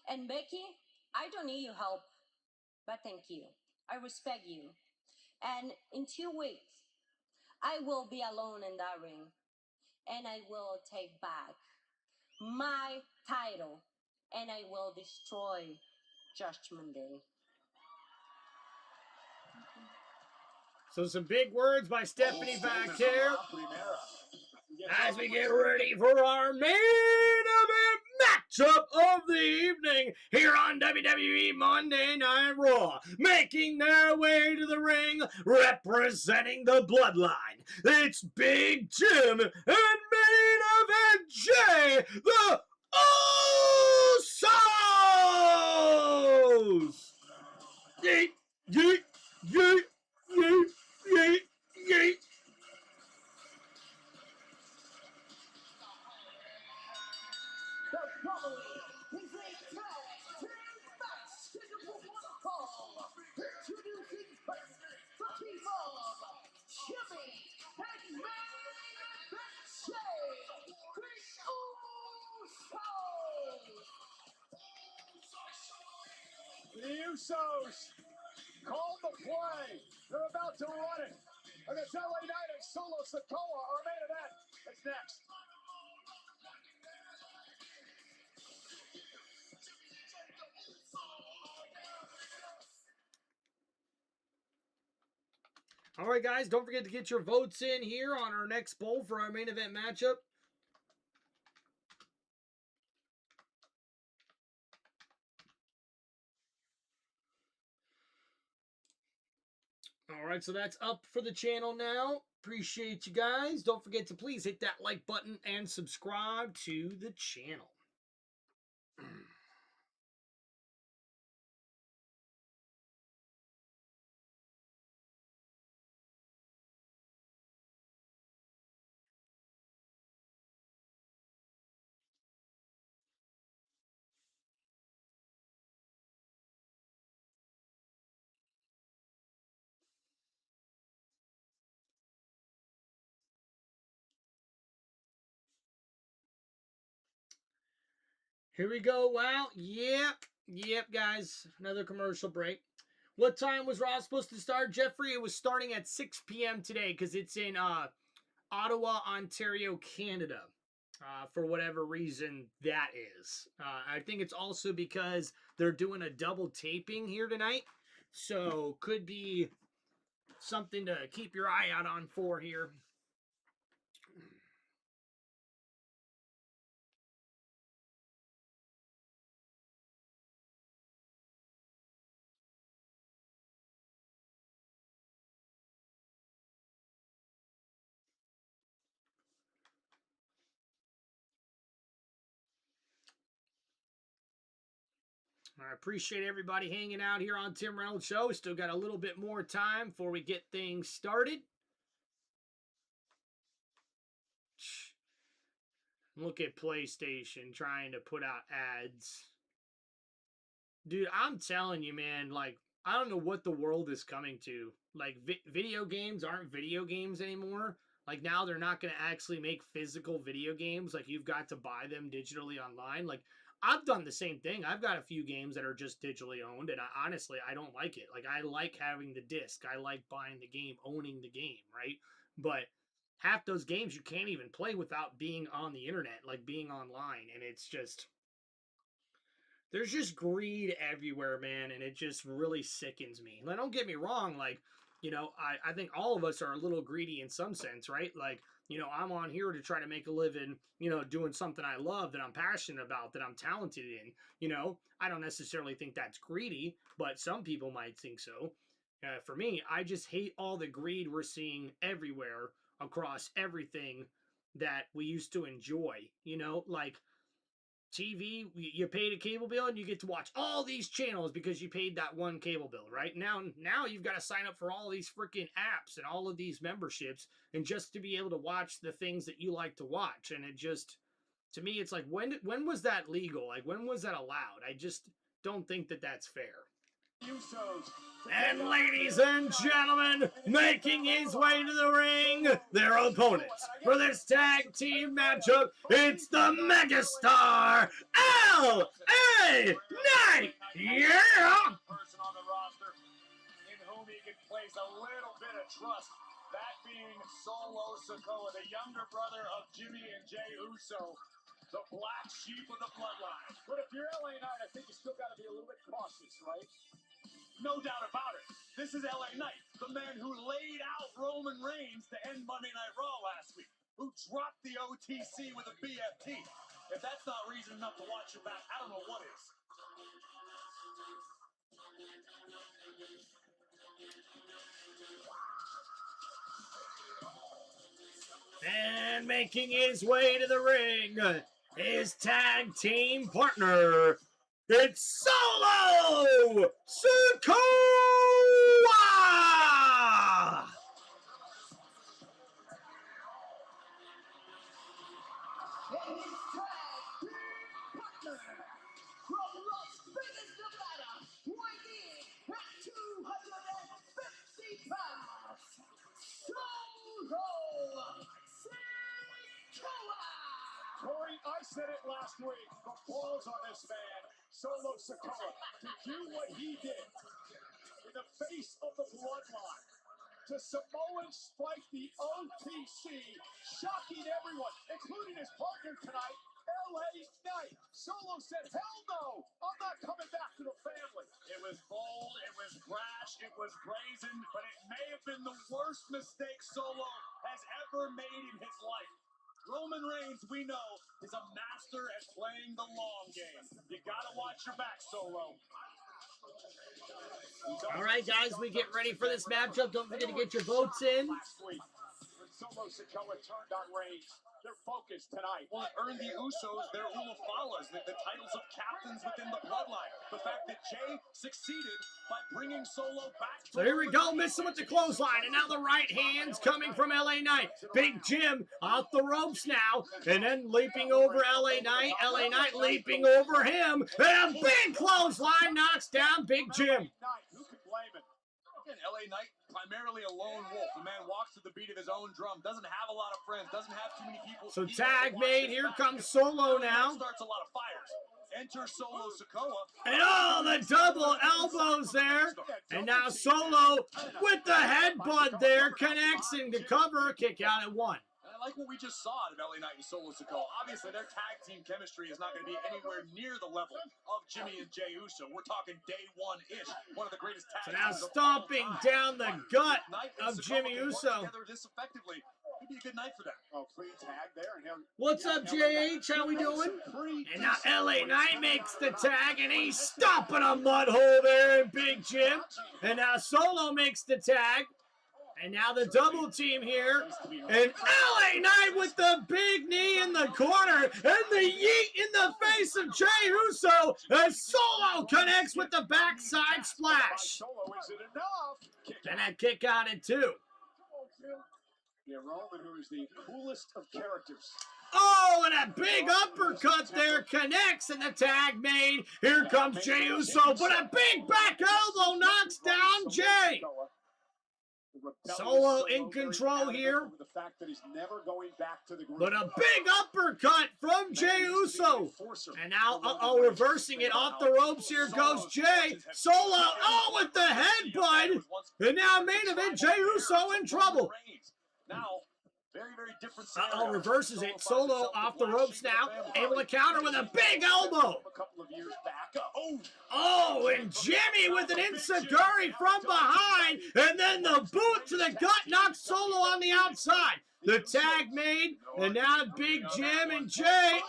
And Becky, I don't need your help, but thank you. I respect you. And in 2 weeks, I will be alone in that ring, and I will take back my title, and I will destroy Judgment Day.
So some big words by Stephanie Vaquer as we get ready for our main event matchup of the evening here on WWE Monday Night Raw. Making their way to the ring, representing the Bloodline, it's Big Jim and main event Jay, the Usos! Yeet, yeet, yeet, yeet, yeet, yeet.
The following is a tag team match scheduled for one fall. Introducing first, the team of Jimmy and main event Jay, the Usos.
The Usos called the play. They're about to run it. And it's LA Knight and Solo Sikoa, our main event, is next.
All right, guys, don't forget to get your votes in here on our next poll for our main event matchup. All right, so that's up for the channel now. Appreciate you guys. Don't forget to please hit that like button and subscribe to the channel. Here we go. Wow. Yep, guys. Another commercial break. What time was Raw supposed to start, Jeffrey? It was starting at 6 p.m. today because it's in Ottawa, Ontario, Canada. For whatever reason that is. I think it's also because they're doing a double taping here tonight. So could be something to keep your eye out on for here. I appreciate everybody hanging out here on Tim Reynolds Show. We still got a little bit more time before we get things started. Look at PlayStation trying to put out ads. Dude, I'm telling you, man, like, I don't know what the world is coming to. Like, video games aren't video games anymore. Like, now they're not going to actually make physical video games. Like, you've got to buy them digitally online. Like, I've done the same thing. I've got a few games that are just digitally owned, and honestly, I don't like it. Like, I like having the disc. I like buying the game, owning the game, right? But half those games you can't even play without being on the internet, like being online, and it's just... There's just greed everywhere, man, and it just really sickens me. Now, don't get me wrong, like, you know, I think all of us are a little greedy in some sense, right? Like, you know, I'm on here to try to make a living, you know, doing something I love, that I'm passionate about, that I'm talented in. You know, I don't necessarily think that's greedy, but some people might think so. For me, I just hate all the greed we're seeing everywhere across everything that we used to enjoy. You know, like, TV, you paid a cable bill and you get to watch all these channels because you paid that one cable bill, right? Now you've got to sign up for all these freaking apps and all of these memberships, and just to be able to watch the things that you like to watch. And it just, to me, it's like, when was that legal? Like, when was that allowed? I just don't think that that's fair. And ladies and gentlemen, making his way to the ring, their opponents for this tag team matchup, it's the megastar L.A. Knight. Yeah!
Person on the roster in whom he can place a little bit of trust. That being Solo Sikoa, the younger brother of Jimmy and Jey Uso, the black sheep of the bloodline.
But if you're LA Knight, I think you still got to be a little bit cautious, right?
No doubt about it. This is LA Knight, the man who laid out Roman Reigns to end Monday Night Raw last week, who dropped the OTC with a BFT. If that's not reason enough to watch your back, I don't know what is.
And making his way to the ring, his tag team partner, it's Solo Sikoa!
And his tag team partner from Las Vegas, Nevada, weighing in at 250 pounds, Solo Sikoa!
Corey, I said it last week. The balls on this man, Solo Sikoa, to do what he did in the face of the bloodline. To Samoan strike the OTC, shocking everyone, including his partner tonight, LA Knight. Solo said, hell no, I'm not coming back to the family.
It was bold, it was brash, it was brazen, but it may have been the worst mistake Solo has ever made in his life. Roman Reigns, we know, is a master at playing the long game. You gotta watch your back, Solo.
All right, guys, we get ready for this matchup. Don't forget to get your votes in.
Last week, when Solo Sikoa turned on Reigns, they're focused tonight.
Well, it earned the Usos their Umafalas, the titles of captains within the bloodline. The fact that Jey succeeded by bringing Solo back.
So here we go, missing with the clothesline, and now the right hand's coming from LA Knight. Big Jim off the ropes now, and then leaping over LA Knight. LA Knight leaping over him, and a big clothesline knocks down Big Jim.
Who could blame him? Again, LA Knight, primarily a lone wolf. The man walks to the beat of his own drum, doesn't have a lot of friends, doesn't have too many people.
So tag made, here comes Solo now.
Starts a lot of fires. Enter Solo Sikoa.
And all the double elbows there. And now Solo with the headbutt there, connecting to cover, kick out at 1.
And I like what we just saw out of LA Knight and Solo Sikoa. Obviously, their tag team chemistry is not going to be anywhere near the level of Jimmy and Jey Uso. We're talking day one-ish. One of the greatest tag
So now
teams of all
stomping
time.
down the gut
Knight
of
and Sikoa
Jimmy
can work
Uso.
together this effectively. It'd be a good night for them.
Oh, clean tag there. And he'll,
What's up, JH? How we doing? And now LA Knight makes the tag, and he's stomping a mud hole there in Big Jim. And now Solo makes the tag. And now the double team here. And LA Knight with the big knee in the corner. And the yeet in the face of Jey Uso. As Solo connects with the backside splash.
Solo, is it enough?
And a kick out at 2.
Yeah, Roman, who is the coolest of characters.
Oh, and a big uppercut there connects, and the tag made. Here comes Jey Uso, but a big back elbow knocks down Jey. Solo in control here.
The fact that he's never going back to the group.
But a big uppercut from Jey Uso. And now, reversing it off the ropes. Here goes Jey. Solo, with the headbutt. And now main event, Jey Uso in trouble.
Now, very, very different.
Reverses it. Solo off the ropes now. Able to counter with a big elbow.
A couple of years back.
And Jimmy with an enziguri from behind. And then the boot to the gut knocks Solo on the outside. The tag made. And now Big Jim and Jey.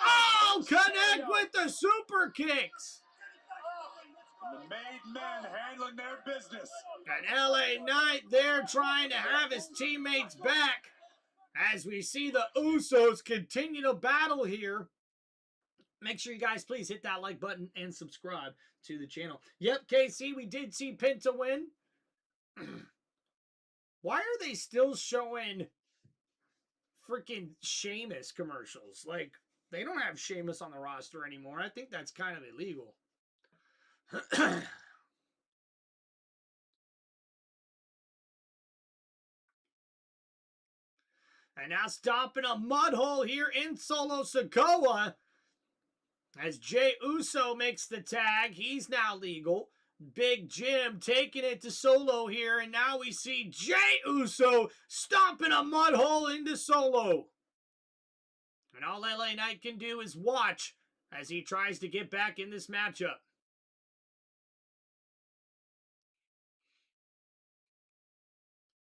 Connect with the super kicks.
The made men handling their business.
And LA Knight there trying to have his teammates back. As we see the Usos continue to battle here. Make sure you guys please hit that like button and subscribe to the channel. Yep, KC, we did see Penta win. Why are they still showing freaking Sheamus commercials? Like, they don't have Sheamus on the roster anymore. I think that's kind of illegal. And now stopping a mud hole here in Solo Sikoa. As Jey Uso makes the tag. He's now legal. Big Jim taking it to Solo here. And now we see Jey Uso stomping a mud hole into Solo. And all LA Knight can do is watch as he tries to get back in this matchup.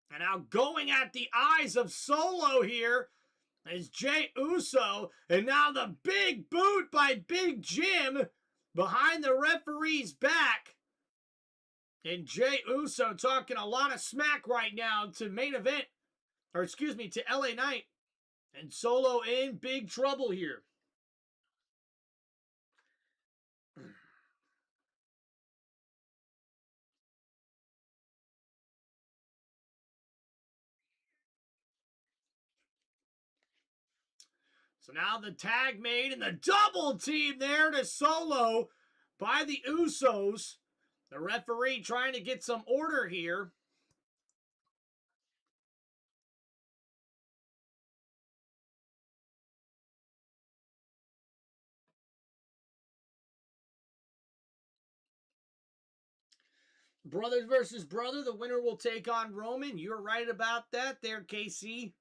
And now going at the eyes of Solo here is Jey Uso. And now the big boot by Big Jim behind the referee's back. And Jey Uso talking a lot of smack right now to main event. Or excuse me, to LA Knight. And Solo in big trouble here. So now the tag made and the double team there to Solo by the Usos. The referee trying to get some order here. Brothers versus brother. The winner will take on Roman. You're right about that there, KC.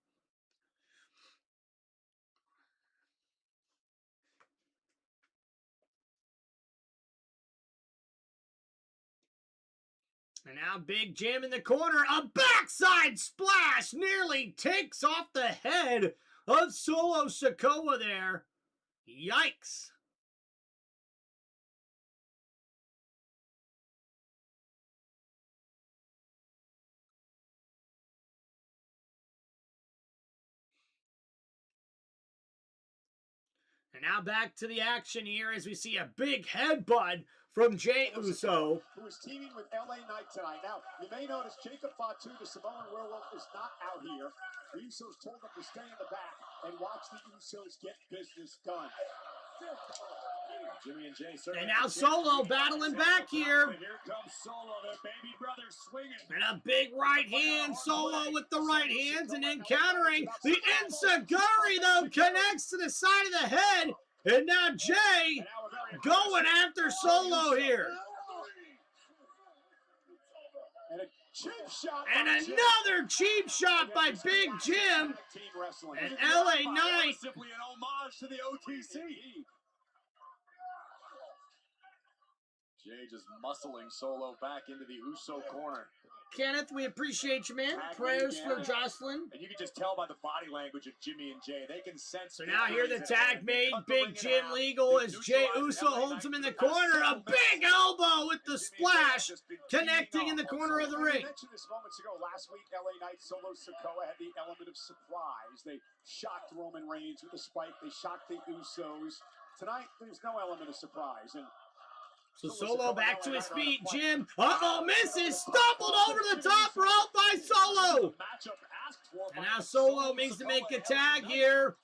And now Big Jim in the corner. A backside splash nearly takes off the head of Solo Sikoa there. Yikes. And now back to the action here as we see a big headbutt from Jey Uso.
Who is teaming with LA Knight tonight. Now, you may notice Jacob Fatu, the Samoan Werewolf, is not out here. The Usos told them to stay in the back and watch the Usos get business done.
Jimmy and Jey
and now Solo battling back here.
Here comes Solo, their baby brother swinging.
And a big right hand. Solo with the right hands and then countering. The enziguri, though, connects to the side of the head. And now Jey going after Solo here.
And a cheap shot.
And another cheap shot by Big Jim. And LA Knight.
Simply an homage to the OTC. Jay just muscling Solo back into the Uso corner.
Kenneth, we appreciate you, man. Prayers for Jocelyn.
And you can just tell by the body language of Jimmy and Jay. They can sense.
So now here the tag made Big Jim legal as Jay Uso holds him in the corner. A big elbow with the splash connecting in the corner of the ring.
I mentioned this moments ago. Last week, LA Knight, Solo Sikoa had the element of surprise. They shocked Roman Reigns with a spike. They shocked the Usos. Tonight, there's no element of surprise. And
so Solo back to his feet. Jim, misses. Stumbled over the top rope by Solo. And now Solo needs to make a tag here.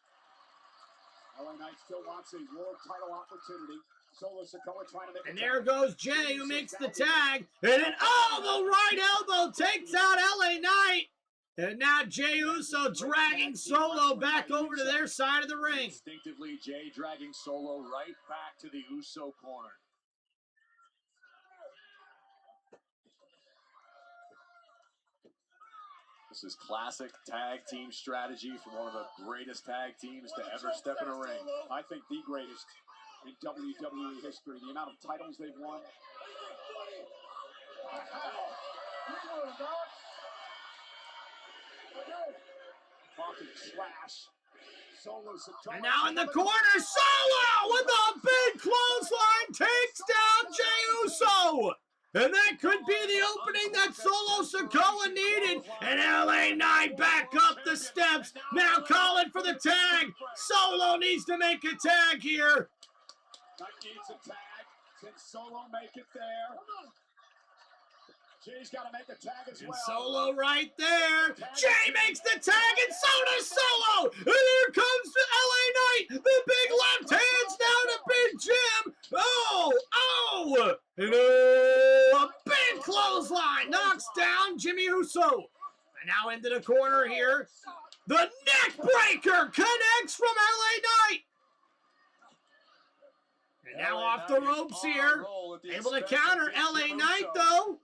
LA Knight still wants a world title opportunity. Solo Sikoa trying to make
and there goes Jay, who makes the tag. And then, the right elbow takes out LA Knight. And now Jey Uso dragging Solo back over to their side of the ring.
Instinctively, Jay dragging Solo right back to the Uso corner. This is classic tag team strategy from one of the greatest tag teams to ever step in a ring. I think the greatest in WWE history. The amount of titles they've won. Talking trash.
And now in the corner, Solo with a big clothesline takes down Jey Uso. And that could be the opening that Solo Sikoa needed. And LA Knight back up the steps. Now calling for the tag. Solo needs to make a tag here.
Knight needs a tag. Can Solo make it there? Jay's got to make a tag as well.
And Solo right there. Jay makes the tag, and so does Solo. And here comes the LA Knight. The big left hands down to Big Jim. And a big clothesline knocks down Jimmy Uso. And now into the corner here. The neck breaker connects from LA Knight. And now off the ropes here. Able to counter LA Knight though.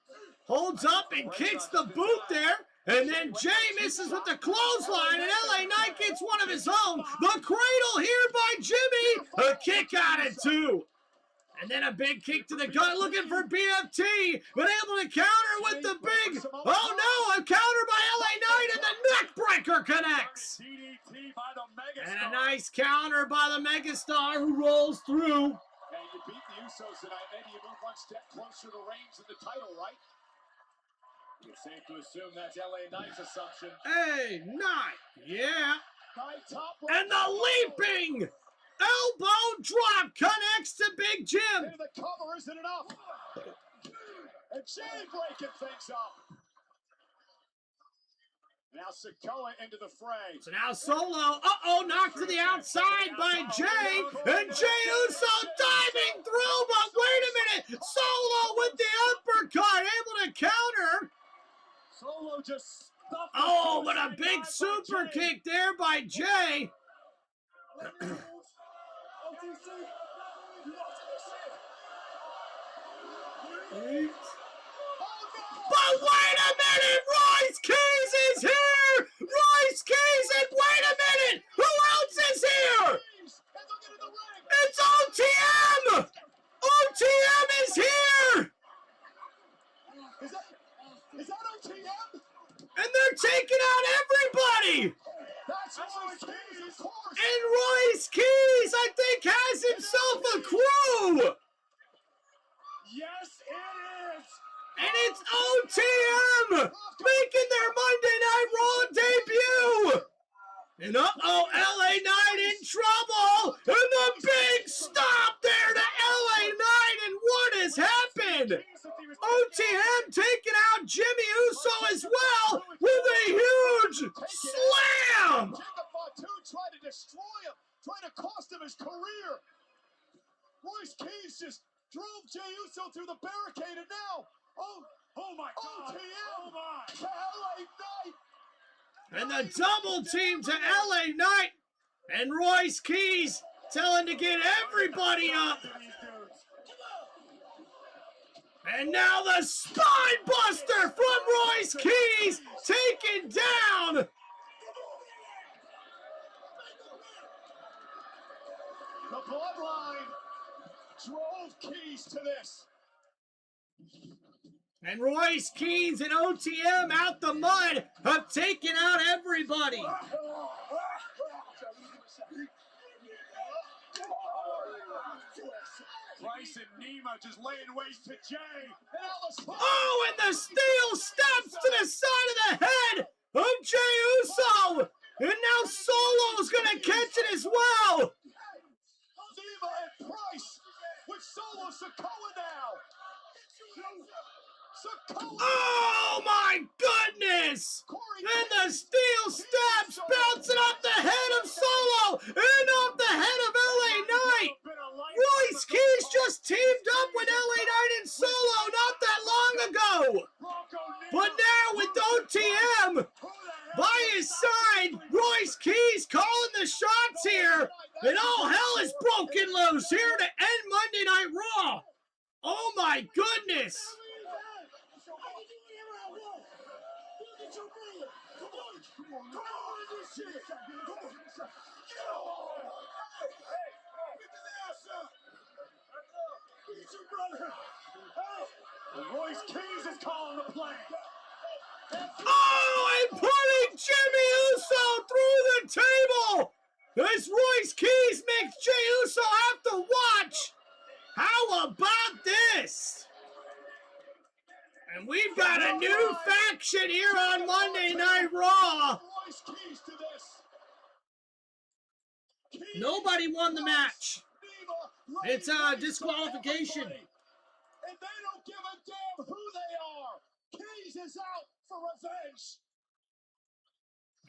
Holds up and kicks the boot there. And then Jay misses with the clothesline, and LA Knight gets one of his own. The cradle here by Jimmy. A kick out at two. And then a big kick to the gut, looking for BFT, but able to counter with the big, a counter by LA Knight, and the neck breaker connects. And a nice counter by the Megastar, who rolls through.
And you beat the Usos tonight. Maybe you move one step closer to Reigns in the title, right? It's safe to assume that's LA Knight's assumption.
Hey, Knight, yeah. And the leaping elbow drop connects to Big Jim.
Into the cover isn't enough. And Jay breaking things up. Now Sikoa into the fray.
So now Solo, knocked to the outside by Jay. And Jey Uso diving through, but wait a minute. Solo with the uppercut, able to counter.
Solo just stuffed
but a big super kick there by Jay. But wait a minute, Royce Keys is here! Royce Keys, and wait a minute! Who else is here? It's OTM! OTM is here!
Is that OTM?
And they're taking out everybody!
That's Royce Keys, of course!
And Royce Keys, I think, has himself a crew!
Yes, it is!
And it's OTM making their Monday Night Raw debut! And LA Knight in trouble! And the big stop there to LA Knight, and what has happened? OTM taking out Jimmy Uso as well with a huge slam!
Jacob Fatu tried to destroy him, trying to cost him his career. Royce Keys just drove Jey Uso through the barricade, and now, oh my God, OTM to LA Knight.
And the double team to LA Knight. And Royce Keys telling to get everybody up. And now the spine buster from Royce Keys taken down.
The bloodline drove Keys to this.
And Royce Keys and OTM out the mud have taken out everybody.
Price and Nima just laying waste to Jay.
Oh, and the steel steps to the side of the head of Jey Uso. And now Solo's going to catch it as well.
Nima and Price with Solo Sikoa now.
Oh my goodness! And the steel steps bouncing off the head of Solo and off the head of LA Knight. Royce Keys just teamed up with LA Knight and Solo not that long ago. But now with OTM by his side, Royce Keys calling the shots here. And all hell is broken loose here to end Monday Night Raw. Oh my goodness!
Royce Keys is calling the play.
Oh, and putting Jimmy Uso through the table! As Royce Keys makes Jey Uso have to watch! How about this? And we've got a new faction here on Monday Night Raw. Nobody won the match. It's a disqualification.
And they don't give a damn who they are. Keys is out for revenge.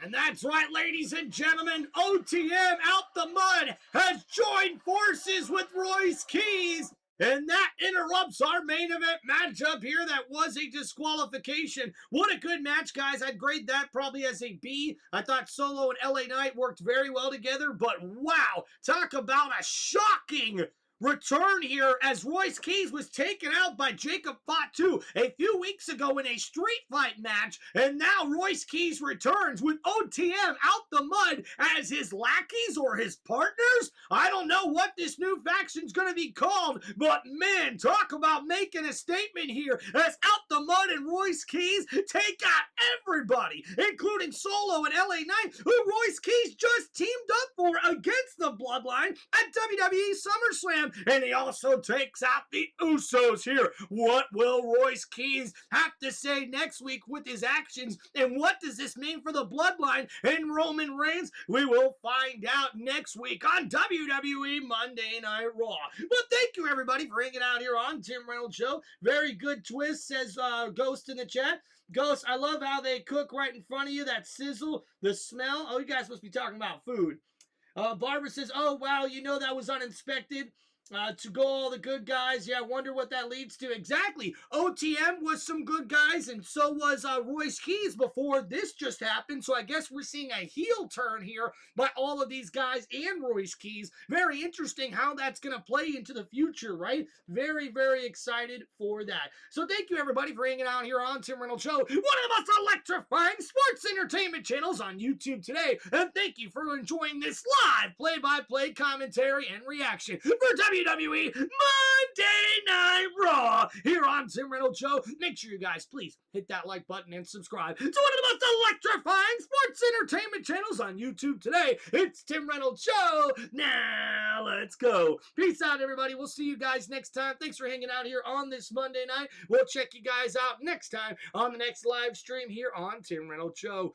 And that's right, ladies and gentlemen. OTM out the mud has joined forces with Royce Keys. And that interrupts our main event matchup here. That was a disqualification. What a good match, guys. I'd grade that probably as a B. I thought Solo and LA Knight worked very well together. But wow, talk about a shocking return here as Royce Keys was taken out by Jacob Fatu a few weeks ago in a street fight match, and now Royce Keys returns with OTM out the mud as his lackeys or his partners. I don't know what this new faction's going to be called, but man, talk about making a statement here as out the mud and Royce Keys take out everybody, including Solo and LA Knight, who Royce Keys just teamed up for against the Bloodline at WWE SummerSlam. And he also takes out the Usos here. What will Royce Keys have to say next week with his actions? And what does this mean for the Bloodline and Roman Reigns? We will find out next week on WWE Monday Night Raw. But thank you, everybody, for hanging out here on Tim Reynolds Show. Very good twist, says Ghost in the chat. Ghost, I love how they cook right in front of you. That sizzle, the smell. Oh, you guys must be talking about food. Barbara says, oh, wow, you know that was uninspected. To go all the good guys. Yeah, I wonder what that leads to. Exactly. OTM was some good guys, and so was Royce Keys before this just happened. So I guess we're seeing a heel turn here by all of these guys and Royce Keys. Very interesting how that's going to play into the future, right? Very, very excited for that. So thank you, everybody, for hanging out here on Tim Reynolds Show, one of the most electrifying sports entertainment channels on YouTube today. And thank you for enjoying this live play-by-play commentary and reaction for WWE Monday Night Raw here on Tim Reynolds Show. Make sure you guys please hit that like button and subscribe to one of the most electrifying sports entertainment channels on YouTube today. It's Tim Reynolds Show. Now let's go. Peace out, everybody. We'll see you guys next time. Thanks for hanging out here on this Monday night. We'll check you guys out next time on the next live stream here on Tim Reynolds Show.